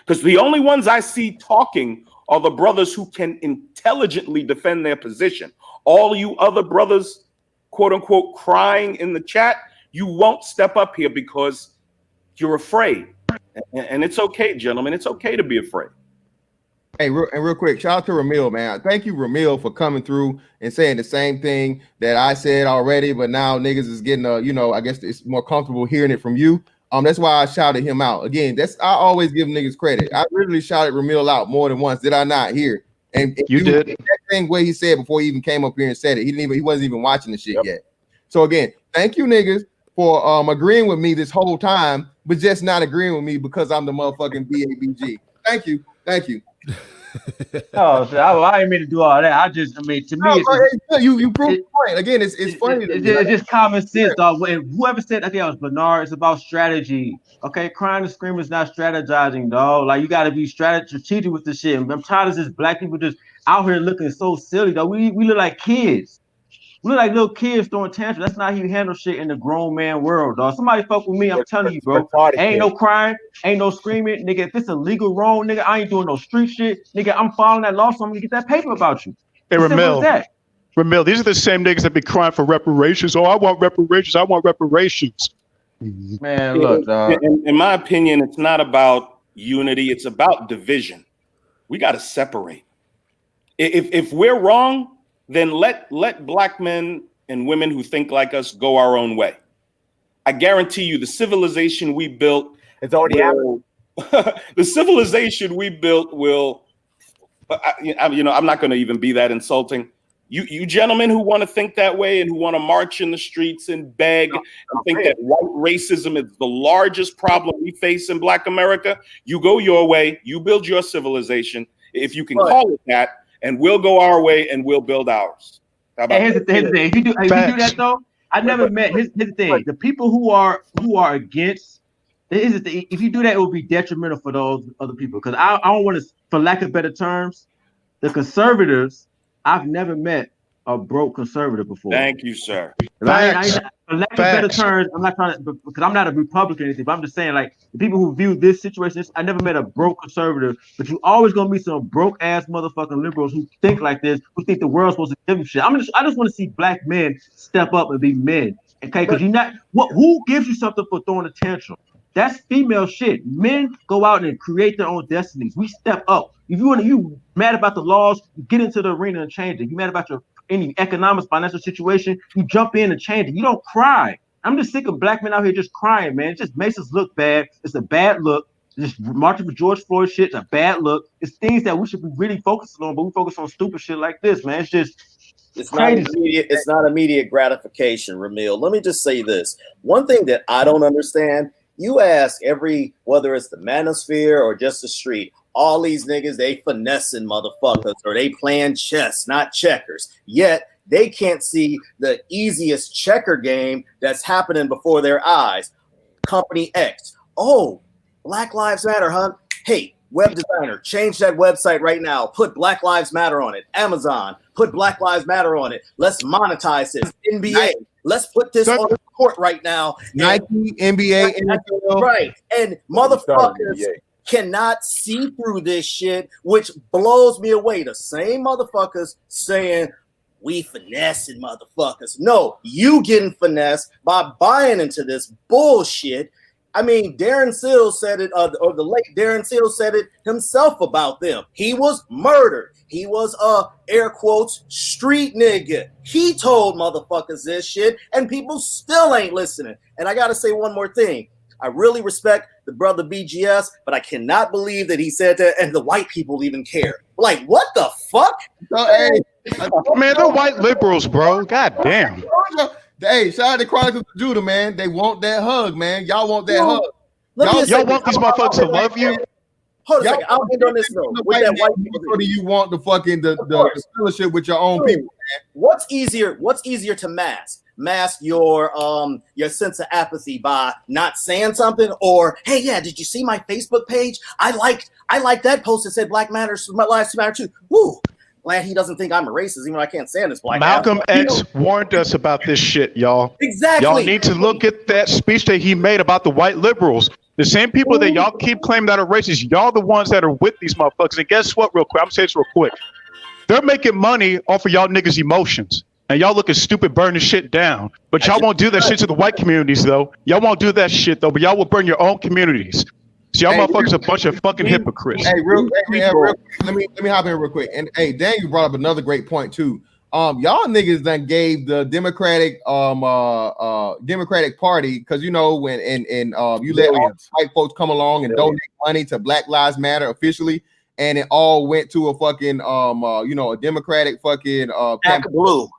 Because the only ones I see talking are the brothers who can intelligently defend their position. All you other brothers, quote unquote, crying in the chat, you won't step up here because you're afraid. And it's okay, gentlemen. It's okay to be afraid. Hey, real quick, shout out to Ramil, man. Thank you, Ramil, for coming through and saying the same thing that I said already, but now niggas is getting I guess it's more comfortable hearing it from you. That's why I shouted him out. Again, I always give niggas credit. I literally shouted Ramil out more than once. Did I not hear? And you did that same way he said before he even came up here and said it. He wasn't even watching the shit yet. So again, thank you niggas for agreeing with me this whole time, but just not agreeing with me because I'm the motherfucking BABG. Thank you. Oh, so I didn't mean to do all that. I mean, to me, you proved the point. Again, it's funny to me. It's just common sense, dog. And whoever said, I think it was Bernard, it's about strategy. Okay, crying and screaming is not strategizing, dog. Like you got to be strategic with the shit. I'm tired of this black people just out here looking so silly, dog. We look like kids. We look like little kids throwing tantrums. That's not how you handle shit in the grown man world, dog. Somebody fuck with me, I'm telling you, bro. Ain't no crying, ain't no screaming, nigga. If it's a legal wrong, nigga, I ain't doing no street shit, nigga. I'm following that law, so I'm gonna get that paper about you. Hey, Simple as that. Ramil, these are the same niggas that be crying for reparations. Oh, I want reparations. I want reparations. Man, look, dog. In my opinion, it's not about unity. It's about division. We got to separate. If we're wrong, then let black men and women who think like us go our own way. I guarantee you the civilization we built, it's already happened. The civilization we built will, I'm not going to even be that insulting. You gentlemen who want to think that way and who want to march in the streets and beg and think that white racism is the largest problem we face in Black America, you go your way, you build your civilization, if you can call it that, and we'll go our way and we'll build ours. How about here's the thing. If you do that though, I never met. Here's the thing. The people who are against. If you do that, it will be detrimental for those other people. Because I don't want to, for lack of better terms, the conservatives. I've never met a broke conservative before. Thank you, sir. For lack of better terms, I'm not trying to, because I'm not a Republican or anything, but I'm just saying, like, the people who view this situation, I never met a broke conservative, but you always gonna meet some broke ass motherfucking liberals who think like this, who think the world's supposed to give them shit. I just want to see black men step up and be men. Okay, because who gives you something for throwing a tantrum? That's female shit. Men go out and create their own destinies. We step up. If you mad about the laws, you get into the arena and change it. You mad about any economics, financial situation, you jump in and change it. You don't cry. I'm just sick of black men out here just crying, man. It just makes us look bad. It's a bad look. Just marching for George Floyd shit, it's a bad look. It's things that we should be really focusing on, but we focus on stupid shit like this, man. It's not immediate gratification, Ramil. Let me just say this. One thing that I don't understand, you ask whether it's the manosphere or just the street, all these niggas, they finessing motherfuckers or they playing chess, not checkers. Yet they can't see the easiest checker game that's happening before their eyes. Company X. Oh, Black Lives Matter, huh? Hey, web designer, change that website right now. Put Black Lives Matter on it. Amazon, put Black Lives Matter on it. Let's monetize this. NBA, let's put this on the court right now. Nike, NBA, NFL. Right. And motherfuckers cannot see through this shit, which blows me away. The same motherfuckers saying we finessing motherfuckers. No, you getting finessed by buying into this bullshit. I mean, Darren Seals said it, or the late Darren Seals said it himself about them. He was murdered. He was air quotes, street nigga. He told motherfuckers this shit, and people still ain't listening. And I gotta say one more thing. I really respect the brother BGS, but I cannot believe that he said that, and the white people even care. Like, what the fuck? Man, they're white liberals, bro. God damn. Hey, shout out to Chronicles of Judah, man. They want that hug, man. Y'all want that hug. Y'all want these motherfuckers to love you? Hold on a second. I'll end on this note. With that white people, or do you want the fucking the fellowship with your own people? Man? What's easier to mask? Mask your sense of apathy by not saying something, or hey, yeah, did you see my Facebook page? I liked that post that said Black Lives Matter too. Woo. Glad he doesn't think I'm a racist, even though I can't stand this black. Malcolm X warned us about this shit, y'all. Exactly. Y'all need to look at that speech that he made about the white liberals. The same people that y'all keep claiming that are racist, y'all the ones that are with these motherfuckers. And guess what, real quick? I'm saying this real quick. They're making money off of y'all niggas' emotions. And y'all looking stupid burning shit down. But y'all won't do that shit to the white communities, though. Y'all won't do that shit, though. But y'all will burn your own communities. So y'all motherfuckers a bunch of fucking hypocrites. Hey, let me hop in real quick. And hey, Dan, you brought up another great point too. Y'all niggas done gave the Democratic Party, because you know when you let all white folks come along and donate money to Black Lives Matter officially, and it all went to a fucking a Democratic fucking Act Blue.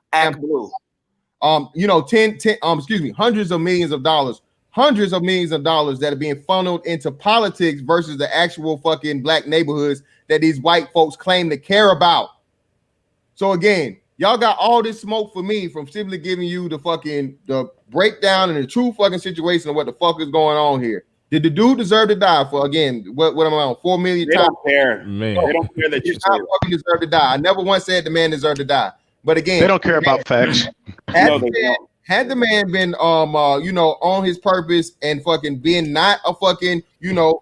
hundreds of millions of dollars hundreds of millions of dollars that are being funneled into politics versus the actual fucking black neighborhoods that these white folks claim to care about. So again, y'all got all this smoke for me from simply giving you the breakdown and the true fucking situation of what the fuck is going on here. Did the dude deserve to die for, again, what am I on, 4 million They times? don't care. Man. They don't care that you He not fucking deserve to die. I never once said the man deserved to die. But again, They don't care about facts. Had the man been on his purpose and fucking being not a fucking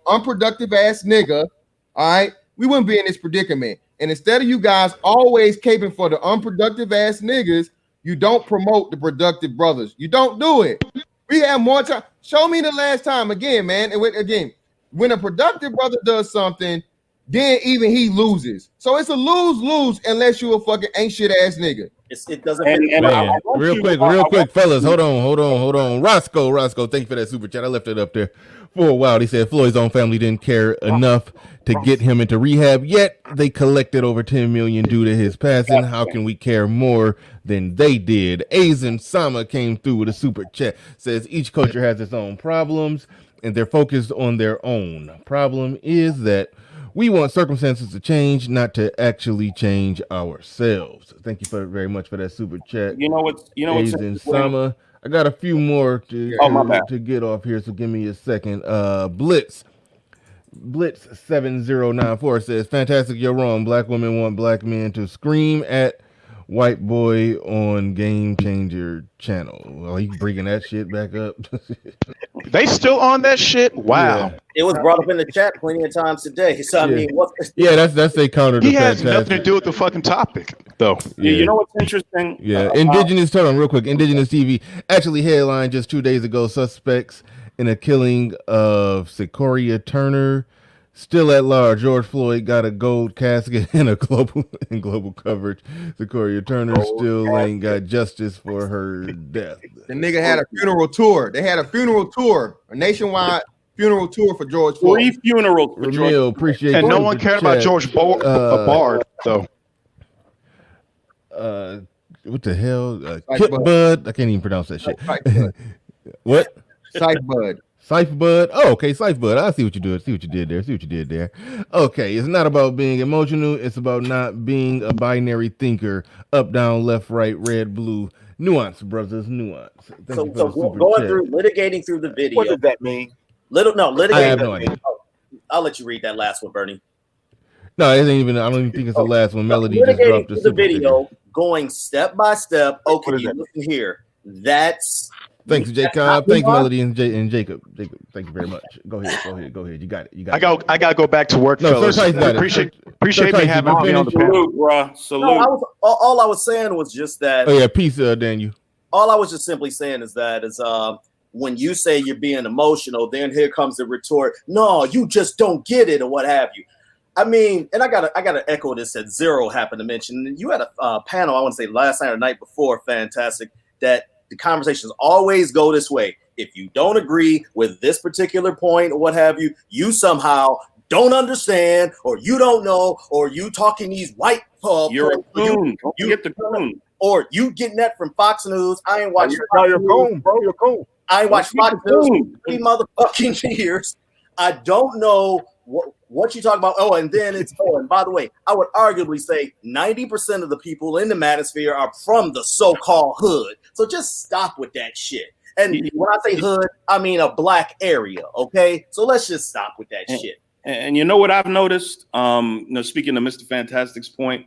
unproductive ass nigga, all right, we wouldn't be in this predicament. And instead of you guys always caping for the unproductive ass niggas, you don't promote the productive brothers. You don't do it. We have more time. Show me the last time again, man. And again, when a productive brother does something, then even he loses. So it's a lose-lose unless you a fucking ain't shit ass nigga. It doesn't. Man, real quick, fellas. Hold on. Roscoe, thank you for that super chat. I left it up there for a while. He said Floyd's own family didn't care enough to get him into rehab, yet they collected over 10 million due to his passing. How can we care more than they did? Aizen Sama came through with a super chat. Says each culture has its own problems, and they're focused on their own. Problem is that we want circumstances to change, not to actually change ourselves. Thank you very much for that super chat. You know what's Aizen Sama. I got a few more my bad. to get off here, so give me a second. Blitz 7094 says, fantastic, you're wrong. Black women want black men to scream at white boy on Game Changer channel. Well, he bringing that shit back up. They still on that shit? Wow. Yeah. It was brought up in the chat plenty of times today. So I mean, what? Yeah, that's a counter to He has fantastic. nothing to do with the fucking topic, though. Yeah. You know what's interesting? Yeah, Indigenous TV actually headlined just 2 days ago, suspects in a killing of Sequoia Turner still at large. George Floyd got a gold casket in global coverage. Sequoia Turner still ain't got justice for her death. The nigga had a funeral tour. They had a funeral tour, a nationwide funeral tour for George Floyd. 3 funerals for George Ramil, appreciate And you no with one the cared about chat. George Bard, though. What the hell? Syph Kip Bud. Bud. I can't even pronounce that shit. What? Syph Bud. Syph Bud. Oh, okay, Syph Bud. I see what you did. See what you did there. Okay, it's not about being emotional. It's about not being a binary thinker. Up, down, left, right, red, blue. Nuance, brothers. Nuance. Thank you for the super Going chat. through litigating through the video. What does that mean? Litigating. I have no idea. I'll let you read that last one, Bernie. No, it ain't even. I don't even think it's the last one. Melody just Litigating dropped through the the super video, going step by step. Okay, is you that? listen here. That's Thanks, not Jacob. Thanks, nuance. Melody and Jacob. Thank you very much. Go ahead. You got it. I gotta go back to work, No, fellas. Sir Tice got it. Appreciate Sir me Tice, having you me on the finished? panel. Salute, bro. Salute. No, all I was saying was just that. Oh yeah, peace, Daniel. All I was just simply saying is that when you say you're being emotional, then here comes the retort, no, you just don't get it, or what have you. I mean, and I gotta echo this that Zero happened to mention. You had a panel, I want to say last night or night before, fantastic, that the conversations always go this way. If you don't agree with this particular point or what have you, you somehow don't understand, or you don't know, or you talking these white You're a coon. Don't get the coon. or you getting that from Fox News. I ain't watching. No, you're cool, bro. You're cool. I ain't watched Fox News for 3 motherfucking years. I don't know what you talk about. Oh, and then it's and by the way, I would arguably say 90% of the people in the manosphere are from the so-called hood. So just stop with that shit. And when I say hood, I mean a black area. Okay, so let's just stop with that shit. And you know what I've noticed? Speaking to Mr. Fantastic's point,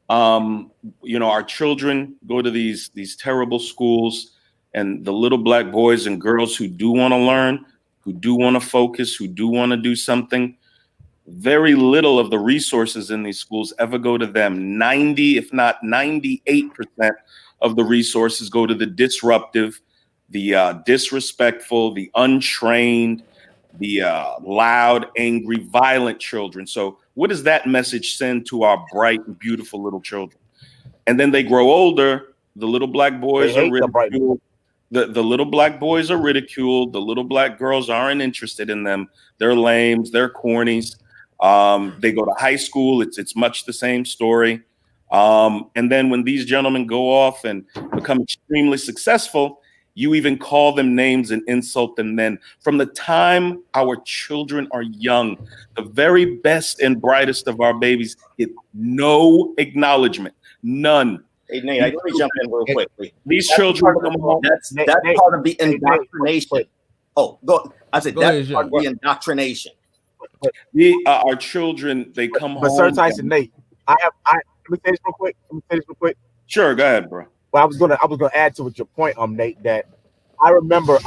our children go to these terrible schools, and the little black boys and girls who do want to learn, who do want to focus, who do want to do something, very little of the resources in these schools ever go to them. 90, if not 98% of the resources go to the disruptive, the disrespectful, the untrained, the loud, angry, violent children. So what does that message send to our bright and beautiful little children? And then they grow older, the little black boys are ridiculed. The little black boys are ridiculed. The little black girls aren't interested in them. They're lames, they're cornies. They go to high school, it's much the same story. And then when these gentlemen go off and become extremely successful, You even call them names and insult them then. From the time our children are young, the very best and brightest of our babies get no acknowledgement, none. Hey, Nate, let me jump in real quickly. These That's children part of come the, home. that's part of the indoctrination. Oh, go. I said that's part of the indoctrination. Our children, they come But home. Sir Tyson, Nate, let me say this real quick. Sure, go ahead, bro. Well, I was gonna add to your point, Nate, that I remember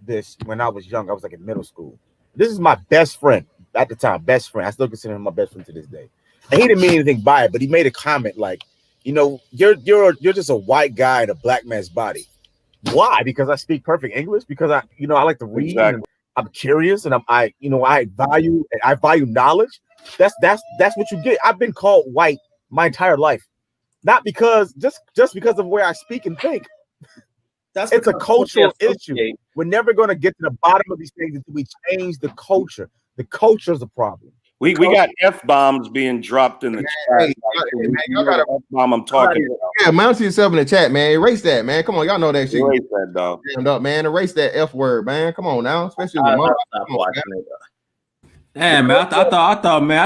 this when I was young. I was like in middle school. This is my best friend at the time, best friend. I still consider him my best friend to this day. And he didn't mean anything by it, but he made a comment like, you're just a white guy in a black man's body. Why? Because I speak perfect English. Because I like to read. Exactly. And I'm curious, and I value knowledge. That's what you get. I've been called white my entire life, not because just because of where I speak and think. It's a cultural issue. We're never going to get to the bottom of these things until we change the culture. The culture is the problem. We got F-bombs being dropped in the chat. Y'all got F-bomb I'm talking about. Yeah, mount to yourself in the chat, man. Erase that, man. Come on, y'all know that shit. Erase that, dog. Damned up, man. Erase that F word, man. Come on now, especially Damn, man, I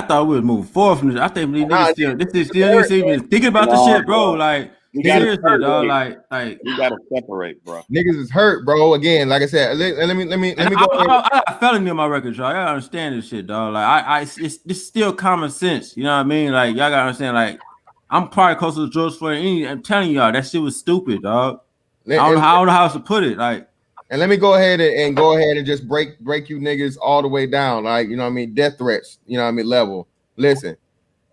thought we was moving forward from this. I think these niggas still even thinking about the shit, bro. Like, seriously, dog. Like we gotta separate, bro. Niggas is hurt, bro. Again, like I said, let me go. I got a felony on my record, y'all. Y'all understand this shit, dog. Like, it's still common sense. You know what I mean? Like, y'all gotta understand. Like, I'm probably closer to George Floyd. I'm telling y'all, that shit was stupid, dog. I don't know how else to put it. Like. And let me go ahead and just break you niggas all the way down, like, you know what I mean, death threats, you know what I mean, level. Listen,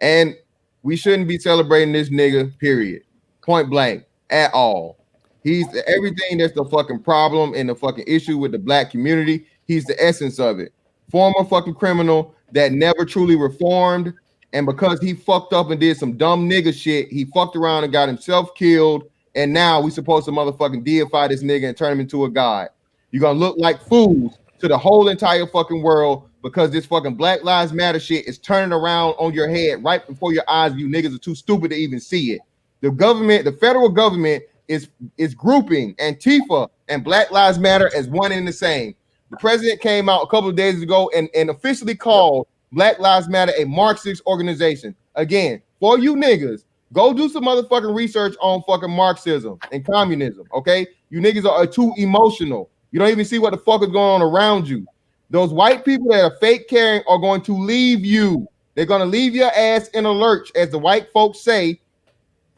and we shouldn't be celebrating this nigga, period, point blank, at all. He's everything that's the fucking problem and the fucking issue with the black community. He's the essence of it. Former fucking criminal that never truly reformed, and because he fucked up and did some dumb nigga shit, he fucked around and got himself killed. And now we supposed to motherfucking deify this nigga and turn him into a god. You're gonna look like fools to the whole entire fucking world because this fucking Black Lives Matter shit is turning around on your head right before your eyes. You niggas are too stupid to even see it. The government, the federal government is grouping Antifa and Black Lives Matter as one and the same. The president came out a couple of days ago and officially called Black Lives Matter a Marxist organization. Again, for you niggas, go do some motherfucking research on fucking Marxism and communism, okay? You niggas are too emotional. You don't even see what the fuck is going on around you. Those white people that are fake caring are going to leave you. They're going to leave your ass in a lurch, as the white folks say,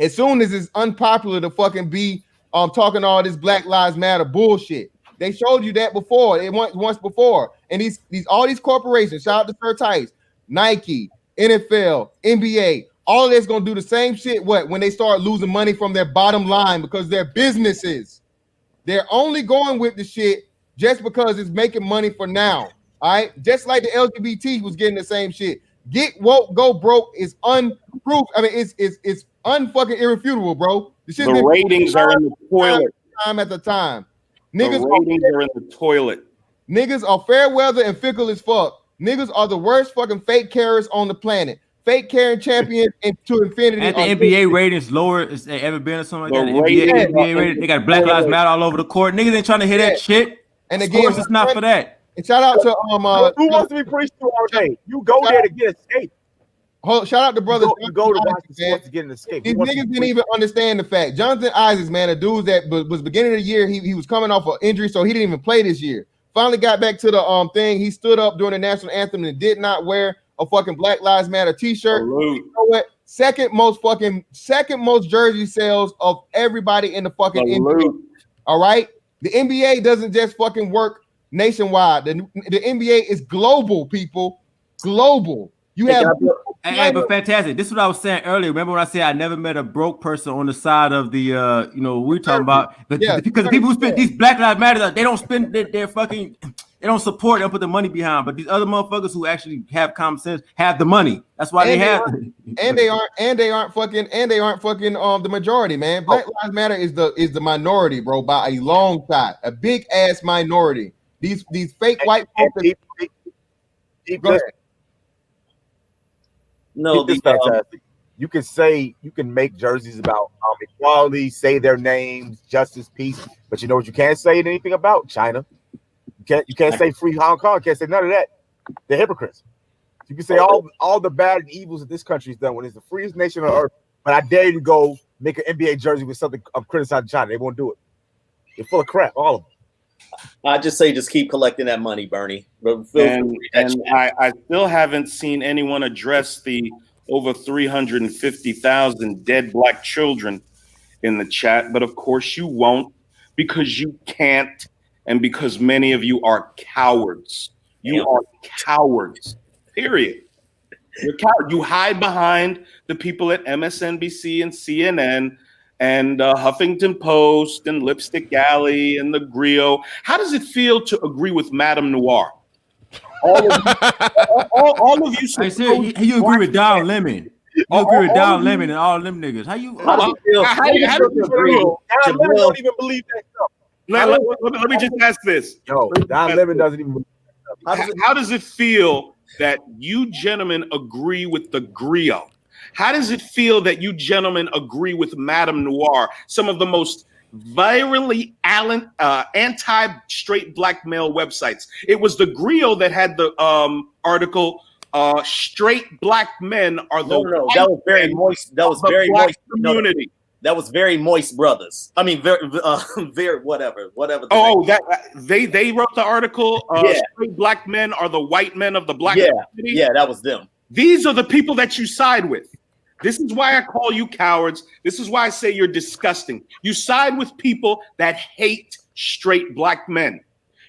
as soon as it's unpopular to fucking be talking all this Black Lives Matter bullshit. They showed you that before. It once before. And all these corporations, shout out to Sir Tice, Nike, NFL, NBA, all of that's gonna do the same shit. When they start losing money from their bottom line because they're businesses, they're only going with the shit just because it's making money for now. All right, just like the LGBT was getting the same shit. Get woke, go broke is unproof. I mean, it's unfucking irrefutable, bro. The ratings are in the toilet. Time at the time, niggas. The ratings are in the toilet. Niggas are fair weather and fickle as fuck. Niggas are the worst fucking fake carriers on the planet. Fake carrying champion into infinity. At the NBA ratings lower as they ever been or something like that. NBA rating, they got Black Lives Matter all over the court. Niggas ain't trying to hear that shit. And of again, course it's not for that. And shout out to who wants to be preached to all day? You go there to get escape. Shout out to brother. You go to watch the sports to get an escape. These niggas didn't even understand the fact. Jonathan Isaacs, man, a dude that was beginning of the year, he was coming off an injury, so he didn't even play this year. Finally got back to the thing. He stood up during the national anthem and did not wear a fucking Black Lives Matter t-shirt. You know what? Second most jersey sales of everybody in the fucking NBA. All right. The NBA doesn't just fucking work nationwide. The NBA is global, people. Global. You have but fantastic. This is what I was saying earlier. Remember when I said I never met a broke person on the side of the we're talking about, but because the people who spend these Black Lives Matter, they don't spend their fucking, they don't support, they don't put the money behind. But these other motherfuckers who actually have common sense have the money. That's why they aren't fucking the majority, man. Black Lives Matter is the minority, bro, by a long shot, a big ass minority. These fake white folks. No, this fantastic. you can make jerseys about equality, say their names, justice, peace, but you know what you can't say anything about? China. You can't say free Hong Kong. You can't say none of that. They're hypocrites. You can say all the bad and evils that this country's done when it's the freest nation on earth, but I dare you to go make an NBA jersey with something of criticizing China. They won't do it. They're full of crap, all of them. I just say just keep collecting that money, Bernie. And I still haven't seen anyone address the over 350,000 dead black children in the chat, but of course you won't, because you can't, and because many of you are cowards. You are cowards, period. You're coward. You hide behind the people at MSNBC and CNN and Huffington Post and Lipstick Alley and the Griot. How does it feel to agree with Madame Noir? All of you. I said you agree with Don Lemon. You agree with Don Lemon and all them niggas. How you agree? Don Lemon don't even believe that stuff. Let me just ask this. Yo, Don Lemon doesn't even believe that stuff. How does it feel that you gentlemen agree with the Griot? How does it feel that you gentlemen agree with Madame Noir, some of the most virally anti-straight black male websites? It was the Griot that had the article, straight black men are the no, that was very moist. That was very moist community. That was very moist brothers. I mean, very whatever. Oh, that they wrote the article. Straight black men are the white men of the black community. Yeah, that was them. These are the people that you side with. This is why I call you cowards. This is why I say you're disgusting. You side with people that hate straight black men.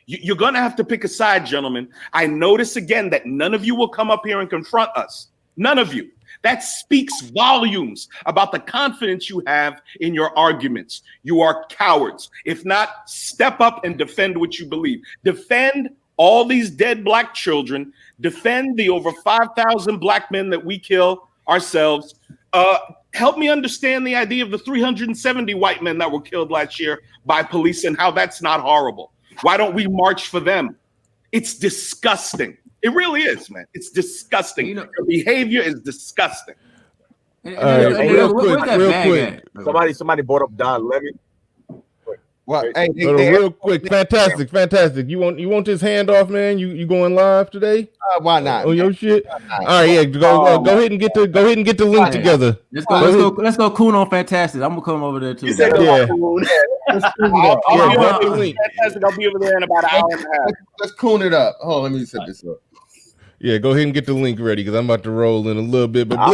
You're going to have to pick a side, gentlemen. I notice again that none of you will come up here and confront us. None of you. That speaks volumes about the confidence you have in your arguments. You are cowards. If not, step up and defend what you believe. Defend all these dead black children. Defend the over 5,000 black men that we kill ourselves. Help me understand the idea of the 370 white men that were killed last year by police and how that's not horrible. Why don't we march for them? It's disgusting. It really is, man. It's disgusting. Your behavior is disgusting. Real quick. Somebody brought up Don Lemon. Well, real quick, fantastic. You want this handoff, man? You going live today? Why not? On your shit? All right, yeah. Go ahead and get the link together. Let's go coon on fantastic. I'm gonna come over there too. Yeah. I'll be over there in about an hour and a half. Let's coon it up. Oh, let me set this up. Yeah, go ahead and get the link ready because I'm about to roll in a little bit. But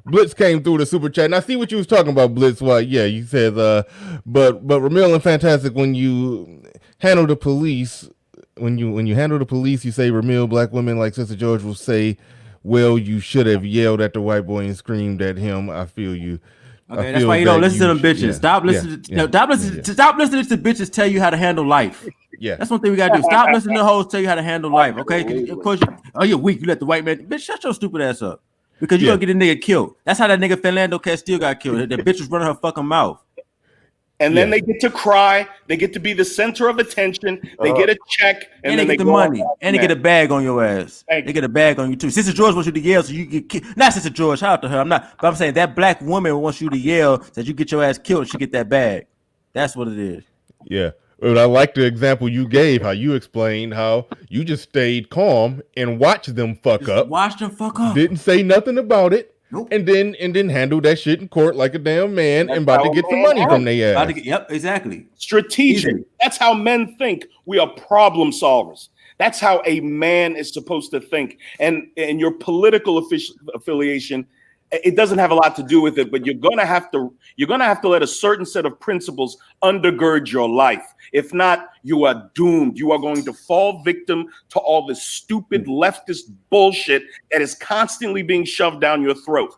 Blitz came through the super chat, and I see what you was talking about, Blitz. Why? Yeah, you said, but Ramil and Fantastic, when you handle the police, when you handle the police, you say Ramil, black women like Sister George will say, well, you should have yelled at the white boy and screamed at him. I feel you. Okay, that's why you don't listen to them bitches. Stop listening. Stop listening to bitches tell you how to handle life. Yeah, that's one thing we gotta do. Stop listening to hoes tell you how to handle life. Okay, of course. You're weak. You let the white man. Bitch, shut your stupid ass up. Because you're gonna get a nigga killed. That's how that nigga Fernando Castillo got killed. That bitch was running her fucking mouth. And then they get to cry. They get to be the center of attention. They get a check, and then they get the money, and they get a bag on your ass. They get a bag on you too. Sister George wants you to yell, so you get killed. Not Sister George. Shout out to her. But I'm saying that black woman wants you to yell, so that you get your ass killed. And she get that bag. That's what it is. Yeah. But I like the example you gave, how you explained how you just stayed calm and watched them fuck up. Watch them fuck up. Didn't say nothing about it. Nope. And then handle that shit in court like a damn man. That's and about to get some money from their ass. Yep, exactly. Strategic. Easy. That's how men think. We are problem solvers. That's how a man is supposed to think. And your political affiliation, it doesn't have a lot to do with it, but you're gonna have to let a certain set of principles undergird your life. If not, you are doomed. You are going to fall victim to all this stupid leftist bullshit that is constantly being shoved down your throat.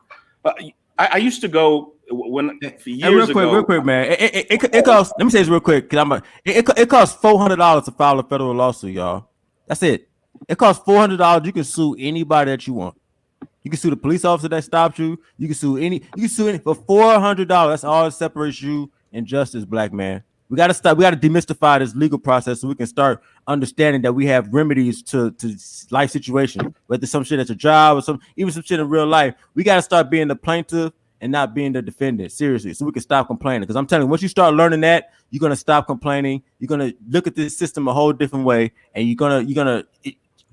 I used to go years ago. Real quick, man. It costs. Let me say this real quick, because it costs $400 to file a federal lawsuit, y'all. That's it. It costs $400. You can sue anybody that you want. You can sue the police officer that stopped you. You can sue any for $400. That's all that separates you and justice, black man. We got to stop. We got to demystify this legal process so we can start understanding that we have remedies to life situations, whether some shit at your job or even some shit in real life. We got to start being the plaintiff and not being the defendant, seriously, so we can stop complaining. Because I'm telling you, once you start learning that, you're gonna stop complaining. You're gonna look at this system a whole different way, and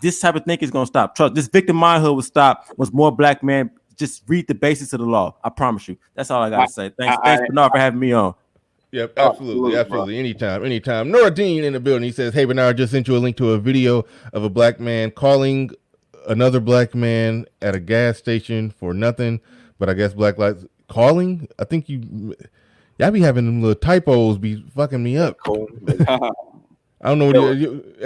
this type of thinking is gonna stop. Trust, this victim mindhood will stop once more black men just read the basics of the law. I promise you. That's all I gotta say. Thanks, Bernard, for having me on. Yep, absolutely. Anytime. Noradine in the building. He says, "Hey, Bernard, just sent you a link to a video of a black man calling another black man at a gas station for nothing, but I guess black lives calling. I think y'all be having them little typos be fucking me up. I don't know what I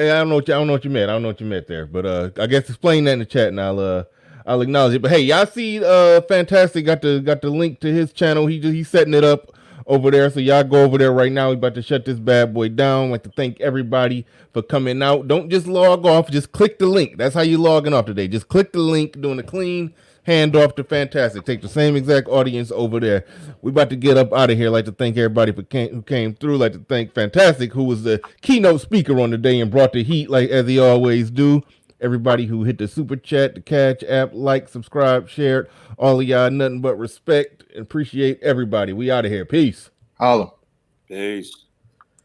don't know what you meant. I don't know what you meant there, but I guess explain that in the chat and I'll acknowledge it. But hey, y'all see, Fantastic got the link to his channel. He's setting it up over there, so y'all go over there right now. We about to shut this bad boy down. I'd like to thank everybody for coming out. Don't just log off. Just click the link. That's how you logging off today. Just click the link, doing a clean handoff to Fantastic. Take the same exact audience over there. We about to get up out of here. I'd like to thank everybody who came through. I'd like to thank Fantastic, who was the keynote speaker on the day and brought the heat like as he always do. Everybody who hit the super chat, the Catch app, like, subscribe, shared, all of y'all, nothing but respect and appreciate everybody. We out of here. Peace. Holla. Peace.